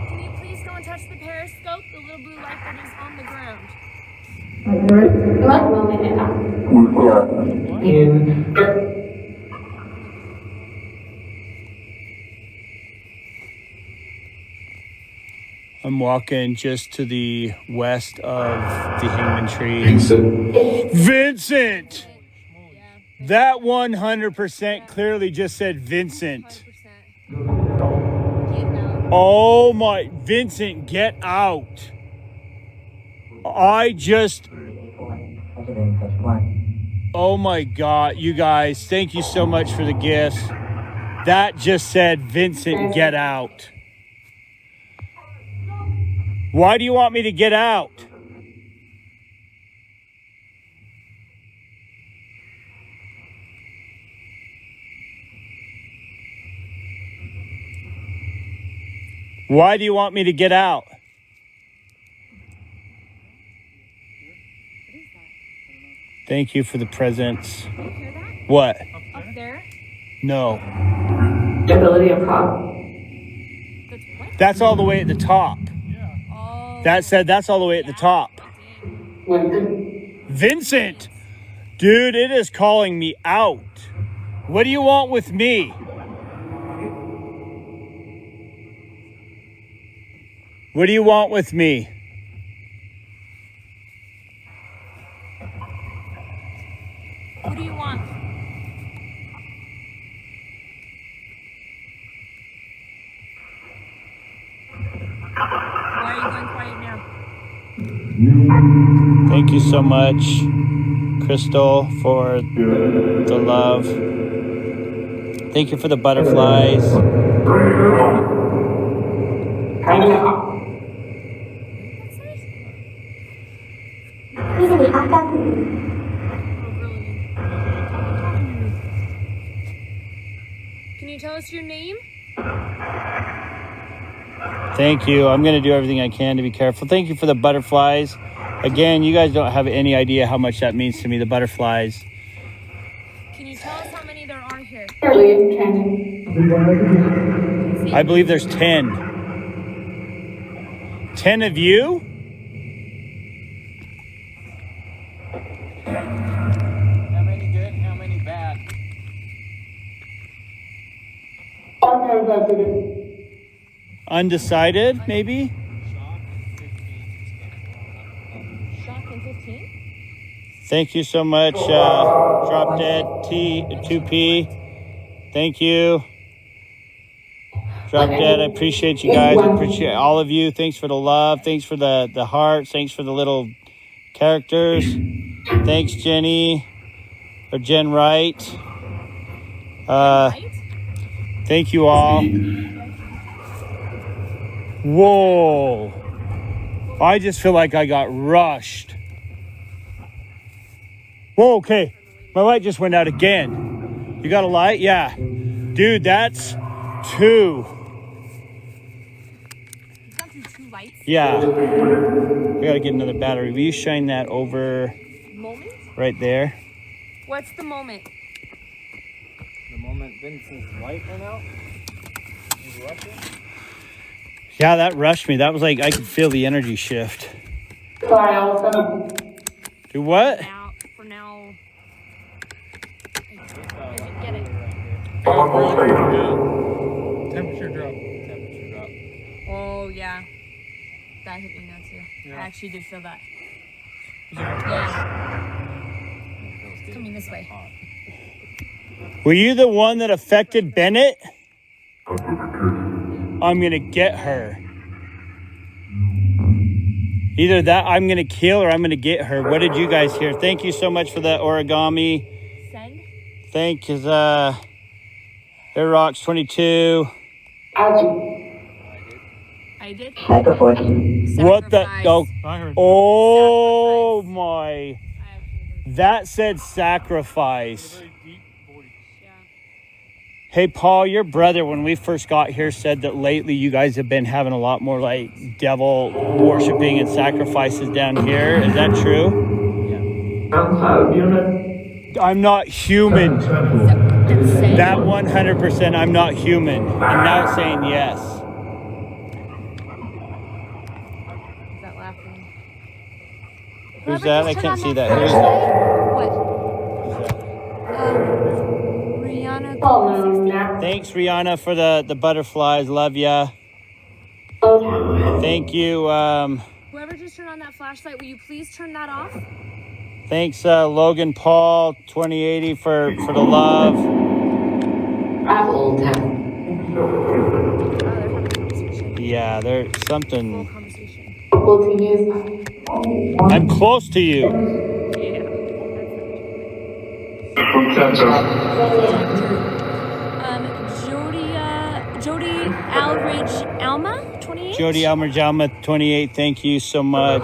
Can you please go and touch the periscope, the little blue light that is on the ground? I'm walking just to the west of the hangman tree. Vincent! Yeah. That 100% clearly just said Vincent. 100%. Get out. Oh my, Vincent, get out. Oh my God, you guys, thank you so much for the gifts. That just said, Vincent, get out. Why do you want me to get out? Why do you want me to get out? What is that? Thank you for the presents. Do you hear that? What? Up there? No. Ability of cop. That's what? That's all the way at the top. Oh. That said, that's all the way at the top. Dang. Vincent! Dude, it is calling me out. What do you want with me? What do you want with me? What do you want? Why are you going quiet now? Thank you so much, Crystal, for the love. Thank you for the butterflies. Thank you. Can you tell us your name? Thank you. I'm going to do everything I can to be careful. Thank you for the butterflies. Again, you guys don't have any idea how much that means to me, the butterflies. Can you tell us how many there are here? I believe there's 10. 10 of you? How many good? How many bad? Undecided, maybe? Shock and 15? Thank you so much, Drop Dead T2P. Thank you. Drop Dead, I appreciate you guys. I appreciate all of you. Thanks for the love. Thanks for the hearts. Thanks for the little characters. Thanks, Jenny. Or Jen Wright. Thank you all. Whoa. I just feel like I got rushed. Whoa, okay. My light just went out again. You got a light? Yeah. Dude, that's 2. You've gone through 2 lights. Yeah. I gotta get another battery. Will you shine that over Moment? right there? What's the moment? The moment Vincent's light went out? He's rushing? Yeah, that rushed me. That was like, I could feel the energy shift. Do what? For now. I didn't get it. Temperature drop. Temperature drop. Oh, yeah. That hit me now, too. Yeah. I actually did feel that. Was it Yeah. Coming this way. Were you the one that affected Bennett? I'm gonna get her. Either that I'm gonna kill or I'm gonna get her. What did you guys hear? Thank you so much for that origami. Send? Thank you, Air Rocks 22. I did. What the? Oh, I heard. oh Sacrifice. my. I actually heard. That said sacrifice. Very deep voice. Yeah. Hey, Paul, your brother, when we first got here, said that lately you guys have been having a lot more like devil worshiping and sacrifices down here. Is that true? I'm not human. That 100%, I'm not human. And now it's saying yes. Is that laughing? Who's that? I can't see that. Who's What? Rihanna. Thanks, Rihanna, for the butterflies. Love ya. Thank you. Whoever just turned on that flashlight, will you please turn that off? Thanks, Logan Paul 2080 for the love. Oh, they're having a conversation. Yeah, there's Full something. conversation. I'm close to you. Yeah. Jody Alridge Alma, 28. Jody Almerjalma 28. Thank you so much.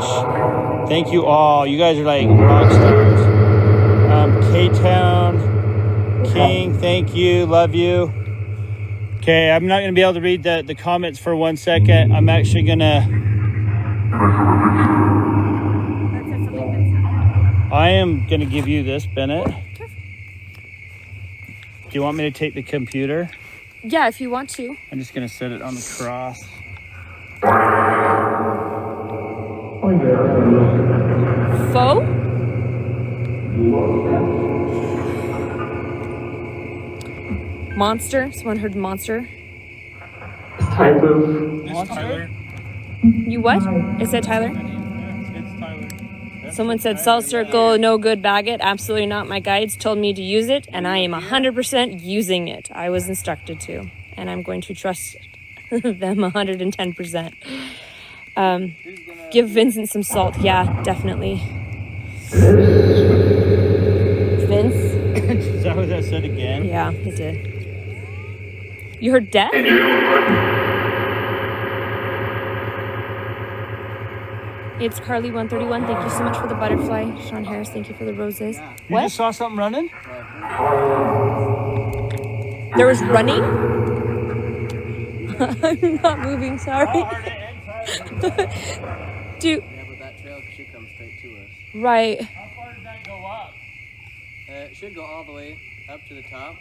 Thank you all. You guys are like rock stars. K-Town King, thank you. Love you. Okay, I'm not going to be able to read the comments for 1 second. I'm actually going to... That said something that's I am going to give you this, Bennett. careful. Do you want me to take the computer? Yeah, if you want to. I'm just going to set it on the cross. Faux? Monster. Someone heard monster. Tyler. It's Tyler. You what? It said Tyler? It's Tyler. Someone said salt circle, no good, bag it. Absolutely not. My guides told me to use it, and I am 100% using it. I was instructed to, and I'm going to trust them 110%. Give Vincent some salt. Yeah, definitely. Vince? Is that what that said again? Yeah, it did. You heard death? It's Carly131. Thank you so much for the butterfly. Sean Harris, thank you for the roses. You just saw something running? There was running? I'm not moving, sorry. Dude, Yeah, but that trail should come straight to us. right. How far did that go up? It should go all the way up to the top.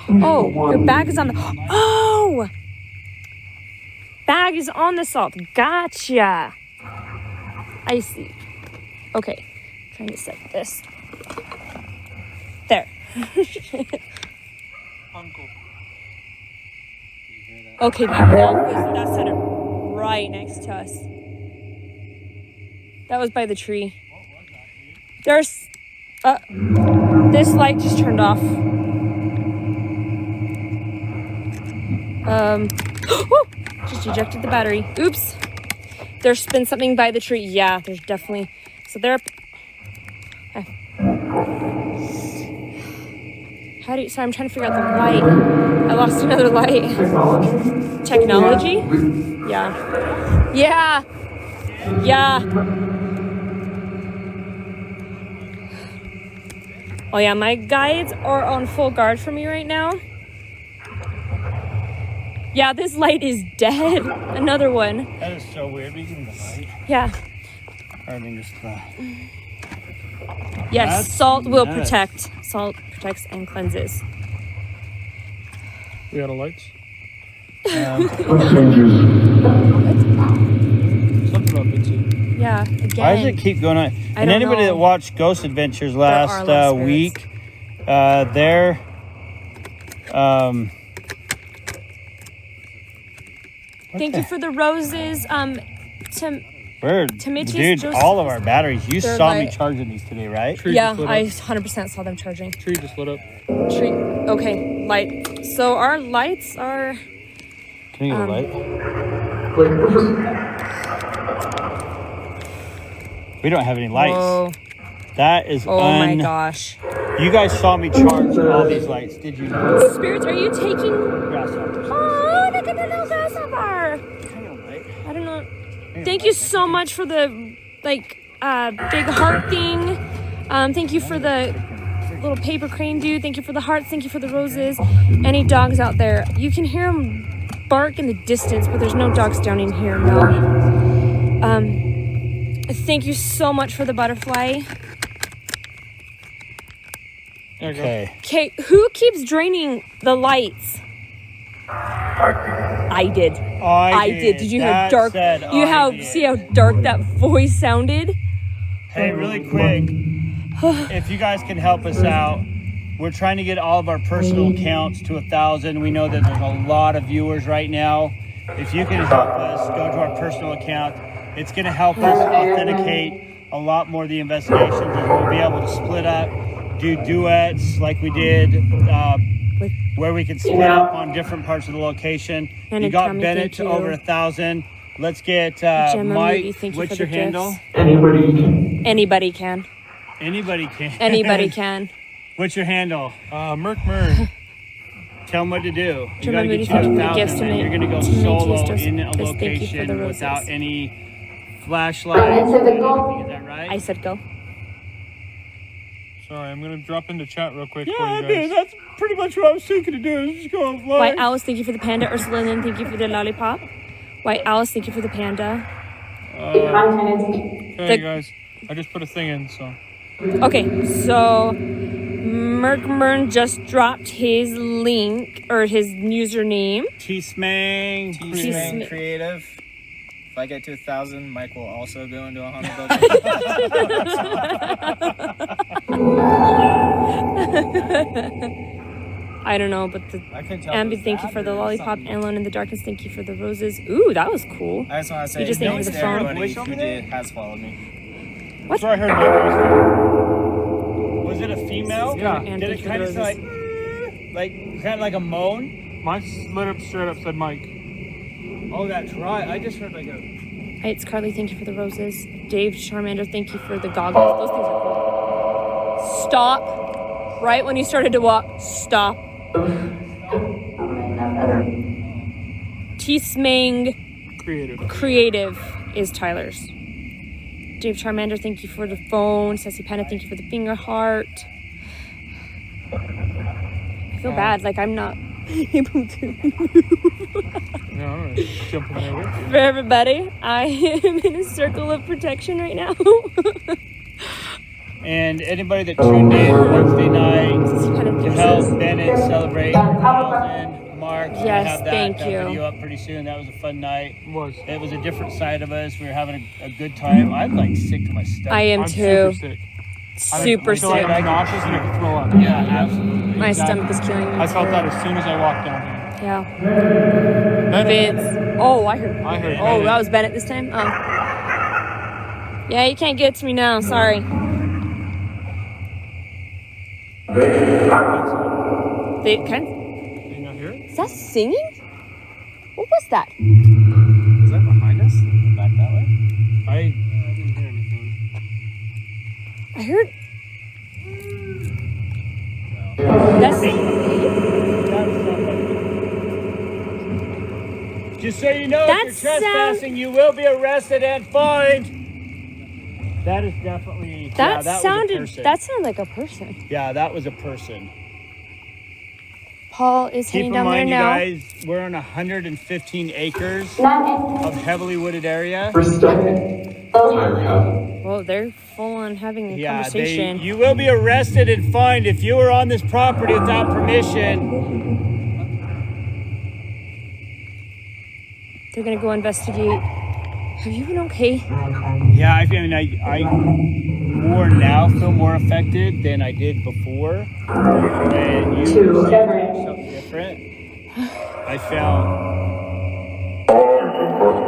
Oh, your bag is on the... Oh! Bag is on the salt. Gotcha. I see. Okay. Trying to set this. There. Uncle. Okay, that set it right next to us. That was by the tree. There's... this light just turned off. Just ejected the battery. Oops. There's been something by the tree. Yeah, there's definitely... So there... How do you... So I'm trying to figure out the light. I lost another light. Technology? Yeah. Yeah. Yeah. Oh yeah, my guides are on full guard for me right now. Yeah, this light is dead. Another one. That is so weird. We can the light. Yeah. I mean, just Yes, That's salt will nuts. protect. Salt protects and cleanses. We out of lights? um, Something about Vincent. Yeah, again. why does it keep going on? And don't anybody know. that watched Ghost Adventures are last lost spirits. week, they're Thank you for the roses. Bird, Demetrius dude, Joseph- all of our batteries. You They're saw me like- charging these today, right? Tree Yeah, just lit I up. 100% saw them charging. Tree just lit up. Tree. Okay, light. So our lights are... Can you get a light? We don't have any lights. Whoa. That is Oh my gosh. You guys saw me charge all these lights, did you not? Spirits, are you taking... Grasshoppers. Oh, look at the little grasshopper. I don't know. Thank you so much for the, big heart thing. Thank you for the little paper crane dude. Thank you for the hearts. Thank you for the roses. Any dogs out there? You can hear them bark in the distance, but there's no dogs down in here, no. Thank you so much for the butterfly. There you go. Okay. Okay, who keeps draining the lights? I did. I did. Did you hear That dark? said You I did. see how dark that voice sounded? Hey, really quick, if you guys can help us out, we're trying to get all of our personal accounts to 1,000. We know that there's a lot of viewers right now. If you can help us, go to our personal account. It's going to help us authenticate a lot more of the investigations, and we'll be able to split up, do duets like we did, where we can split up on different parts of the location. And You got Tommy, Bennett thank to you. over 1,000. Let's get Gemma Mike. Moody, thank you What's for your the handle? gifts. Anybody. Anybody can. Anybody can. Anybody can. What's your handle? Merc Murr. Tell them what to do. You Gemma gotta Moody, get you to thank you for the 1,000, gifts man. tonight. You're gonna go Tonight, solo Tuesdays, in a thank you for the location roses. without any flashlight. Is that right? I said go. Sorry, I'm gonna drop into chat real quick Yeah, for I you mean, guys. that's pretty much what I was thinking to do. Is just go live. White Alice, thank you for the panda. Ursula Lynn, thank you for the lollipop. White Alice, thank you for the panda. Okay, guys. I just put a thing in, so. Okay, so Merkmern just dropped his link or his username. T-Smang. T-Smang Creative. If I get to 1,000, Mike will also go into a haunted building. I don't know, but the I couldn't tell. Ambi, thank you for the lollipop. And Alone in the Darkness, thank you for the roses. Ooh, that was cool. I just want to say You just thanks answered to the phone. everybody who has followed me. That's where I heard my voice. Was it a female? Yeah. And Did thank it you for kind the of roses. kind of like a moan? Mine lit up straight up said Mike. Oh, that's right. I just heard like a. Hi, it's Carly. Thank you for the roses. Dave Charmander, thank you for the goggles. Those things are cool. Stop. Right when you started to walk. Stop. T-Smang Creative is Tyler's. Dave Charmander, thank you for the phone. Sassy Panda, thank you for the finger heart. I feel bad, like I'm not able to. Yeah, I'm gonna jump in there with you. For everybody, I am in a circle of protection right now. And anybody that tuned in Wednesday night to help Bennett celebrate 1,000 marks, Yes, have thank that you. video up pretty soon. That was a fun night. It was a different side of us. We were having a good time. I'm like sick to my stomach. I am I'm too. super sick. Super I feel like sick. I'm nauseous and I can throw up. Yeah, absolutely. My stomach is killing me. I felt too. that as soon as I walked down here. Yeah. Bennett. Vince. Oh, I heard. I heard Oh, Bennett. that was Bennett this time? Oh. Yeah, you can't get to me now. Sorry. They kind Did you not hear it? Is that singing? What was that? Is that behind us? Back that way? I didn't hear anything. I heard. That's Just so you know, That if you're trespassing, you will be arrested and fined. That is definitely. that was a sounded. person. That sounded like a person. Yeah, that was a person. Paul is Keep heading in down there mind, you now. guys, we're on 115 acres of heavily wooded area. Well, they're full on having a conversation. You will be arrested and fined if you are on this property without permission. They're gonna go investigate. Have you been okay? Yeah, I more now feel more affected than I did before. When you were saying something different, I felt.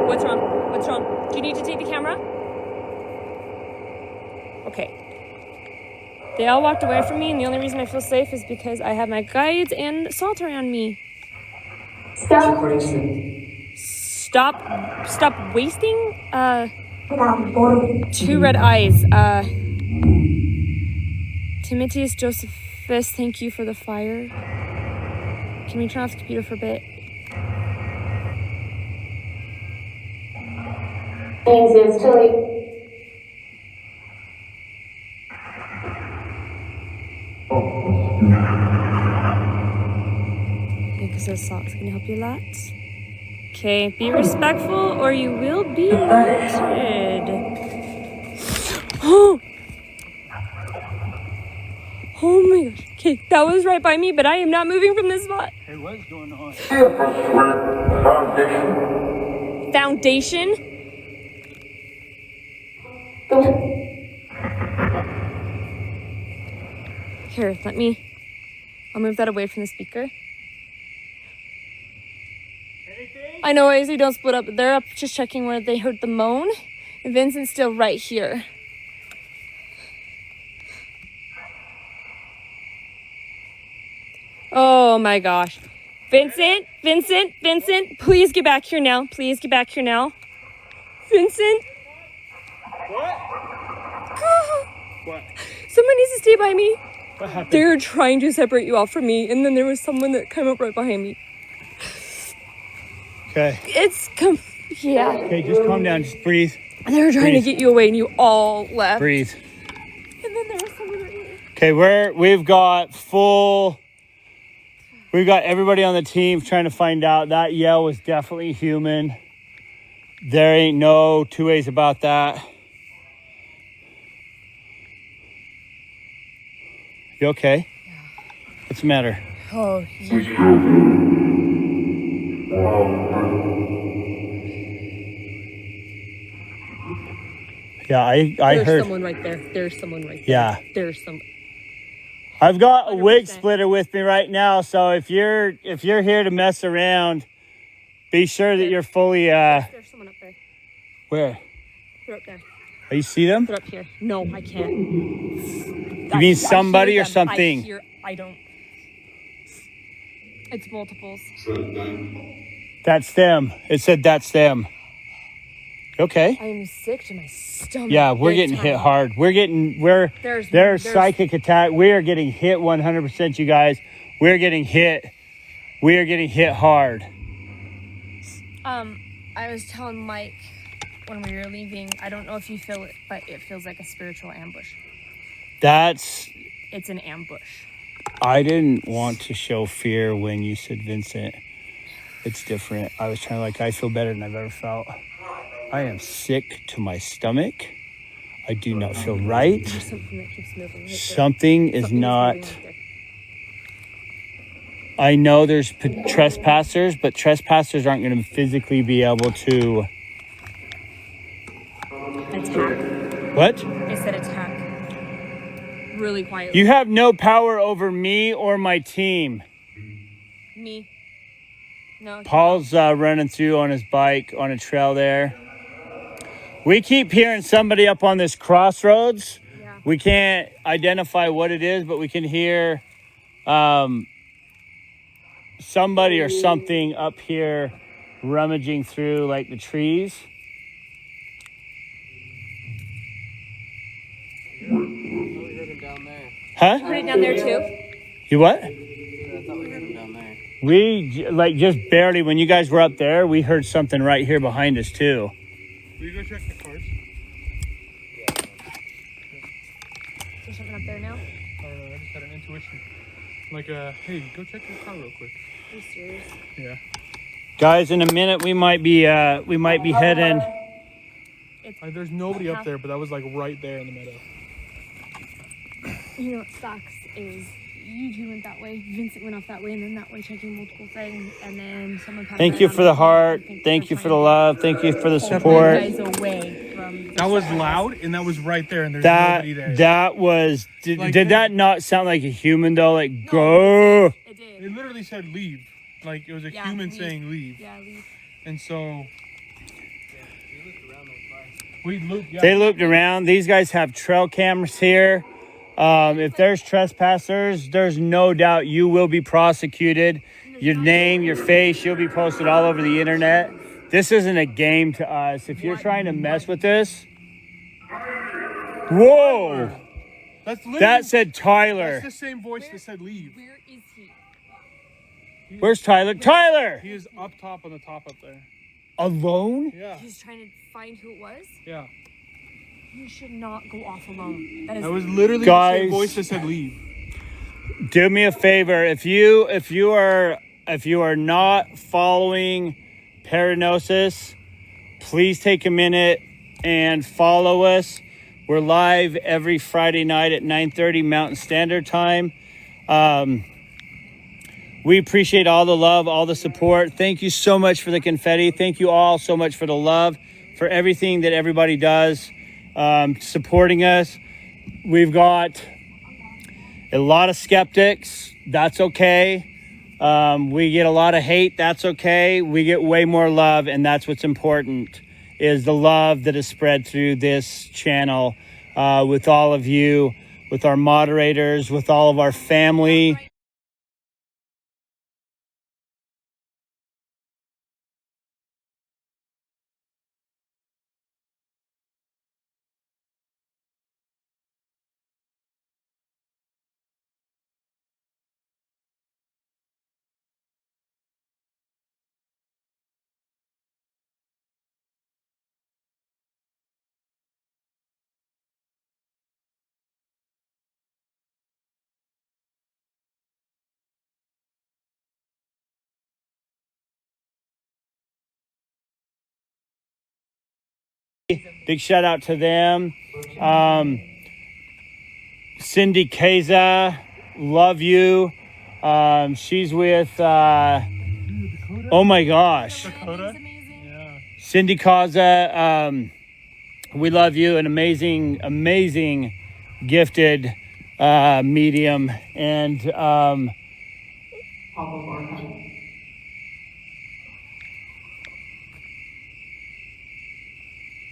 What's wrong? What's wrong? Do you need to take the camera? Okay. They all walked away from me, and the only reason I feel safe is because I have my guides and Salt around me. Stop wasting? Two red eyes. Timotheus Josephus, thank you for the fire. Can we turn off the computer for a bit? Thanks, it's too late. Because those socks can help you a lot. Okay, be respectful or you will be looted. Oh! Oh my gosh. Okay, that was right by me, but I am not moving from this spot. Hey, what's going on? Foundation? Here, I'll move that away from the speaker. Anything? I know, Izzy, don't split up. They're up just checking where they heard the moan. And Vincent's still right here. Oh my gosh. Vincent, please get back here now. Please get back here now. Vincent. What? What? Someone needs to stay by me. What happened? They're trying to separate you off from me, and then there was someone that came up right behind me. Okay. Yeah. Okay, just calm down. Just breathe. They were trying to get you away, and you all left. Breathe. And then there was someone right here. Okay, we've got everybody on the team trying to find out. That yell was definitely human. There ain't no two ways about that. You okay? Yeah. What's the matter? Oh, Yeah, I There's heard. someone right there. There's someone right there. Yeah. There's some. I've got a wig 100%. splitter with me right now, so if you're here to mess around, be sure that you're fully. There's someone up there. Where? They're up there. Oh, you see them? They're up here. No, I can't. You mean somebody or something? I don't. It's multiples. That's them. It said that's them. Okay. I am sick to my stomach. Yeah, we're big getting time. hit hard. There's psychic attack. We are getting hit 100%, you guys. We're getting hit. We are getting hit hard. I was telling Mike when we were leaving, I don't know if you feel it, but it feels like a spiritual ambush. It's an ambush. I didn't want to show fear when you said Vincent. It's different. I was trying to I feel better than I've ever felt. I am sick to my stomach. I do not feel right. There's something that keeps moving. Right Something is Something not. moving right there. I know there's trespassers, but trespassers aren't going to physically be able to. Attack. What? They said attack. Really quietly. You have no power over me or my team. Me. No. Paul's running through on his bike on a trail there. We keep hearing somebody up on this crossroads. Yeah. We can't identify what it is, but we can hear somebody or something up here rummaging through the trees. I thought we heard him down there. Huh? Put it down there too. You what? I thought we heard him down there. We just barely, when you guys were up there, we heard something right here behind us too. Will you go check the cars? Is there something up there now? I don't know. I just had an intuition. Hey, go check your car real quick. Are you serious? Yeah. Guys, in a minute we might be heading. There's nobody up there, but that was right there in the meadow. You know what sucks is you two went that way, Vincent went off that way, and then that way checking multiple things, and then someone passed Thank by you on for the me. heart. I think Thank they're you for the trying love. Thank you for the to pull you support. guys away from the That was surface. loud, and that was right there, and there's nobody there. That was. Did that not sound like a human though? Go. It It did. literally said leave. It was a Yeah, human leave. saying leave. Yeah, leave. And so We looked around twice. we looped. Yeah. They looped around. These guys have trail cameras here. If there's trespassers, there's no doubt you will be prosecuted. Your name, your face, you'll be posted all over the internet. This isn't a game to us. If you're trying to mess with this, whoa! That's literally, That said Tyler. That's the same voice that said leave. Where is he? Where's Tyler? Tyler! He is up top on the top up there. Alone? Yeah. He's trying to find who it was? Yeah. You should not go off alone. That is That was literally the Guys. same voice that said leave. Do me a favor. If you are not following Paranosis, please take a minute and follow us. We're live every Friday night at 9:30 Mountain Standard Time. We appreciate all the love, all the support. Thank you so much for the confetti. Thank you all so much for the love, for everything that everybody does, supporting us. We've got a lot of skeptics. That's okay. We get a lot of hate. That's okay. We get way more love, and that's what's important, is the love that is spread through this channel with all of you, with our moderators, with all of our family. Big shout out to them. Cindy Keza, love you. She's with, oh my gosh. Dakota? amazing. Yeah. Cindy Kaza, We love you. An amazing, amazing, gifted medium. And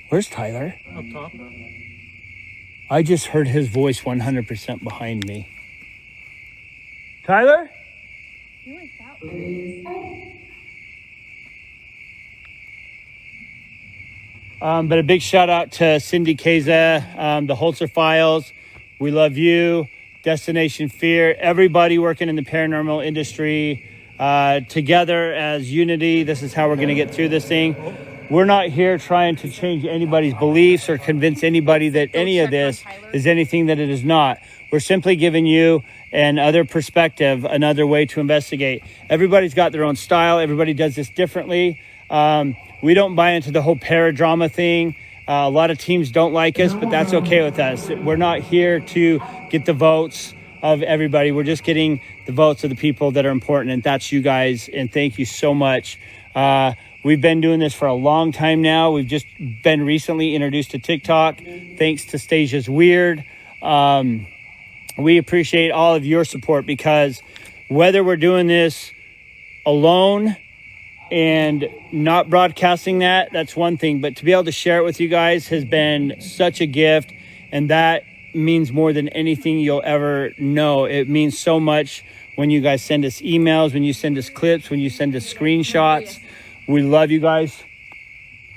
where's Tyler? Up top. I just heard his voice 100% behind me. Tyler? You like that one? But a big shout out to Cindy Keza, the Holzer Files. We love you. Destination Fear. Everybody working in the paranormal industry together as unity. This is how we're going to get through this thing. We're not here trying to change anybody's beliefs or convince anybody that any of this is anything that it is not. We're simply giving you another perspective, another way to investigate. Everybody's got their own style. Everybody does this differently. We don't buy into the whole paradrama thing. A lot of teams don't like us, but that's okay with us. We're not here to get the votes of everybody. We're just getting the votes of the people that are important, and that's you guys. And thank you so much. We've been doing this for a long time now. We've just been recently introduced to TikTok, thanks to Stasia's Weird. We appreciate all of your support, because whether we're doing this alone and not broadcasting that's one thing, but to be able to share it with you guys has been such a gift, and that means more than anything you'll ever know. It means so much when you guys send us emails, when you send us clips, when you send us screenshots. We love you guys.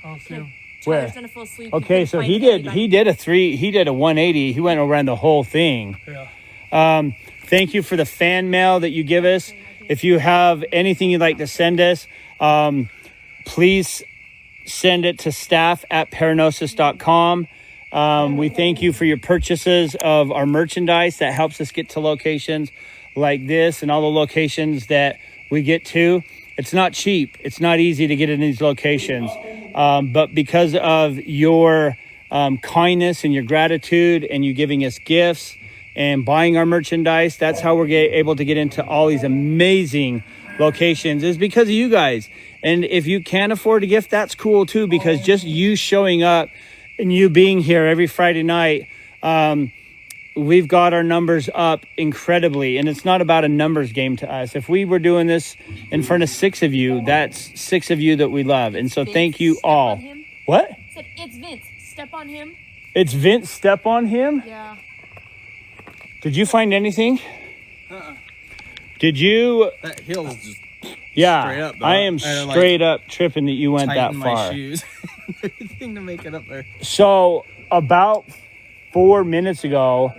I'll see him. Where? Tyler's gonna fall asleep. Okay, so he did a 180. He went around the whole thing. Yeah. Thank you for the fan mail that you give us. If you have anything you'd like to send us, please send it to staff@paranosis.com. We thank you for your purchases of our merchandise that helps us get to locations like this and all the locations that we get to. It's not cheap. It's not easy to get in these locations. But because of your kindness and your gratitude and you giving us gifts and buying our merchandise, that's how we're able to get into all these amazing locations, is because of you guys. And if you can't afford a gift, that's cool too, because just you showing up and you being here every Friday night, we've got our numbers up incredibly. And it's not about a numbers game to us. If we were doing this in front of 6 of you, that's 6 of you that we love. And so thank you all. What? Said it's Vince. Step on him. It's Vince, step on him? Yeah. Did you find anything? Did you? That hill's just Yeah, straight up, though. I am I had to, straight up tripping that you went that tighten my far. shoes. Everything to make it up there. So about 4 minutes ago,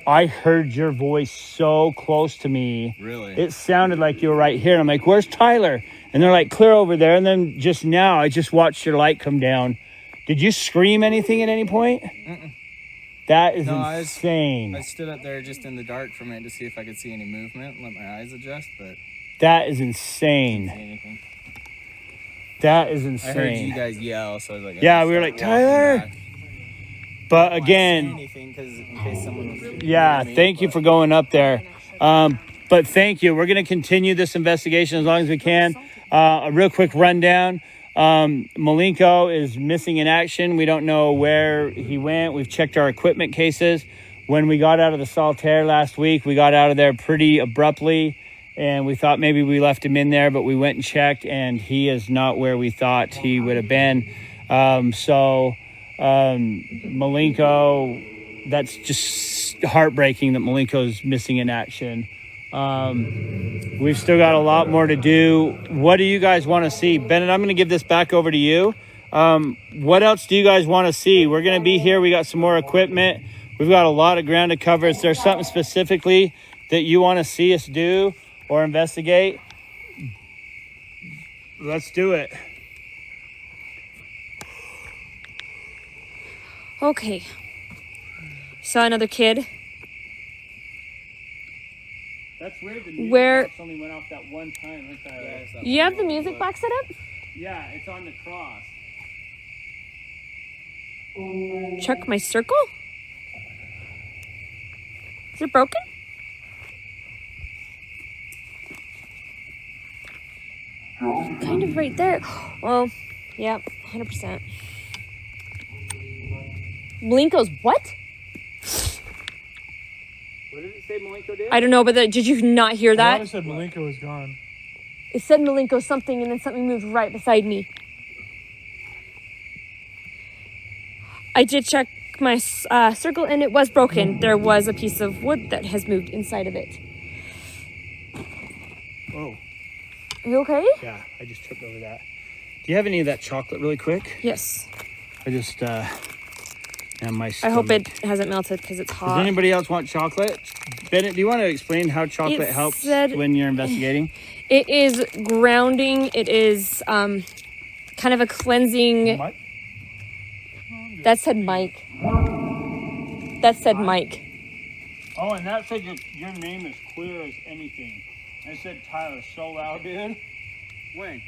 I heard your voice so close to me. Really? It sounded like you were right here. And I'm like, where's Tyler? And they're like, clear over there. And then just now, I just watched your light come down. Did you scream anything at any point? Mm-mm. That is No, insane. I stood up there just in the dark for a minute to see if I could see any movement and let my eyes adjust, but That is I insane. didn't see anything. That is I insane. heard you guys yell, so I was like, Yeah, we were like, Tyler. But again, anything because in case someone was yeah, thank you for going up there. But thank you. We're going to continue this investigation as long as we can. A real quick rundown. Malenko is missing in action. We don't know where he went. We've checked our equipment cases. When we got out of the Saltaire last week, we got out of there pretty abruptly, and we thought maybe we left him in there, but we went and checked, and he is not where we thought he would have been. Malenko, that's just heartbreaking that Malenko is missing in action. We've still got a lot more to do. What do you guys want to see? Bennett, I'm going to give this back over to you. What else do you guys want to see? We're going to be here. We got some more equipment. We've got a lot of ground to cover. Is there something specifically that you want to see us do or investigate? Let's do it. Okay. Saw another kid. That's weird. The music Where- box only went off that one time. Huh, Tyler? You have the music box set up? Yeah, it's on the cross. Check my circle? Is it broken? Kind of right there. Oh, yep, 100%. Malenko's what? What did it say Malenko did? I don't know, but did you not hear I that? said Malenko was gone. It said Malenko something, and then something moved right beside me. I did check my circle, and it was broken. There was a piece of wood that has moved inside of it. Whoa. Are you okay? Yeah, I just tripped over that. Do you have any of that chocolate really quick? Yes. I just, and my I stomach. hope it hasn't melted because it's Does hot. anybody else want chocolate? Bennett, do you want to explain how chocolate It helps said- when you're investigating? It is grounding. It is kind of a cleansing. Mike? That said Mike. That said Mike. Oh, and that said your name is clear as anything. I said Tyler so loud, dude. When?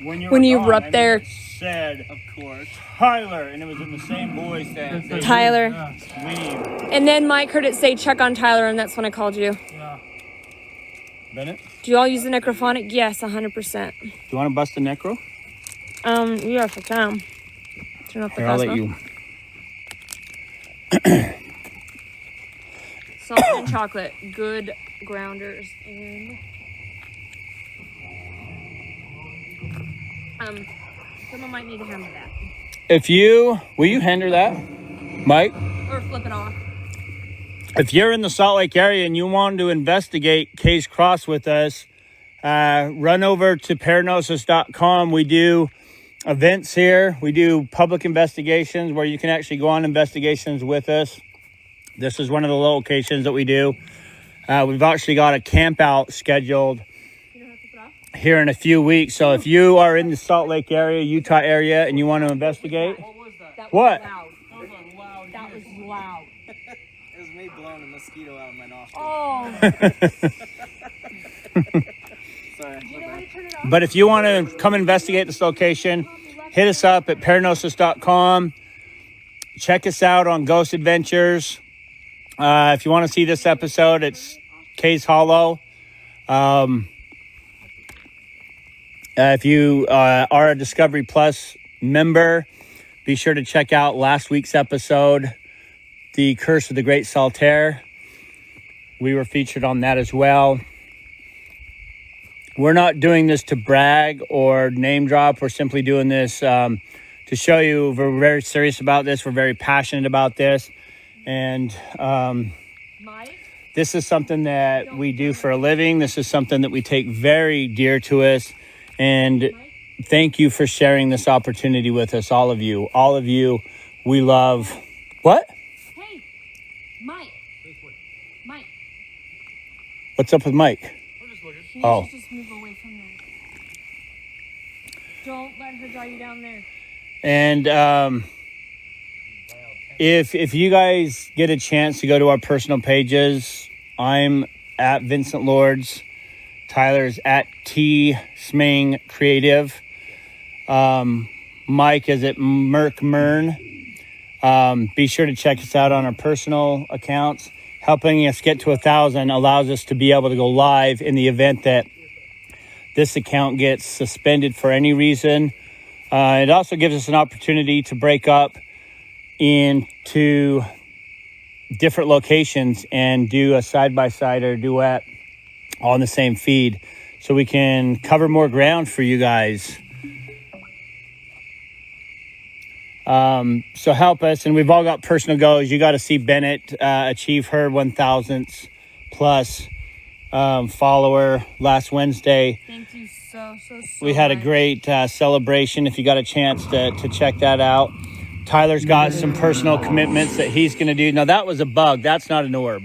When you were gone, up there. It said Of course. Tyler, and it was in the same voice that they Tyler. weave. And then Mike heard it say check on Tyler, and that's when I called you. Yeah. Bennett, Do you all use the necrophonic? Yes, 100%. do you want to bust a necro? Yes, I can. Turn off the Here, I'll let plasma. you. Salt and chocolate, good grounders, and someone might need to handle that Will you hand her that, Mike? or flip it off. If you're in the Salt Lake area and you want to investigate Case Cross with us, run over to Paranosis.com. We do events here. We do public investigations where you can actually go on investigations with us. This is one of the locations that we do. We've actually got a camp out scheduled here in a few weeks. So if you are in the Salt Lake area, Utah area, and you want to investigate, What was that? That What? was loud. That was loud. It was me blowing a mosquito out of my nostril. Oh. Sorry. Do you know how to turn it off? but if you want to come investigate this location, hit us up at Paranosis.com. Check us out on Ghost Adventures. If you want to see this episode, it's Case Hollow. If you are a Discovery Plus member, be sure to check out last week's episode, The Curse of the Great Saltaire. We were featured on that as well. We're not doing this to brag or name drop. We're simply doing this to show you we're very serious about this. We're very passionate about this. And Mike? this is something that we do for a living. This is something that we take very dear to us. And thank you for sharing this opportunity with us, all of you. All of you, we love. What? Hey, Mike. Mike. What's up with Mike? He Oh. should just move away from there. Don't let her draw you down there. And if you guys get a chance to go to our personal pages, I'm at Vincent Lords. Tyler's at T Smang Creative. Mike is at Merc Mern. Be sure to check us out on our personal accounts. Helping us get to 1,000 allows us to be able to go live in the event that this account gets suspended for any reason. It also gives us an opportunity to break up into different locations and do a side-by-side or duet on the same feed so we can cover more ground for you guys. So help us, and we've all got personal goals. You got to see Bennett achieve her 1,000th plus follower last Wednesday. Thank you so We had a much. great celebration. If you got a chance to check that out. Tyler's got some personal commitments that he's going to do. Now, that was a bug. That's not an orb.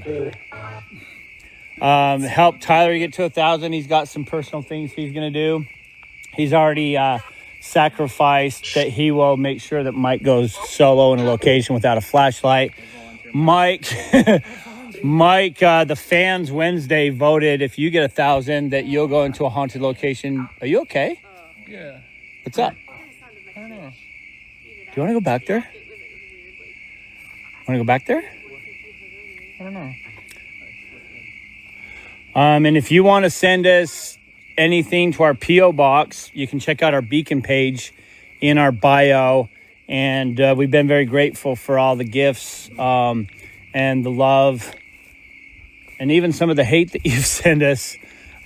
Help Tyler get to 1,000. He's got some personal things he's going to do. He's already sacrificed that he will make sure that Mike goes solo in a location without a flashlight. Mike, the fans Wednesday voted if you get 1,000 that you'll go into a haunted location. Are you okay? Yeah. What's up? I don't know. Do you want to go back there? Want to go back there? I don't know. And if you want to send us anything to our P.O. box, you can check out our beacon page in our bio. And we've been very grateful for all the gifts and the love and even some of the hate that you've sent us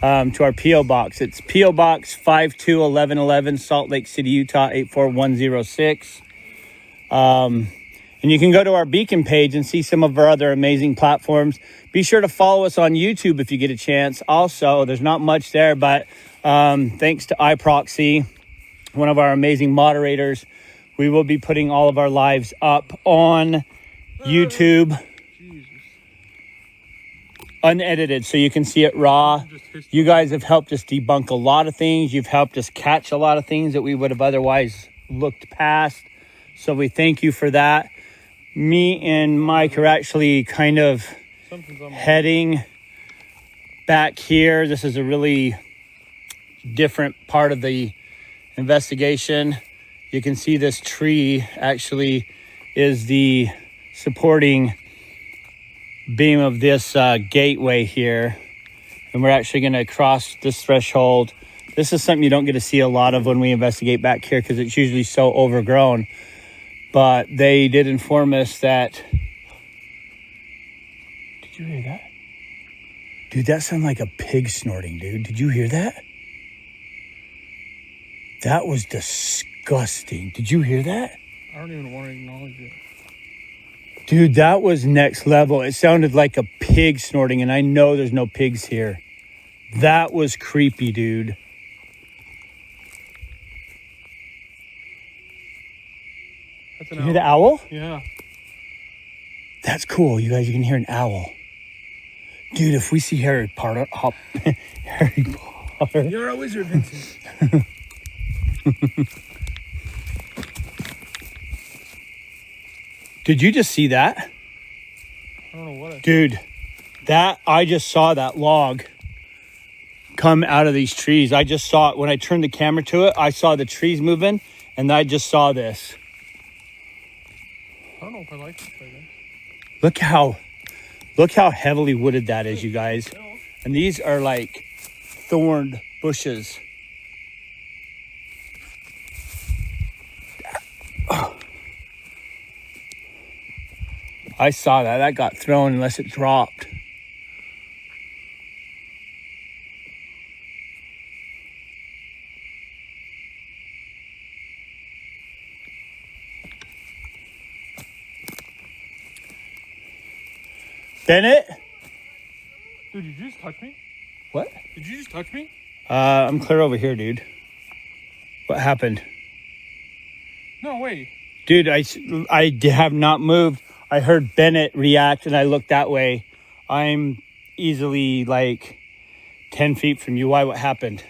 to our P.O. Box. It's P.O. Box 521111, Salt Lake City, Utah, 84106. And you can go to our Beacon page and see some of our other amazing platforms. Be sure to follow us on YouTube if you get a chance. Also, there's not much there, but thanks to iProxy, one of our amazing moderators, we will be putting all of our lives up on YouTube, unedited, so you can see it raw. You guys have helped us debunk a lot of things. You've helped us catch a lot of things that we would have otherwise looked past. So we thank you for that. Me and Mike are actually kind of heading back here. This is a really different part of the investigation. You can see this tree actually is the supporting beam of this gateway here. And we're actually going to cross this threshold. This is something you don't get to see a lot of when we investigate back here because it's usually so overgrown. But they did inform us that... Did you hear that? Dude, that sounded like a pig snorting, dude. Did you hear that? That was disgusting. Did you hear that? I don't even want to acknowledge it. Dude, that was next level. It sounded like a pig snorting, and I know there's no pigs here. That was creepy, dude. That's an You hear the owl? Yeah. That's cool. You guys, you can hear an owl. Dude, if we see Harry Potter... Harry Potter... You're a wizard, Vincent. Did you just see that? I don't know what I... Dude, I just saw that log come out of these trees. I just saw it. When I turned the camera to it, I saw the trees moving, and I just saw this. I don't know if I like this thing. Look how heavily wooded that is, you guys. And these are like thorned bushes. I saw that. That got thrown unless it dropped. Bennett? Dude, did you just touch me? What? Did you just touch me? I'm clear over here, dude. What happened? No, wait. Dude, I have not moved. I heard Bennett react and I looked that way. I'm easily like 10 feet from you. Why? What happened?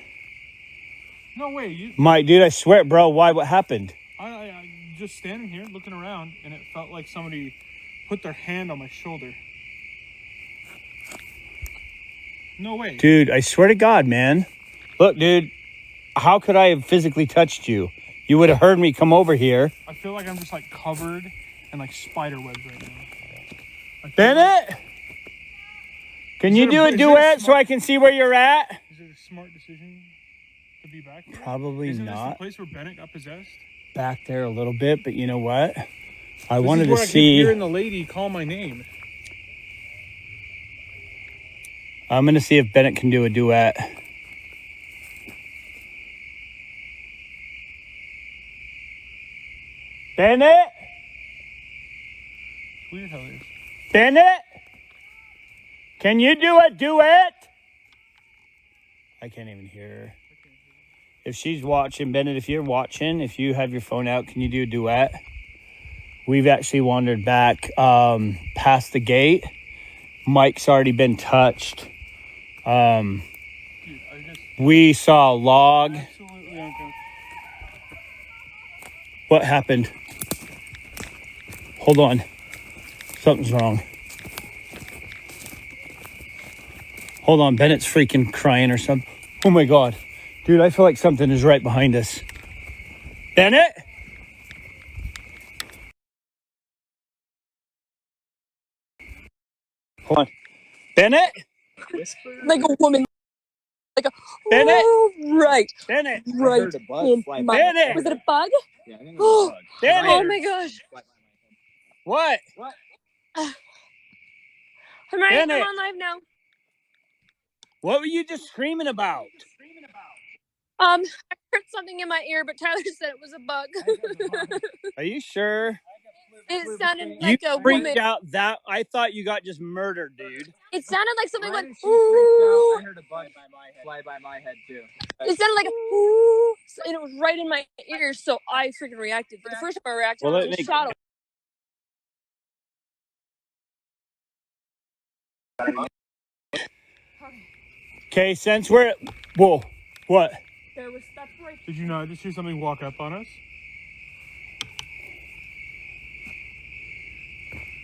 No, wait. You... Mike, dude, I swear, bro. Why? What happened? I just standing here looking around and it felt like somebody put their hand on my shoulder. No way. Dude, I swear to God, man. Look, dude, how could I have physically touched you? You would have heard me come over here. I feel like I'm just like covered in like spider webs right now. Bennett? Can you do a duet so I can see where you're at? Is it a smart decision to be back here? Probably Isn't not. this the place where Bennett got possessed? Back there a little bit, but you know what? I This wanted is to where I keep see. hearing the lady call my name. I'm going to see if Bennett can do a duet. Bennett? It's weird how it is. Bennett? Can you do a duet? I can't even hear her. If she's watching, Bennett, if you're watching, if you have your phone out, can you do a duet? We've actually wandered back past the gate. Mike's already been touched. Dude, We saw a log. absolutely uncomfortable. What happened? Hold on. Something's wrong. Hold on. Bennett's freaking crying or something. Oh my God. Dude, I feel like something is right behind us. Bennett? Hold on. Bennett? Like a woman, like a Bennett? oh, right, Bennett? right. heard a bug in fly my- Bennett! Was it a bug? Yeah, I think it was a bug. Bennett! Oh my gosh. What? I'm right. I'm Bennett! on live now. What were you just screaming about? I heard something in my ear, but Tyler said it was a bug. Are you sure? It sounded You like a freaked woman. out that I thought you got just murdered, dude. It sounded like something Right like, as she freaked ooh. out, I heard a bug fly by my head too. It sounded like a ooh, and it was right in my ear, so I freaking reacted. But the first time I reacted, Well, it let was a me- shadow. Okay, since we're... Whoa, what? There was stuff right. Did you not just see something walk up on us?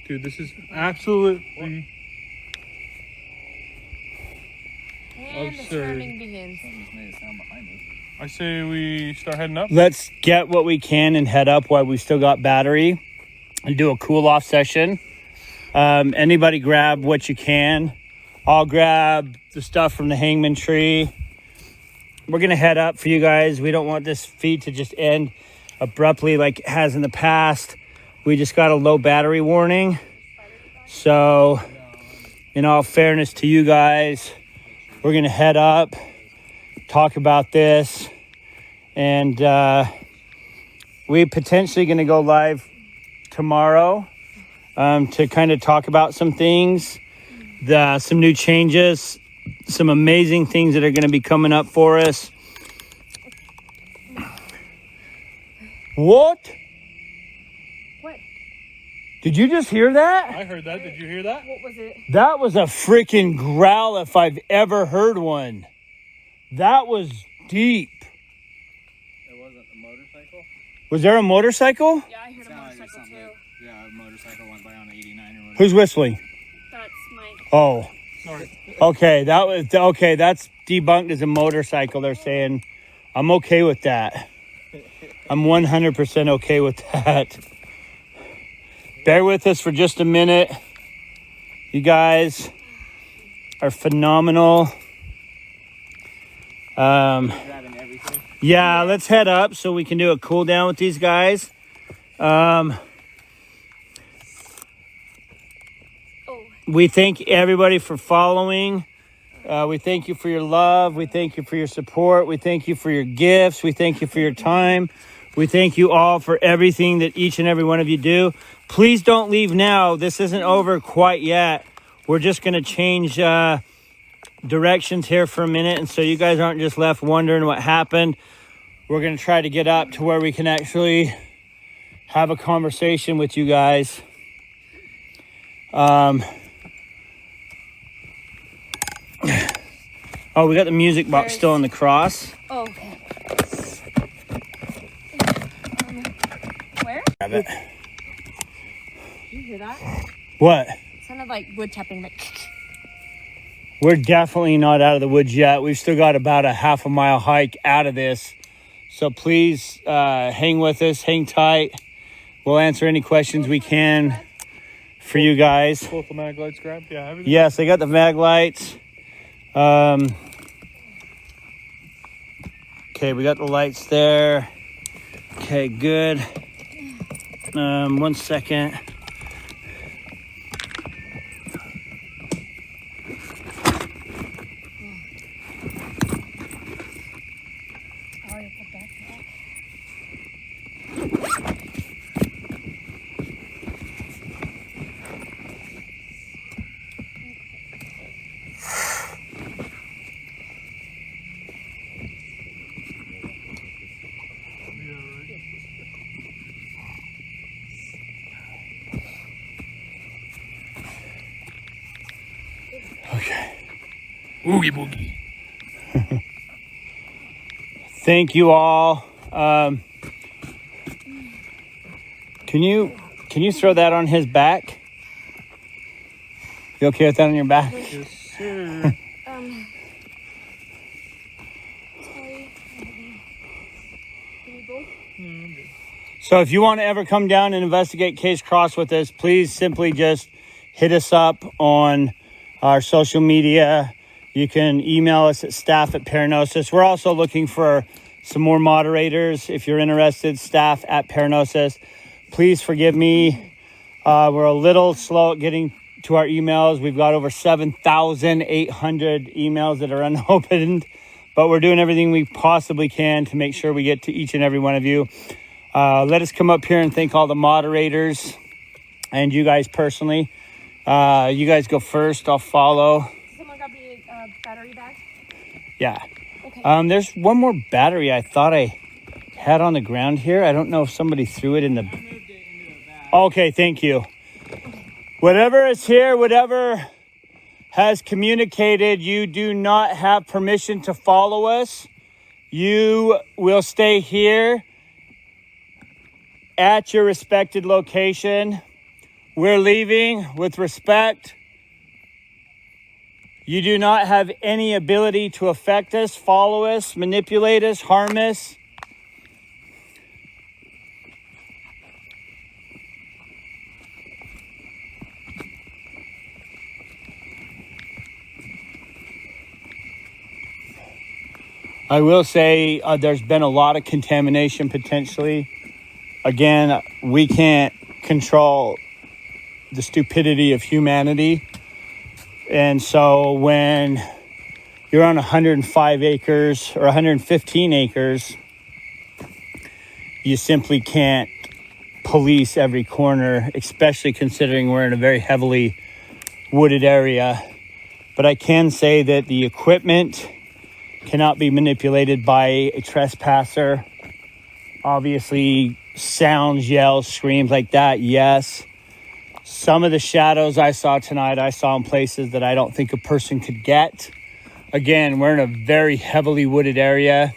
Dude, this is absolutely And the Absurd. surrounding begins. Just made a sound behind us. I say we start heading up. Let's get what we can and head up while we still got battery and do a cool-off session. Anybody grab what you can. I'll grab the stuff from the hangman tree. We're going to head up for you guys. We don't want this feed to just end abruptly like it has in the past. We just got a low battery warning. So, in all fairness to you guys, we're going to head up, talk about this, and we potentially going to go live tomorrow to kind of talk about some things, some new changes, some amazing things that are going to be coming up for us. What? What? Did you just hear that? I heard that. Did you hear that? What was it? That was a freaking growl if I've ever heard one. That was deep. It wasn't a motorcycle? Was there a motorcycle? Yeah, I heard a Sounded like motorcycle something. too. Yeah, a motorcycle went by on 89 or whatever. Who's whistling? That's Mike. Oh, Sorry. okay. That's debunked as a motorcycle. They're saying I'm okay with that. I'm 100% okay with that. Bear with us for just a minute. You guys are phenomenal. Grabbing everything. Yeah, let's head up so we can do a cool down with these guys. We thank everybody for following. We thank you for your love. We thank you for your support. We thank you for your gifts. We thank you for your time. We thank you all for everything that each and every one of you do. Please don't leave now. This isn't over quite yet. We're just going to change directions here for a minute. And so you guys aren't just left wondering what happened. We're going to try to get up to where we can actually have a conversation with you guys. Oh, we got the music box still on the cross. Oh, okay. Where? Grab it. Did you hear that? What? It sounded like wood tapping, like. We're definitely not out of the woods yet. We've still got about a half a mile hike out of this. So please hang with us, hang tight. We'll answer any questions we can for you guys. Both the mag lights grabbed? Yeah, everything. Yes, I got the mag lights. Okay, we got the lights there. Okay, good. 1 second. Okay. Oogie boogie. Thank you all. Can you throw that on his back? You okay with that on your back? Yes, sir. So if you want to ever come down and investigate Case Cross with us, please simply just hit us up on our social media. You can email us at staff@Paranosis. We're also looking for some more moderators if you're interested. Staff at Paranosis. Please forgive me. We're a little slow at getting to our emails. We've got over 7,800 emails that are unopened, but we're doing everything we possibly can to make sure we get to each and every one of you. Let us come up here and thank all the moderators and you guys personally. You guys go first. I'll follow. Someone got the battery back? Yeah. Okay. There's one more battery I thought I had on the ground here. I don't know if somebody threw it in the... Okay, thank you. Whatever is here, whatever has communicated, you do not have permission to follow us. You will stay here at your respected location. We're leaving with respect. You do not have any ability to affect us, follow us, manipulate us, harm us. I will say there's been a lot of contamination potentially. Again, we can't control the stupidity of humanity. And so when you're on 105 acres or 115 acres, you simply can't police every corner, especially considering we're in a very heavily wooded area. But I can say that the equipment cannot be manipulated by a trespasser. Obviously, sounds, yells, screams like that, yes. Some of the shadows I saw tonight, I saw in places that I don't think a person could get. Again, we're in a very heavily wooded area.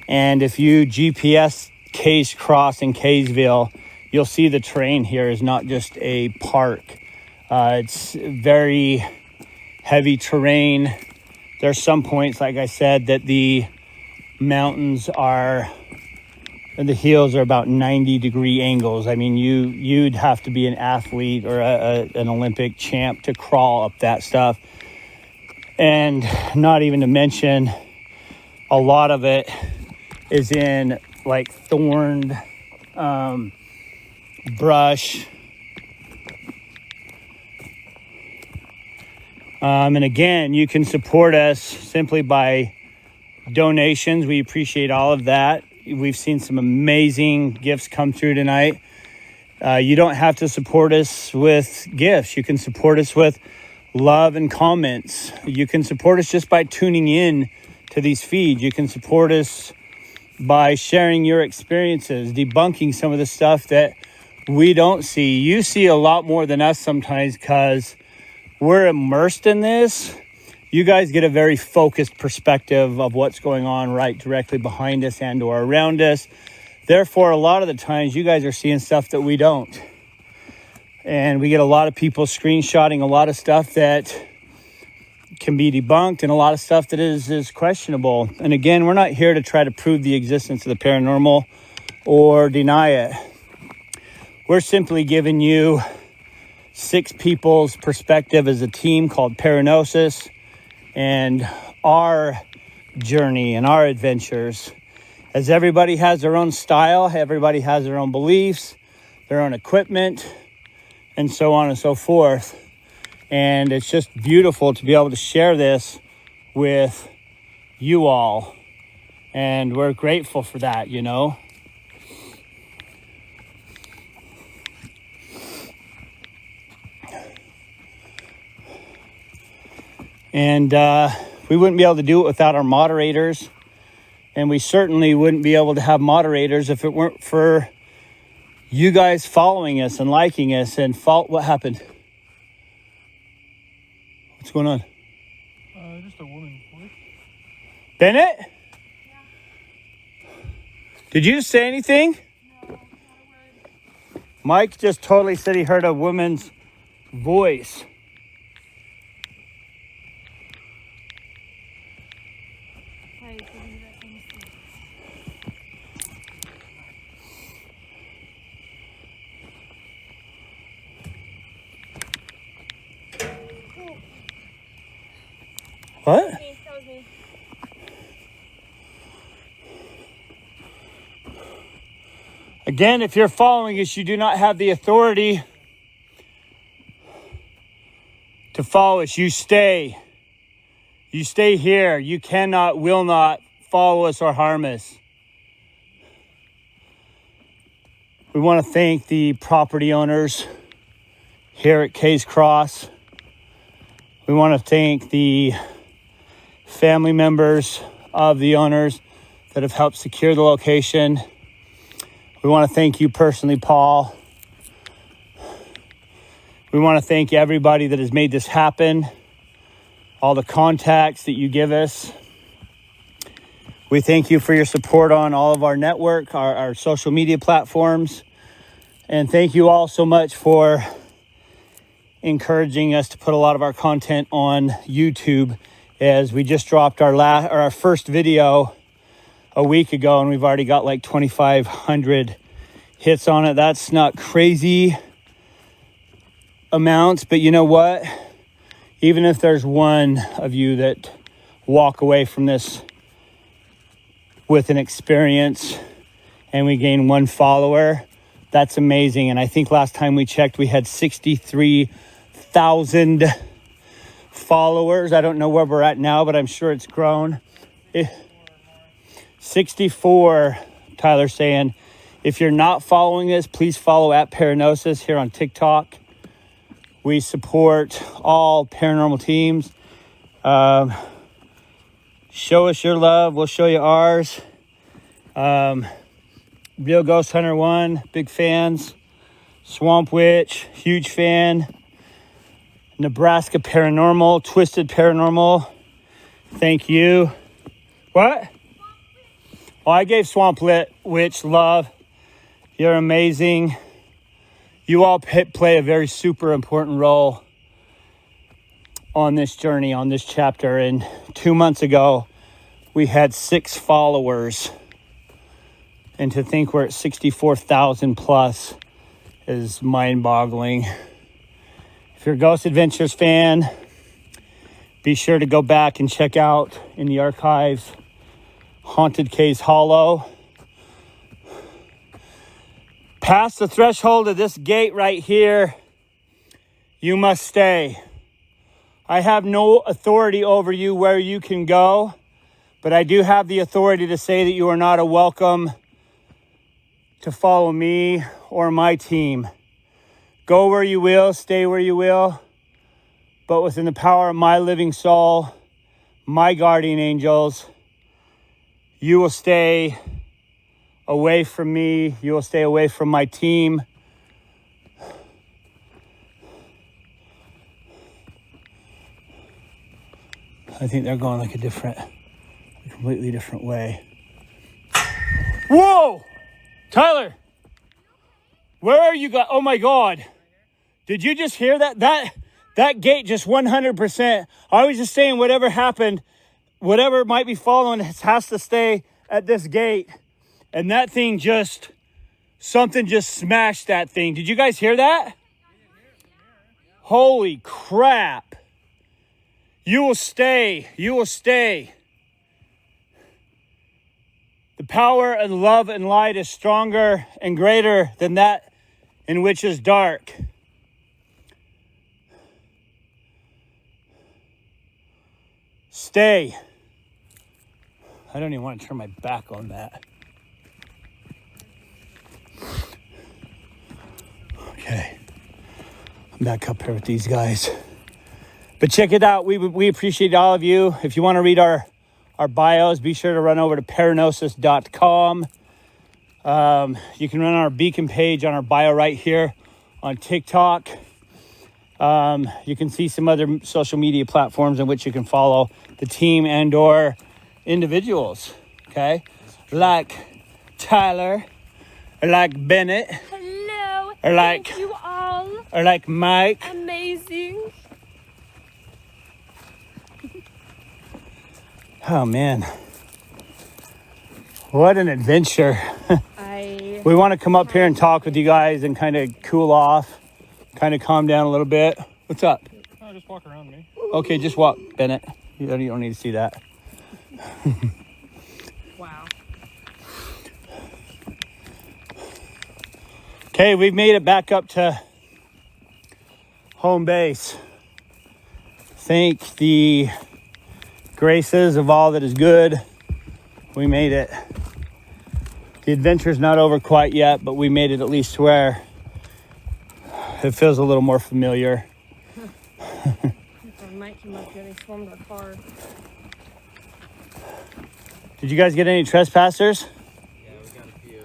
And if you GPS Case Cross in Kaysville, you'll see the terrain here is not just a park. It's very heavy terrain. There's some points, like I said, that the mountains are, and the hills are about 90-degree angles. I mean, you'd have to be an athlete or an Olympic champ to crawl up that stuff. And not even to mention, a lot of it is in like thorned brush. And again, you can support us simply by donations. We appreciate all of that. We've seen some amazing gifts come through tonight. You don't have to support us with gifts. You can support us with love and comments. You can support us just by tuning in to these feeds. You can support us by sharing your experiences, debunking some of the stuff that we don't see. You see a lot more than us sometimes because we're immersed in this. You guys get a very focused perspective of what's going on right directly behind us and or around us. Therefore, a lot of the times you guys are seeing stuff that we don't. And we get a lot of people screenshotting a lot of stuff that can be debunked and a lot of stuff that is questionable. And again, we're not here to try to prove the existence of the paranormal or deny it. We're simply giving you 6 people's perspective as a team called Paranosis and our journey and our adventures. As everybody has their own style, everybody has their own beliefs, their own equipment, and so on and so forth. And it's just beautiful to be able to share this with you all. And we're grateful for that, you know. And we wouldn't be able to do it without our moderators. And we certainly wouldn't be able to have moderators if it weren't for you guys following us and liking us. And what happened? What's going on? Just a woman. What? Bennett? Yeah. Did you say anything? No, not a word. Mike just totally said he heard a woman's voice. What? That was me. Again, if you're following us, you do not have the authority to follow us. You stay. You stay here. You cannot, will not follow us or harm us. We want to thank the property owners here at Case Cross. We want to thank the family members of the owners that have helped secure the location. We want to thank you personally, Paul. We want to thank everybody that has made this happen, all the contacts that you give us. We thank you for your support on all of our network, our social media platforms. And thank you all so much for encouraging us to put a lot of our content on YouTube, as we just dropped our first video a week ago, and we've already got like 2,500 hits on it. That's not crazy amounts, but you know what? Even if there's one of you that walk away from this with an experience and we gain one follower, that's amazing. And I think last time we checked, we had 63,000 followers. I don't know where we're at now, but I'm sure it's grown. 64, Tyler saying, if you're not following us, please follow at Paranosis here on TikTok. We support all paranormal teams. Show us your love. We'll show you ours. Real Ghost Hunter 1, big fans. Swamp Witch, huge fan. Nebraska Paranormal, Twisted Paranormal. Thank you. What? Well, I gave Swamp Witch love. You're amazing. You all play a very super important role on this journey, on this chapter. And 2 months ago, we had 6 followers. And to think we're at 64,000 plus is mind-boggling. If you're a Ghost Adventures fan, be sure to go back and check out in the archives Haunted Case Hollow. Past the threshold of this gate right here, you must stay. I have no authority over you where you can go, but I do have the authority to say that you are not welcome to follow me or my team. Go where you will, stay where you will, but within the power of my living soul, my guardian angels, you will stay away from me. You will stay away from my team. I think they're going like a completely different way. Whoa! Tyler! Where are you guys? Oh my God. Did you just hear that? That gate just 100%. I was just saying whatever happened, whatever might be following has to stay at this gate. And that thing something just smashed that thing. Did you guys hear that? Holy crap. You will stay. You will stay. The power and love and light is stronger and greater than that in which is dark. Stay. I don't even want to turn my back on that. Okay. I'm back up here with these guys. But check it out. We appreciate all of you. If you want to read our bios, be sure to run over to paranosis.com. You can run our beacon page on our bio right here on TikTok. You can see some other social media platforms in which you can follow the team and or individuals. Okay? Like Tyler, or like Bennett. Hello. Or like, thank you all. Or like Mike. Amazing. Oh man, what an adventure. We want to come up here and talk with you guys and kind of cool off, kind of calm down a little bit. What's up? Oh, just walk around me. Okay, just walk, Bennett. You don't need to see that. Wow. Okay, we've made it back up to home base. Thank the graces of all that is good. We made it. The adventure's not over quite yet, but we made it at least to where it feels a little more familiar. Mike came up here, they swarmed our car. Did you guys get any trespassers? Yeah, we got a few.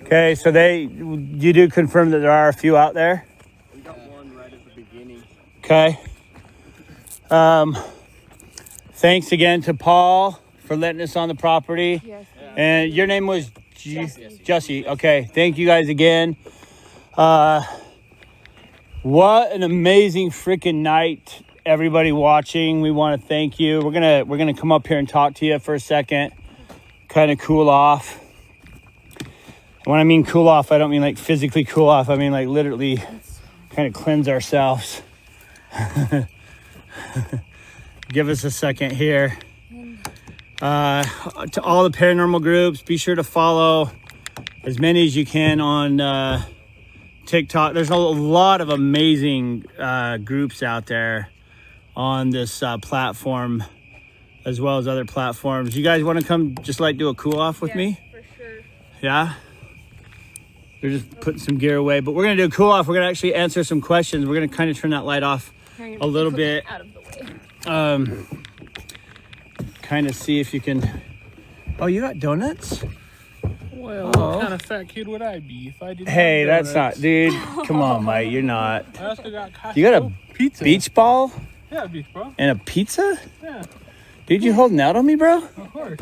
Okay, so you do confirm that there are a few out there? We got one right at the beginning. Okay. Thanks again to Paul for letting us on the property. Yes. And your name was Jussie. Okay, thank you guys again. What an amazing freaking night, everybody watching. We want to thank you. We're gonna come up here and talk to you for a second, kind of cool off. And when I mean cool off, I don't mean like physically cool off. I mean like literally kind of cleanse ourselves. Give us a second here. To all the paranormal groups, be sure to follow as many as you can on TikTok. There's a lot of amazing groups out there on this platform, as well as other platforms. You guys want to come just like do a cool off with me? For sure. Yeah? We're just putting some gear away, but we're going to do a cool off. We're going to actually answer some questions. We're going to kind of turn that light off a little bit. Out of the way. Kind of see if you can. Oh, you got donuts? Well, what kind of fat kid would I be if I didn't? Hey, have that's donuts? not, dude. Come on, Mike. You're not. I also got Costco You got a pizza. beach ball Yeah, beach bro. and a pizza? Yeah, Dude, you holding out on me, bro? of course.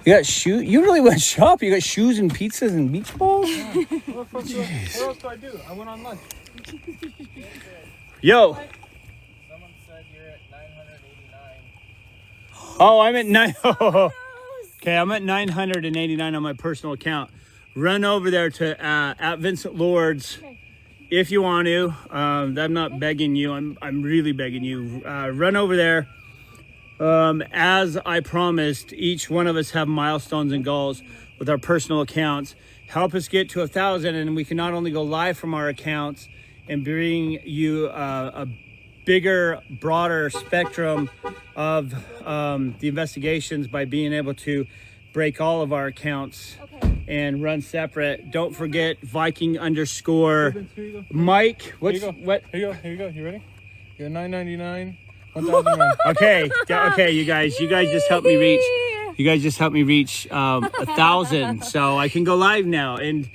You got shoes? You really went shop? You got shoes and pizzas and beach balls? What else do I do? I went on lunch. Yo. Someone said you're at 989. Oh, I'm at 9. Okay, I'm at 989 on my personal account. Run over there to at Vincent Lords if you want to. I'm not begging you. I'm really begging you. Run over there. As I promised, each one of us have milestones and goals with our personal accounts. Help us get to 1,000, and we can not only go live from our accounts and bring you a bigger, broader spectrum of the investigations by being able to break all of our accounts and run separate. Don't forget Viking _ Mike. What's Here you go. what? Here you go. You ready? You're 999. 1,001. Okay, you guys just helped me reach. You guys just helped me reach 1,000, so I can go live now. And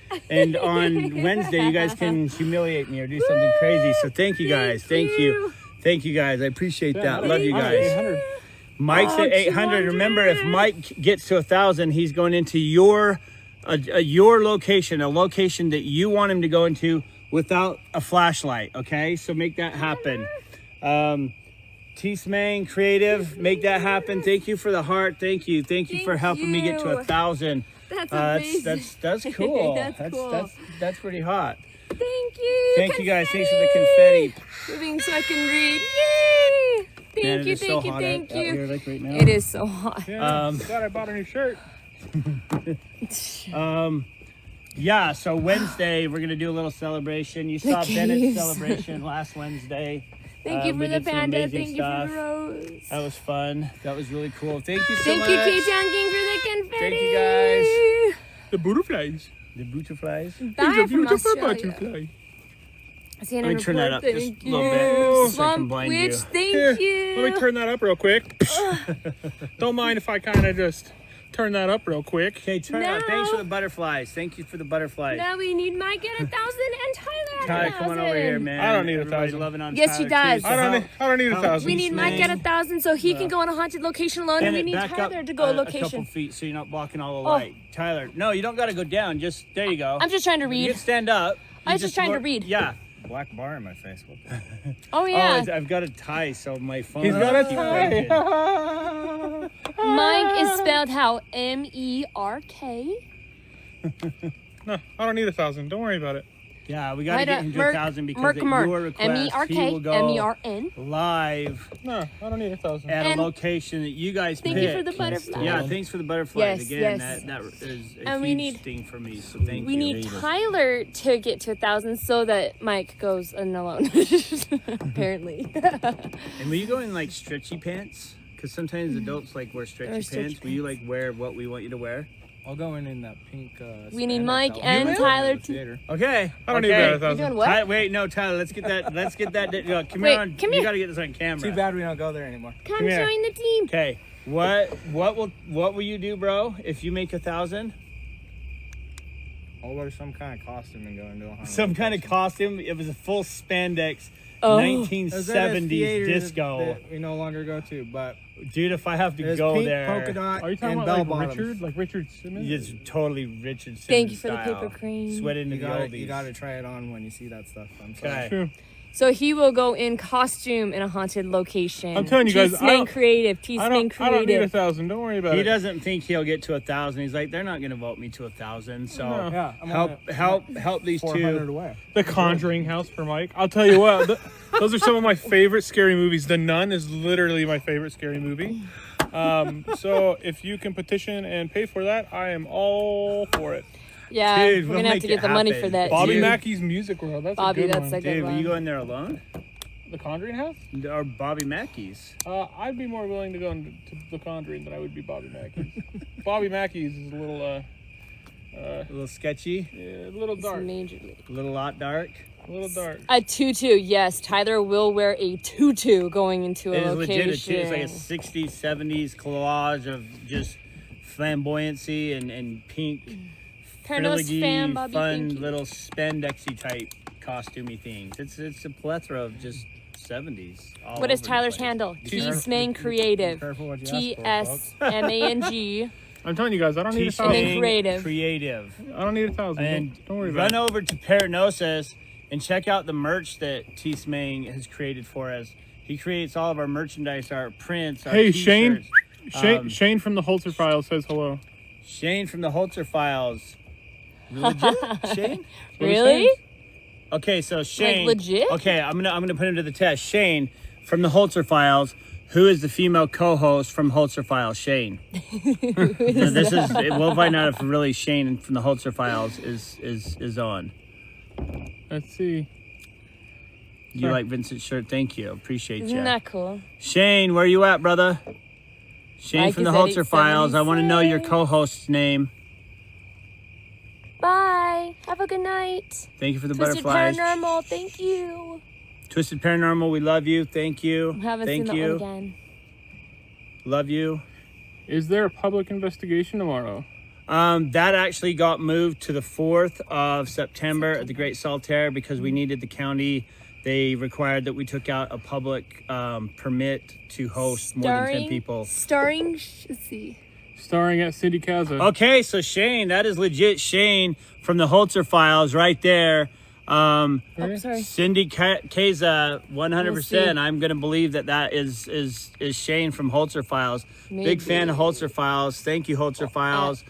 on Wednesday, you guys can humiliate me or do something crazy. So thank you guys. Thank you guys. I appreciate that. Love you guys. 800. Mike's at 800. Remember, if Mike gets to 1,000, he's going into your location, a location that you want him to go into without a flashlight. Okay, so make that happen. T-Smang Creative, make that happen. Thank you for the heart. Thank you for helping me get to 1,000. That's amazing. That's cool. That's cool. That's pretty hot. Thank you. Thank you guys. Thanks for the confetti. Moving so I can read. Yay! Man, Thank it you, is so thank you, hot thank out here, you. like right now. It is so hot. Yeah, glad I bought a new shirt. Yeah, so Wednesday we're gonna do a little celebration. You saw Bennett's caves. celebration last Wednesday. Thank you we for the did some panda. amazing Thank you for stuff. the rose. That was fun. That was really cool. Thank you so Thank much. you, K-Town King, for the confetti. Thank you, guys. The butterflies. The butterflies. It's Bye a from beautiful Australia. butterfly. Santa Let me turn that up report, just thank a little you. bit so I can Swamp blind Witch, you. thank Here, you. let me turn that up real quick. Don't mind if I kind of just turn that up real quick. Okay, turn it No. up. Thanks for the butterflies. Thank you for the butterflies. Now we need Mike at 1,000 and Tyler at Tyler, 1,000. come on over here, man. I don't need Everybody's 1,000. loving on Yes, Tyler, he does. too. I don't need How- 1,000. We need Mike at 1,000 so he can go on a haunted location alone, and we need back Tyler up to go a a couple location. feet so you're not blocking all the light. Tyler, no, you don't got to go down. Just there you go. I'm just trying to You read. can stand up. I was You just trying to look- read. Yeah. Black bar in my face. What the Oh, yeah. Oh, I've got a tie, so my phone. He's got a keep tie. ringing. Mike is spelled how? M-E-R-K? No, I don't need 1,000. Don't worry about it. Yeah, we got to get him to Merc- 1,000 because Merc- at Merc. your request, M-E-R-K, he will go M-E-R-N. live No, I don't need 1,000. at And a location that you guys Thank pick. you for the butterfly. Yeah, thanks for the butterflies. Yes, Again, yes. that is a And we huge need- thing for me, so thank We you. need Tyler to get to 1,000 so that Mike goes in alone. Apparently. And will you go in like stretchy pants? Because sometimes adults like wear stretchy stretchy pants. Will you like wear what we want you to wear? I'll go in that pink. We need spandex Mike outfit and from the Tyler to- theater. Okay. I don't need okay. that You 1,000. doing what? Wait, no, Tyler. Let's get that. Come Wait, on. come you here. got to get this on camera. Too bad we don't go there anymore. Come here. join the team. Okay. What will you do, bro? If you make 1,000? I'll wear some kind of costume and go into a haunted Some kind of location. costume. It was a full spandex Oh. There's a 1970s theater disco. that we no longer go to, but Dude, if I have to there's go pink there, polka dot Are you talking and about bell like bottoms. Richard? Like Richard Simmons? it's totally Richard Simmons Thank you for the style. paper crane. Sweat into You the gotta, oldies. you gotta try it on when you see that stuff. I'm sorry. Okay. True. So he will go in costume in a haunted location. I'm telling you guys, I T-Smain don't- creative. I T-Smain don't need creative. 1,000. Don't worry about He it. doesn't think he'll get to 1,000. He's like, they're not going to vote me to 1,000. So No. Yeah, I'm help these 400 two. away. The Conjuring house for Mike. I'll tell you what, those are some of my favorite scary movies. The Nun is literally my favorite scary movie. So if you can petition and pay for that, I am all for it. Yeah, Dude, we're we'll gonna have make to it get the money for happen. that. Bobby too. Mackey's Music World. That's Bobby, a good that's one. a good Dude, will you go one. in there alone? The Conjuring house? Or Bobby Mackey's? I'd be more willing to go into The Conjuring than I would be Bobby Mackey's. Bobby Mackey's is a little, A little sketchy, yeah, a little It's dark. majorly. a little lot dark. A little dark. A tutu, yes. Tyler will wear a tutu going into a It is location. legit. It's like a 60s, 70s collage of just flamboyancy and pink, Paranosis frilly, fan, Bobby, fun thank you. little spandexy type costumey things. It's a plethora of just 70s. all What is over the Tyler's place. handle? careful- T-Smain creative. careful what you ask for, folks. T-S-M-A-N-G. I'm telling you guys, I don't need And then 1,000. creative. Creative. I don't need 1,000. And Don't worry about run it. over to Paranosis and check out the merch that T-Smain has created for us. He creates all of our merchandise, our prints, our Hey, t-shirts. Shane from the Holzer Files says hello. Shane from the Holzer Files. Legit? Shane? Really? Okay, so Shane. legit? Okay, I'm gonna put him to the test. Shane from the Holzer Files. Who is the female co-host from Holzer Files? Shane. This is. We'll find out if really Shane from the Holzer Files is on. Let's see. You Sure. like Vincent's shirt? Thank you. Appreciate Isn't you. that cool? Shane, where you at, brother? Shane Mike from the is at Holzer Files. I want to know your 876. co-host's name. Bye. Have a good night. Thank you for the Twisted butterflies. Paranormal, thank you. Twisted Paranormal, we love you. Thank you. Haven't Thank seen you. that one again. Love you. Is there a public investigation tomorrow? That actually got moved to the 4th of September at the Great Saltaire because we needed the county. They required that we took out a public permit to host more than 10 people. Let's see. Starring at Cindy Kaza. Okay, so Shane, that is legit Shane from the Holzer Files right there. Oh, sorry. Cindy Kaza, 100%. We'll see. I'm going to believe that is Shane from Holzer Files. Big Maybe. fan of Holzer Files. Thank you, Holzer Files.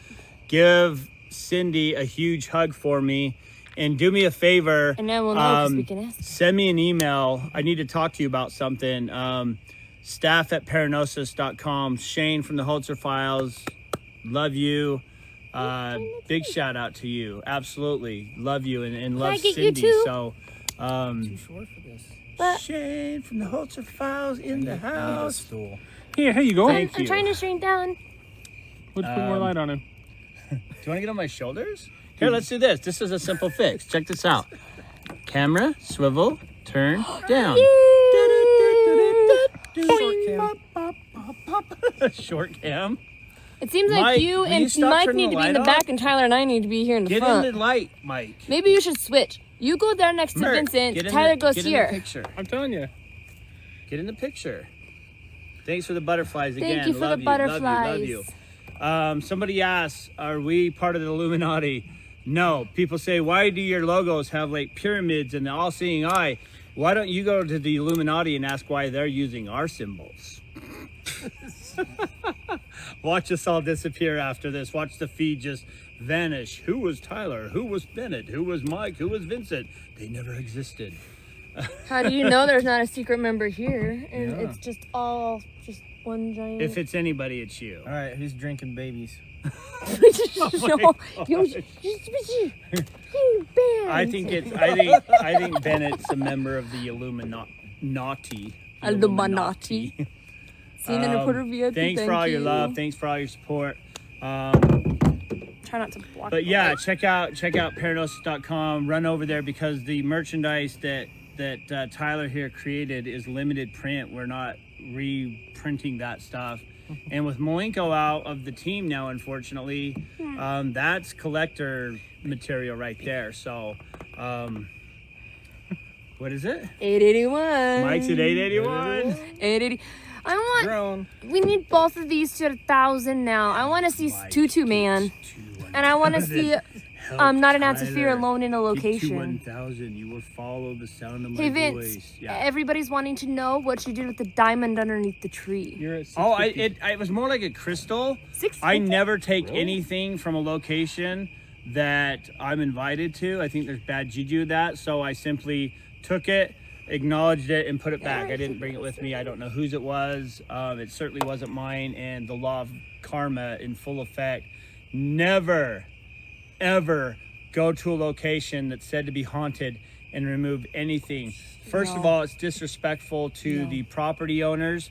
Give Cindy a huge hug for me. And do me a favor. And now we'll know because we can ask. Send me an email. I need to talk to you about something. Staff@paranosis.com. Shane from the Holzer Files. Love you. Big shout out to you. Absolutely. Love you and love I get you Cindy. too? So, Too short for this. But Shane from the Holzer Files in the house. Stool. Here you go. Thank I'm you. trying to shrink down. Let's put more light on him. Do you want to get on my shoulders? Here, let's do this. This is a simple fix. Check this out. Camera, swivel, turn, down. Short cam. It seems like Mike, you will you and stop Mike turning need the to be in the light back on? and Tyler and I need to be here in the Get front. in the light, Mike. Maybe you should switch. You go there next to Merc, Vincent. get in Tyler the, goes get here. In the picture. I'm telling you. Get in the picture. Thanks for the butterflies again. Thank you for love the you, love butterflies. you, love you. Somebody asked, are we part of the Illuminati? No. People say, why do your logos have like pyramids and the all-seeing eye? Why don't you go to the Illuminati and ask why they're using our symbols? Watch us all disappear after this. Watch the feed just vanish. Who was Tyler? Who was Bennett? Who was Mike? Who was Vincent? They never existed. How do you know there's not a secret member here? And Yeah. it's just all just one giant. If it's anybody, it's you. All right, who's drinking babies? I think Bennett's a member of the Illuminati. Illuminati. Seen in Reporter VIP. Thanks for all your love. Thanks for all your support. Try not to block. But yeah, check out paranosis.com. Run over there because the merchandise that Tyler here created is limited print. We're not reprinting that stuff. And with Malenko out of the team now, unfortunately, that's collector material right there. So, what is it? 881. Mike's at 881. 880. I want. Grown. We need both of these to 1,000 now. I want to see Tutu Man, and I want to see Not an Ounce of Fear alone in a location. 1,000. You will follow the sound of my Hey Vince, voice. Yeah. everybody's wanting to know what you did with the diamond underneath the tree. You're at Oh, 650. it was more like a crystal. 650? I never take anything from a location that I'm invited to. I think there's bad juju with that, so I simply took it, acknowledged it, and put it back. I didn't bring it with me. I don't know whose it was. It certainly wasn't mine, and the law of karma in full effect. Never, ever go to a location that's said to be haunted and remove anything. First of all, it's disrespectful to the property owners.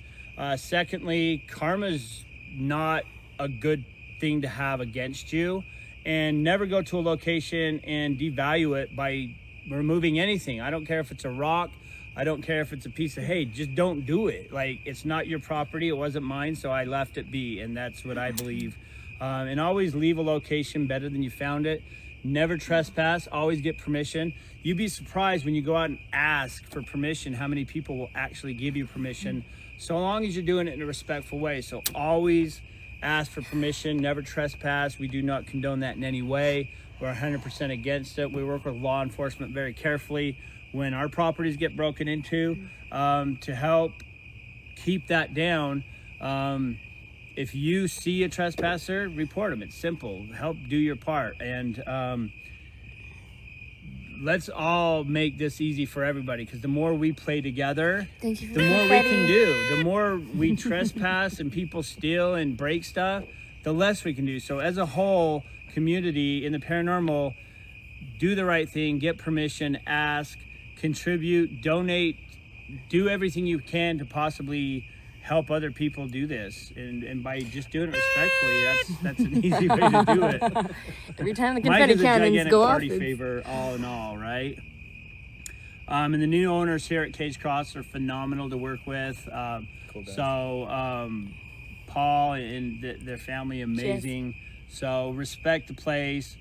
Secondly, karma's not a good thing to have against you. And never go to a location and devalue it by removing anything. I don't care if it's a rock. I don't care if it's a piece of hay. Just don't do it. Like, it's not your property. It wasn't mine, so I left it be. And that's what I believe. And always leave a location better than you found it. Never trespass. Always get permission. You'd be surprised when you go out and ask for permission how many people will actually give you permission, so long as you're doing it in a respectful way. So always ask for permission. Never trespass. We do not condone that in any way. We're 100% against it. We work with law enforcement very carefully when our properties get broken into to help keep that down. If you see a trespasser, report them. It's simple. Help do your part. And let's all make this easy for everybody, because the more we play together, Thank you for the more we everybody. can do. The more we trespass and people steal and break stuff, the less we can do. So as a whole community in the paranormal, do the right thing, get permission, ask, contribute, donate, do everything you can to possibly help other people do this. And by just doing it respectfully, that's an easy way to do it. Every time the Mike confetti is a cannons gigantic go off. party favor, all in all, right? And the new owners here at Cage Cross are phenomenal to work with. Paul and their family, amazing. So respect the place.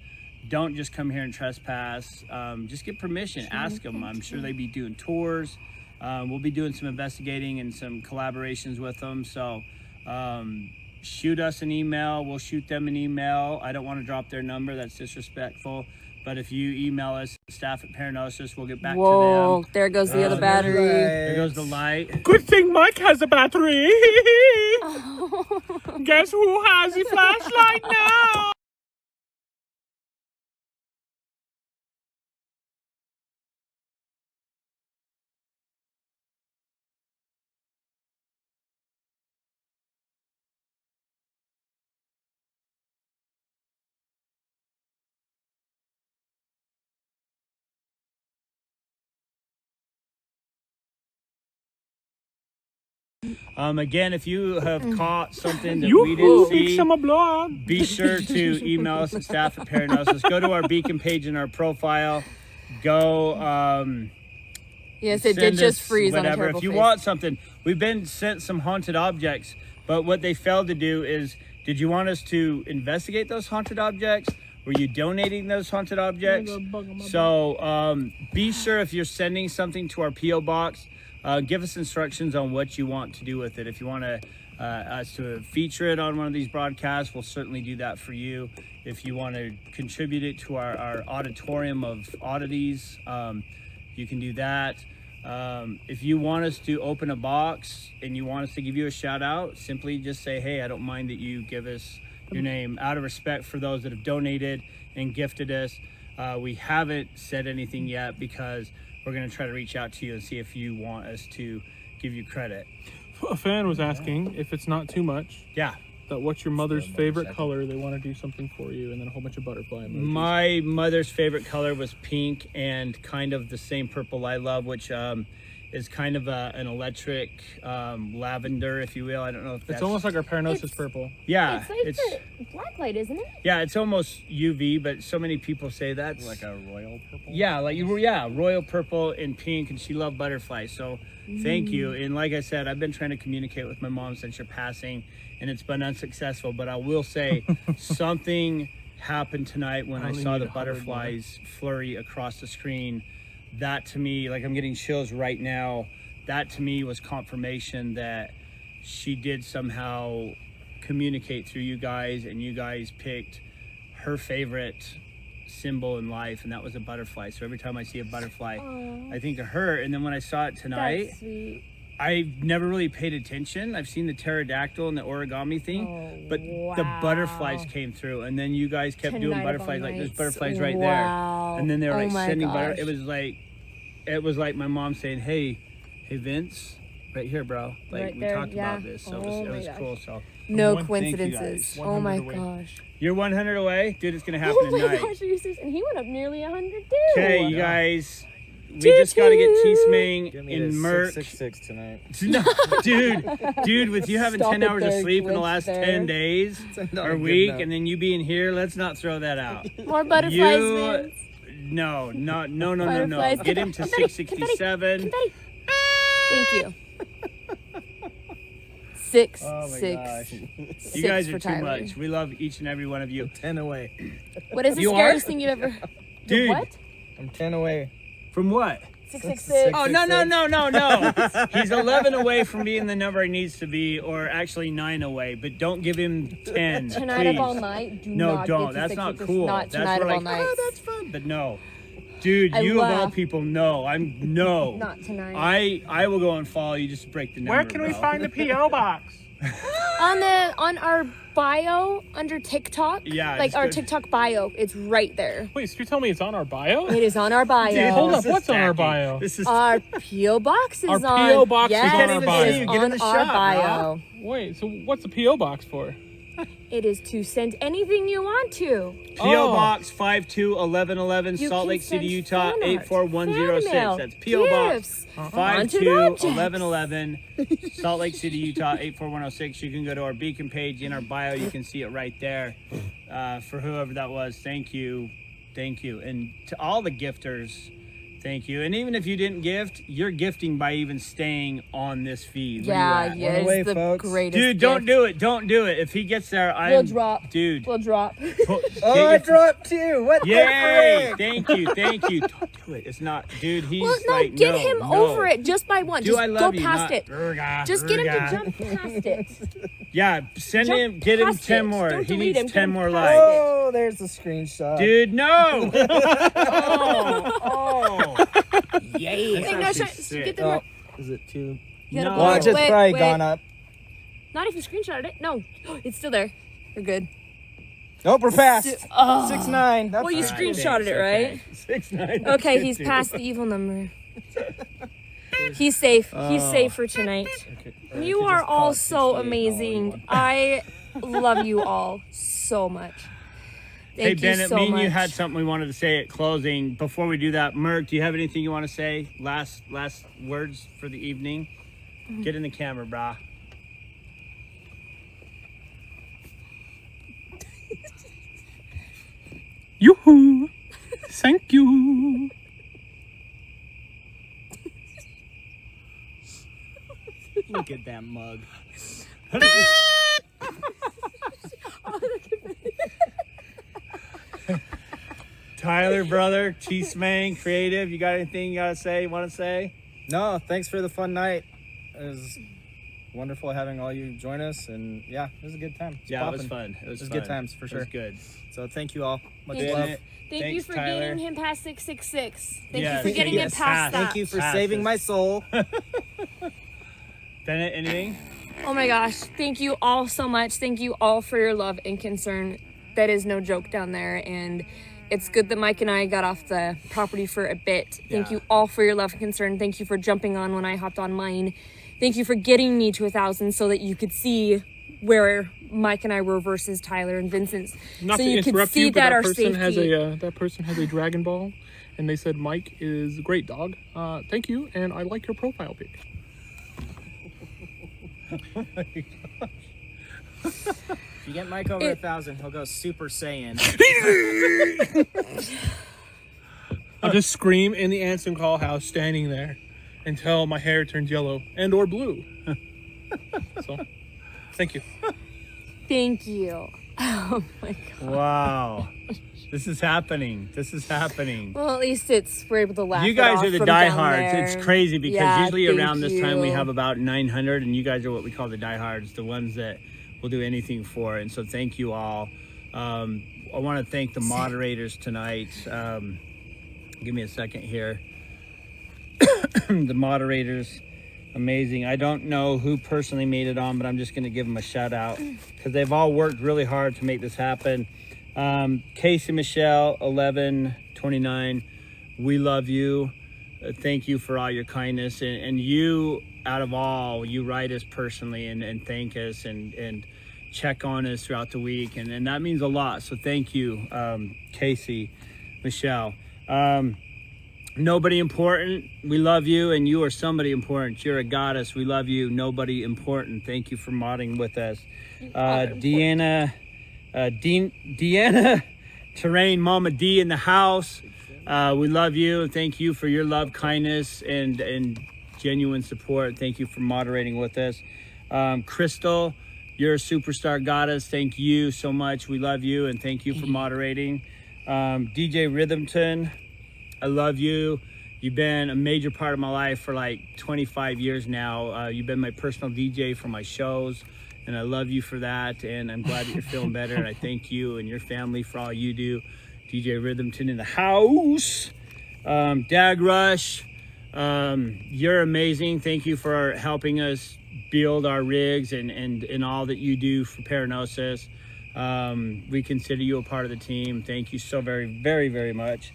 Don't just come here and trespass. Just get permission. Ask them. I'm sure they'd be doing tours. We'll be doing some investigating and some collaborations with them. So shoot us an email. We'll shoot them an email. I don't want to drop their number. That's disrespectful. But if you email us, staff at Paranosis, we'll get back to Whoa, them. there goes the other battery. There goes the light. Good thing Mike has a battery. Guess who has a flashlight now? Again, if you have caught something that we didn't see, blog. be sure to email us at staff at Paranosis. Go to our beacon page in our profile. Go Yes, it send did just us freeze on a whatever. terrible If you face. want something, we've been sent some haunted objects, but what they failed to do is, did you want us to investigate those haunted objects? Were you donating those haunted objects? So be sure, if you're sending something to our P.O. box, give us instructions on what you want to do with it. If you want us to feature it on one of these broadcasts, we'll certainly do that for you. If you want to contribute it to our auditorium of oddities, you can do that. If you want us to open a box and you want us to give you a shout out, simply just say, hey, I don't mind that you give us your name, out of respect for those that have donated and gifted us. We haven't said anything yet because we're going to try to reach out to you and see if you want us to give you credit. A fan was asking if it's not too much. Yeah. That what's your mother's favorite color? They want to do something for you, and then a whole bunch of butterfly emojis. My mother's favorite color was pink and kind of the same purple I love, which is kind of an electric lavender, if you will. I don't know if that's... It's almost like our Paranosis purple. Yeah. It's like the black light, isn't it? Yeah, it's almost UV, but so many people say that's... Like a royal purple? Yeah, royal purple and pink, and she loved butterflies. So thank you. And like I said, I've been trying to communicate with my mom since your passing, and it's been unsuccessful. But I will say something happened tonight when I saw the butterflies flurry across the screen. That to me, like I'm getting chills right now, that to me was confirmation that she did somehow communicate through you guys, and you guys picked her favorite symbol in life, and that was a butterfly. So every time I see a butterfly, I think of her. And then when I saw it tonight, That's sweet. I've never really paid attention. I've seen the pterodactyl and the origami thing, but the butterflies came through, and then you guys kept doing butterflies. Like there's butterflies right there, and then they were like sending butter. It was like my mom saying, "Hey, Vince, right here, bro. Like Right we there, talked yeah. about this, so Oh it my was gosh. cool." So No Thank you, coincidences. guys. Oh my 100 away. gosh. you're 100 away, dude. It's gonna happen Oh my tonight. gosh, are you serious? And he went up nearly 100 too. Okay, you guys. We just got to get T-Smang Give me in the Merc. 666 tonight. No, dude, with you having Stop 10 it hours of there, sleep in the glitch last there. 10 days not or good week, enough. and then you being here, let's not throw that out. More butterflies, You- Vince. No. Butterflies. Get him to Confetti, 667. confetti. Thank you. 6, Oh my 6. gosh. You guys are for too Tyler. much. We love each and every one of you. 10 away. What is the You scariest are? thing you've ever... Dude. What? I'm 10 away. From what? 666. Oh, no. He's 11 away from being the number he needs to be, or actually 9 away, but don't give him 10. Tonight please. of all night. Do No, not don't. Get to That's not 666. cool. Not That's tonight where of all like, night. oh, that's fun. But no. Dude, I you of all laugh. people, no. No. Not tonight. I will go and follow you just to break the number. Where can we bro. find the PO box? On our bio under TikTok. Yeah, Like just our go- TikTok bio. It's right there. Wait, so you're telling me it's on our bio? It is on our bio. Dude, Hold this up, is what's on our tacky. bio? This is Our P.O. box is Our on. P.O. box is yes, on our it bio. is Get in on the our shop, bio. Wait, so what's the PO box for? It is to send anything you want to. P.O. Oh. Box 521111, You Salt can Lake City, send Utah fan art, 84106. fan mail, That's P.O. Box gifts, haunted 521111, Salt Lake City, Utah 84106. You can go to our beacon page in our bio. You can see it right there. For whoever that was, thank you. And to all the gifters, thank you. And even if you didn't gift, you're gifting by even staying on this feed. Where Yeah, you at? yeah, One away, it's the folks. greatest. Dude, don't gift. do it. Don't do it. If he gets there, We'll drop. Dude. We'll drop. Oh, I dropped 2. What the Yay! frick? Thank you. Don't do it. It's not, dude. He's Well, no, like, get no, him no. over it just by one. Do Just I go love you? past Not, it. Urga, Just get him to urga. jump past it. Yeah, send Jump him. Get him past 10 it. more. Don't He delete needs him, 10 get him more past likes. Oh, there's the screenshot. Dude, no. oh. Yay. Wait, no, get the Oh, more. is it 2? You gotta No. blow Watch, it. it's Wait, probably wait. gone up. Not if you screenshotted it. No, it's still there. You're good. Nope, we're fast. Oh. 6-9. That's Well, you fine. screenshotted it, right? 6'9". Okay, he's past the evil number. He's safe. He's safe for tonight. You are all so amazing. I love you all so much. Hey, Thank you Bennett, so me and much. you had something we wanted to say at closing. Before we do that, Merc, do you have anything you want to say? Last words for the evening? Get in the camera, brah. Yoo-hoo! Thank you! Look at that mug. Tyler, brother, T-Smang, creative. You got anything you want to say? No, thanks for the fun night. It was wonderful having all you join us, and yeah, it was a good time. It's Yeah, popping. it was fun. It was fun. good times for sure. It was good. So thank you all. Much Thank love. you. Thank you Thanks, for Tyler. getting him past 666. Thank Yes. you for getting Yes. him past that. Thank you for Passes. saving my soul. Bennett, anything? Oh my gosh. Thank you all so much. Thank you all for your love and concern. That is no joke down there. And it's good that Mike and I got off the property for a bit. Thank you all for your love and concern. Thank you for jumping on when I hopped on mine. Thank you for getting me to 1,000 so that you could see where Mike and I were versus Tyler and Vincent's. Not so to you could interrupt see you, but that that our person has safety. that person has a Dragon Ball, and they said Mike is a great dog. Thank you, and I like your profile pic. If you get Mike over 1,000, he'll go Super Saiyan. I'll just scream in the Anson Call house, standing there, until my hair turns yellow and or blue. So, thank you. Thank you. Oh my god. Wow. This is happening. This is happening. Well, at least we're able to laugh. You it guys off are the from down diehards. there. It's crazy because Yeah, usually thank around this time we you. have about 900, and you guys are what we call the diehards, the ones that will do anything for. And so thank you all. I want to thank the moderators tonight. Give me a second here. The moderators, amazing. I don't know who personally made it on, but I'm just going to give them a shout out because they've all worked really hard to make this happen. Casey Michelle 1129, we love you. Thank you for all your kindness, and you, out of all, you write us personally and thank us and check on us throughout the week, and that means a lot. So thank you, Casey Michelle. Nobody important, we love you, and you are somebody important. You're a goddess, we love you. Nobody important, thank you for modding with us. Deanna Terrain, Mama D in the house. We love you. Thank you for your love, kindness, and genuine support. Thank you for moderating with us. Crystal, you're a superstar goddess. Thank you so much. We love you, and thank you for moderating. DJ Rhythmton, I love you. You've been a major part of my life for like 25 years now. You've been my personal DJ for my shows, and I love you for that, and I'm glad that you're feeling better, and I thank you and your family for all you do. DJ Rhythmton in the house. Dag Rush, you're amazing. Thank you for helping us build our rigs and all that you do for Paranosis. We consider you a part of the team. Thank you so very, very, very much.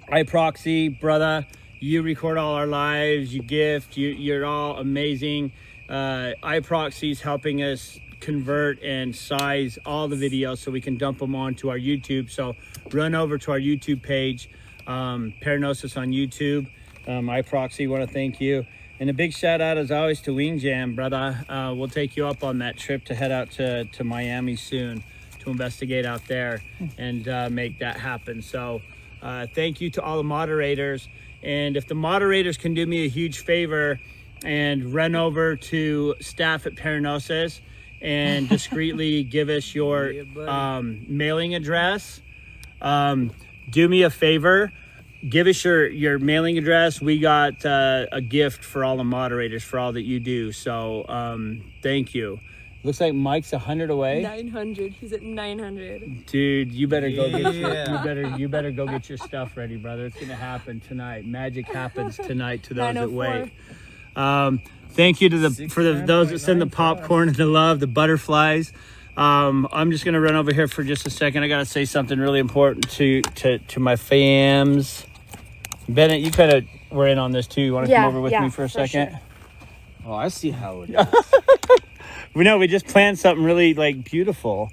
iProxy, brother, you record all our lives, you gift, you're all amazing. iProxy's helping us convert and size all the videos so we can dump them onto our YouTube. So run over to our YouTube page, Paranosis on YouTube. iProxy, want to thank you. And a big shout out as always to Wing Jam, brother. We'll take you up on that trip to head out to Miami soon to investigate out there and make that happen. So thank you to all the moderators. And if the moderators can do me a huge favor and run over to staff at Paranosis and discreetly give us your mailing address, do me a favor. Give us your mailing address. We got a gift for all the moderators for all that you do. So thank you. Looks like Mike's 100 away. 900. He's at 900. Dude, you better go get you better go get your stuff ready, brother. It's gonna happen tonight. Magic happens tonight to those that wait. Thank you to those that send the popcorn and the love, the butterflies. I'm just gonna run over here for just a second. I gotta say something really important to my fams. Bennett, you kind of were in on this too. You want to come over with me for a second? Sure. Oh, I see how it is. We just planned something really like beautiful.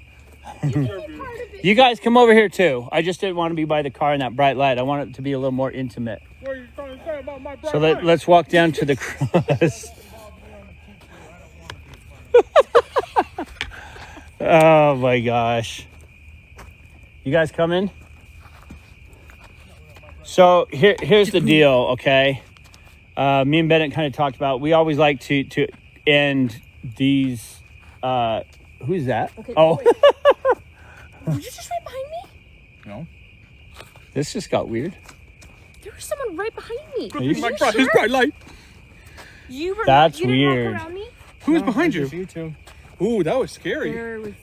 You guys come over here too. I just didn't want to be by the car in that bright light. I want it to be a little more intimate. What are you trying to say about my bright So light? let's walk down to the cross. Oh my gosh. You guys coming? So here's the deal, okay? Me and Bennett kind of talked about, we always like to end these, who's that? Okay, oh. Were you just right behind me? No. This just got weird. There was someone right behind me. His bright light. That's you didn't weird. walk around me? Who's behind you? Just you two. Ooh, that was scary.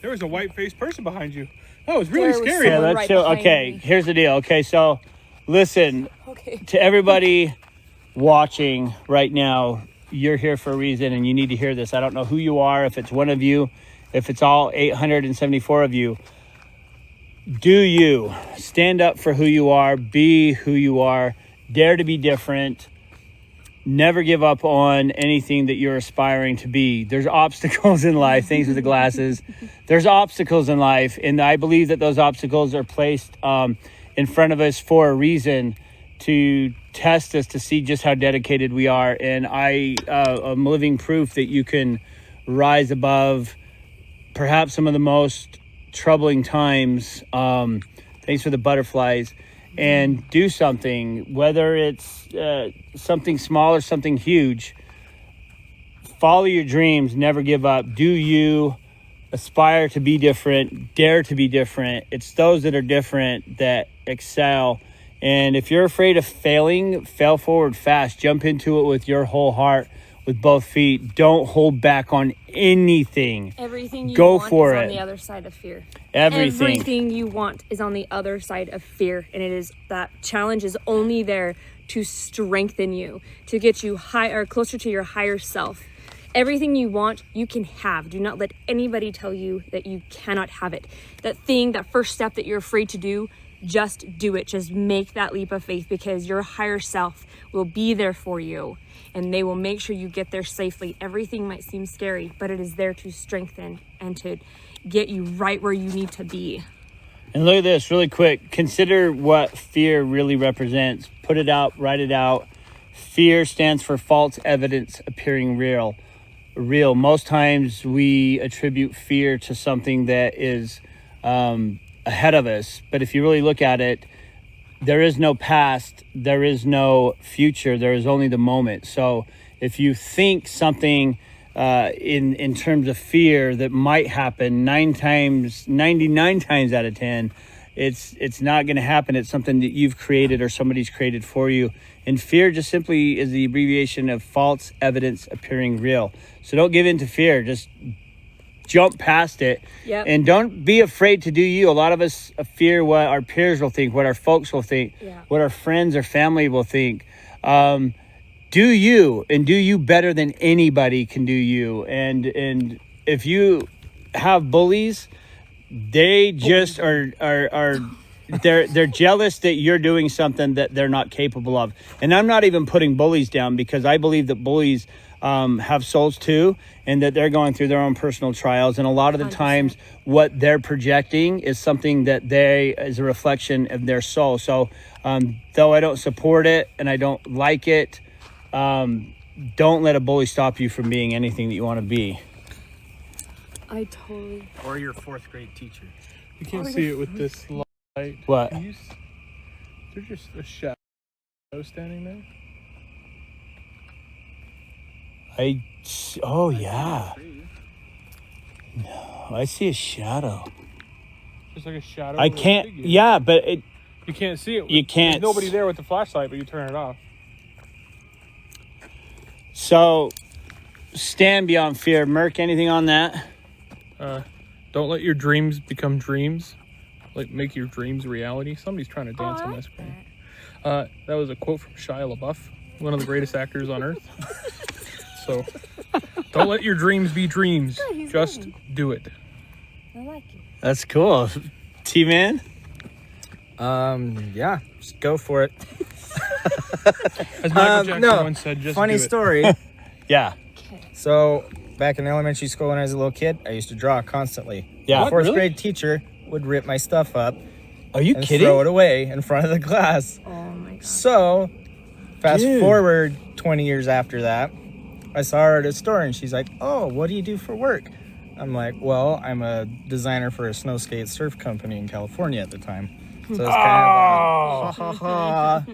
There was a white-faced person behind you. That was really There was scary. Yeah, someone let's right chill. behind Okay, me. here's the deal. Okay, so listen Okay. to everybody watching right now. You're here for a reason, and you need to hear this. I don't know who you are, if it's one of you, if it's all 874 of you. Do you stand up for who you are, be who you are, dare to be different, never give up on anything that you're aspiring to be. There's obstacles in life. Thanks for the glasses. There's obstacles in life, and I believe that those obstacles are placed in front of us for a reason, to test us, to see just how dedicated we are. And I'm living proof that you can rise above perhaps some of the most troubling times. Thanks for the butterflies. And do something, whether it's something small or something huge. Follow your dreams, never give up. Do you aspire to be different, dare to be different. It's those that are different that excel. And if you're afraid of failing, fail forward fast. Jump into it with your whole heart, with both feet. Don't hold back on anything. Everything you Go want for is it. on the other side of fear. Everything. You want is on the other side of fear, and it is that challenge is only there to strengthen you, to get you higher, closer to your higher self. Everything you want, you can have. Do not let anybody tell you that you cannot have it. That thing, that first step that you're afraid to do, just do it. Just make that leap of faith, because your higher self will be there for you, and they will make sure you get there safely. Everything might seem scary, but it is there to strengthen and to get you right where you need to be. And look at this really quick. Consider what fear really represents. Put it out, write it out. Fear stands for false evidence appearing real. Most times we attribute fear to something that is ahead of us. But if you really look at it, there is no past, there is no future, there is only the moment. So if you think something in terms of fear that might happen 99 times out of 10, it's not going to happen. It's something that you've created or somebody's created for you. And fear just simply is the abbreviation of false evidence appearing real. So don't give in to fear. Just jump past it. Yep. And don't be afraid to do you. A lot of us fear what our peers will think, what our folks will think, what our friends or family will think. Do you, and do you better than anybody can do you. And if you have bullies, they just are they're jealous that you're doing something that they're not capable of. And I'm not even putting bullies down, because I believe that bullies have souls too, and that they're going through their own personal trials. And a lot of the 100%. times what they're projecting is something that is a reflection of their soul. So though I don't support it and I don't like it, don't let a bully stop you from being anything that you want to be. I totally. Or your fourth grade teacher. You can't see it with this light. What? Can you Is there just a shadow standing there? Oh yeah. No, I see a shadow. Just like a shadow. I of a can't. figure. Yeah, but You can't see it. You can't There's nobody there with the flashlight, but you turn it off. So stand beyond fear. Merc, anything on that? Don't let your dreams become dreams. Like, make your dreams reality. Somebody's trying to dance on my screen. That was a quote from Shia LaBeouf, one of the greatest actors on earth. So, don't let your dreams be dreams. Just do it. I like it. That's cool. T-Man? Yeah, just go for it. As Michael Jackson no, once said, just funny do it. story. Yeah. So, back in elementary school when I was a little kid, I used to draw constantly. Yeah. My What, fourth really? grade teacher would rip my stuff up Are you and kidding? throw it away in front of the class. Oh my god. So, fast Dude. forward 20 years after that, I saw her at a store and she's like, "Oh, what do you do for work?" I'm like, "Well, I'm a designer for a snow skate surf company in California at the time." So it's kind of ha ha ha.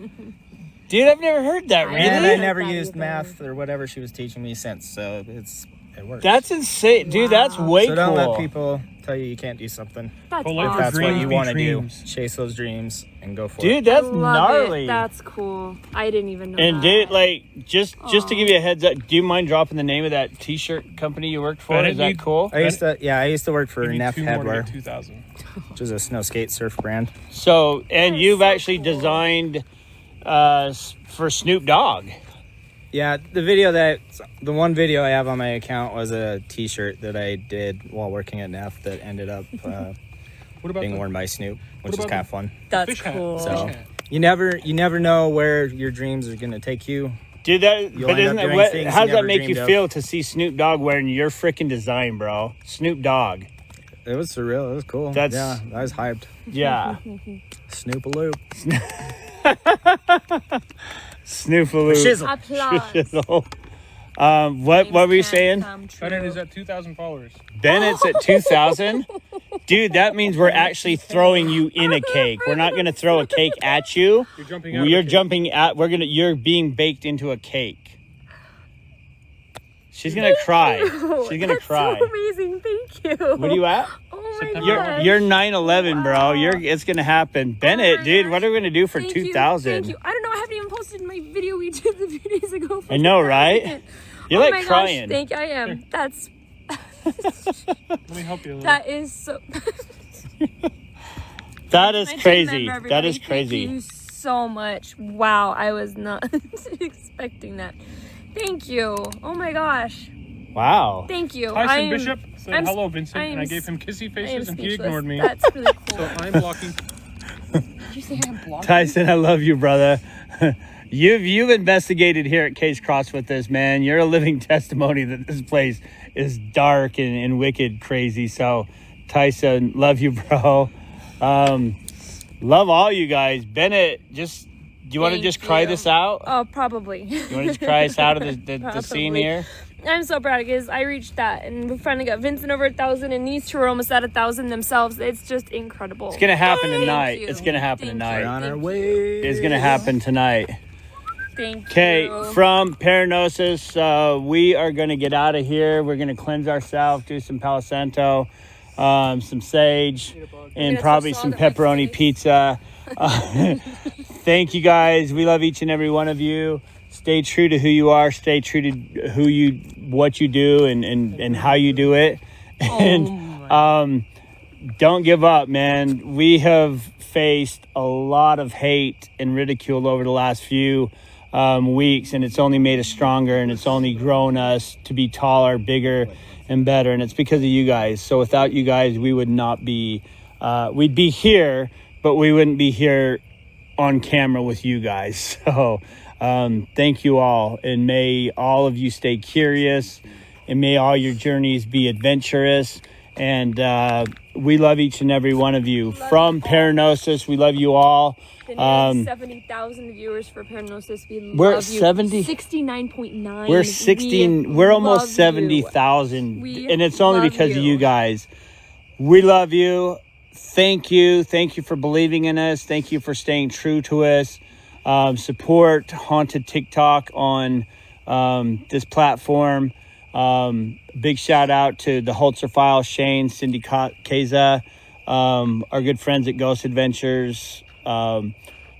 Dude, I've never heard that. I And I Really? never That used either. math or whatever she was teaching me since, so it works. That's insane. Dude, that's Wow. way So don't cool. let people tell you can't do something. That's Well, let awesome. your That's what dreams you be want to do. dreams. Chase those dreams and go for Dude, it. that's I love gnarly. It. That's cool. I didn't even know And that. dude, like, just to give you a heads up, do you mind dropping the name of that T-shirt company you worked for? Bennett, Is that you- cool? I used to work for Give me Neff 2 more to Headwear, get 2,000. which is a snow skate surf brand. So, and That is you've so actually cool. designed for Snoop Dogg. Yeah, the one video I have on my account was a T-shirt that I did while working at Neff that ended up What about being the worn by Snoop, which is about kind of fun. That's fish hat? cool. So Fish hat. you never know where your dreams are gonna take you. Dude, that, You'll but end up isn't that doing what? things How you does that never make you dreamed of. feel to see Snoop Dogg wearing your freaking design, bro? Snoop Dogg. It was surreal. It was cool. That's- yeah, I was hyped. Yeah. Snoop-a-loop. Snoofaloo. Shizzle. Applause. What were you saying? Bennett is at 2,000 followers. Bennett's at 2,000. Dude, that means we're actually throwing you in a cake. We're not going to throw a cake at you. You're jumping out. You're of the cake. jumping at. You're being baked into a cake. She's gonna cry. She's gonna cry. So amazing. Thank you. What are you at? Oh my September god. You're 9/11, bro. It's gonna happen. Bennett, my dude, gosh. what are we gonna do for Thank you, 2,000? Thank you. I don't know. I haven't even posted my video we did a few days ago. For I know, 2,000. right? You're Oh like my crying. Gosh, thank you. I am. That's Let me help you a little. that is so. That is My team crazy. member, That is everybody. crazy. Thank you so much. Wow, I was not expecting that. Thank you. Oh my gosh. Wow. Thank you. Tyson Bishop said I'm- hello, Vincent, I and am I gave him kissy I am faces, and he speechless. ignored me. That's really cool. So I'm blocking. Did you say I'm blocking? Tyson, I love you, brother. You've investigated here at Case Cross with this, man. You're a living testimony that this place is dark and wicked crazy. So, Tyson, love you, bro. Love all you guys. Bennett, do you want to Thank just cry you. this out? Oh, probably. You want to just cry us out of the scene Probably. here? I'm so proud because I reached that, and we finally got Vincent over 1,000, and these two are almost at 1,000 themselves. It's just incredible. It's gonna happen Thank tonight. you. It's gonna happen Thank tonight. you. We're on our Thank way. It's gonna happen tonight. Thank Okay, you. from Paranosis, we are going to get out of here. We're going to cleanse ourselves, do some Palo Santo, some sage, and Get us probably some some salt at my pepperoni face. pizza. Thank you guys. We love each and every one of you. Stay true to who you are. Stay true to what you do and how you do it. And don't give up, man. We have faced a lot of hate and ridicule over the last few weeks, and it's only made us stronger, and it's only grown us to be taller, bigger, and better. And it's because of you guys. So without you guys, we would not be. We'd be here, but we wouldn't be here on camera with you guys. So thank you all, and may all of you stay curious, and may all your journeys be adventurous. And we love each and every one of you. From Paranosis, we love you all. The nearly 70,000 viewers for Paranosis. We're Love you. 70 69.9. We're 16. We're almost love you. 70,000, We and it's only love because of you. you guys. We love you. Thank you. Thank you for believing in us. Thank you for staying true to us. Support Haunted TikTok on this platform. Big shout out to the Holzer Files, Shane, Cindy Keza, our good friends at Ghost Adventures,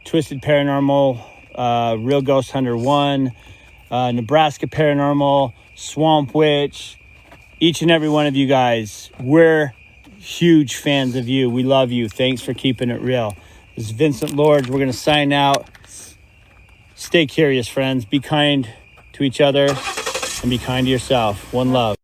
Twisted Paranormal, Real Ghost Hunter 1, Nebraska Paranormal, Swamp Witch, each and every one of you guys. We're huge fans of you. We love you. Thanks for keeping it real. This is Vincent Lords. We're going to sign out. Stay curious, friends. Be kind to each other and be kind to yourself. One love.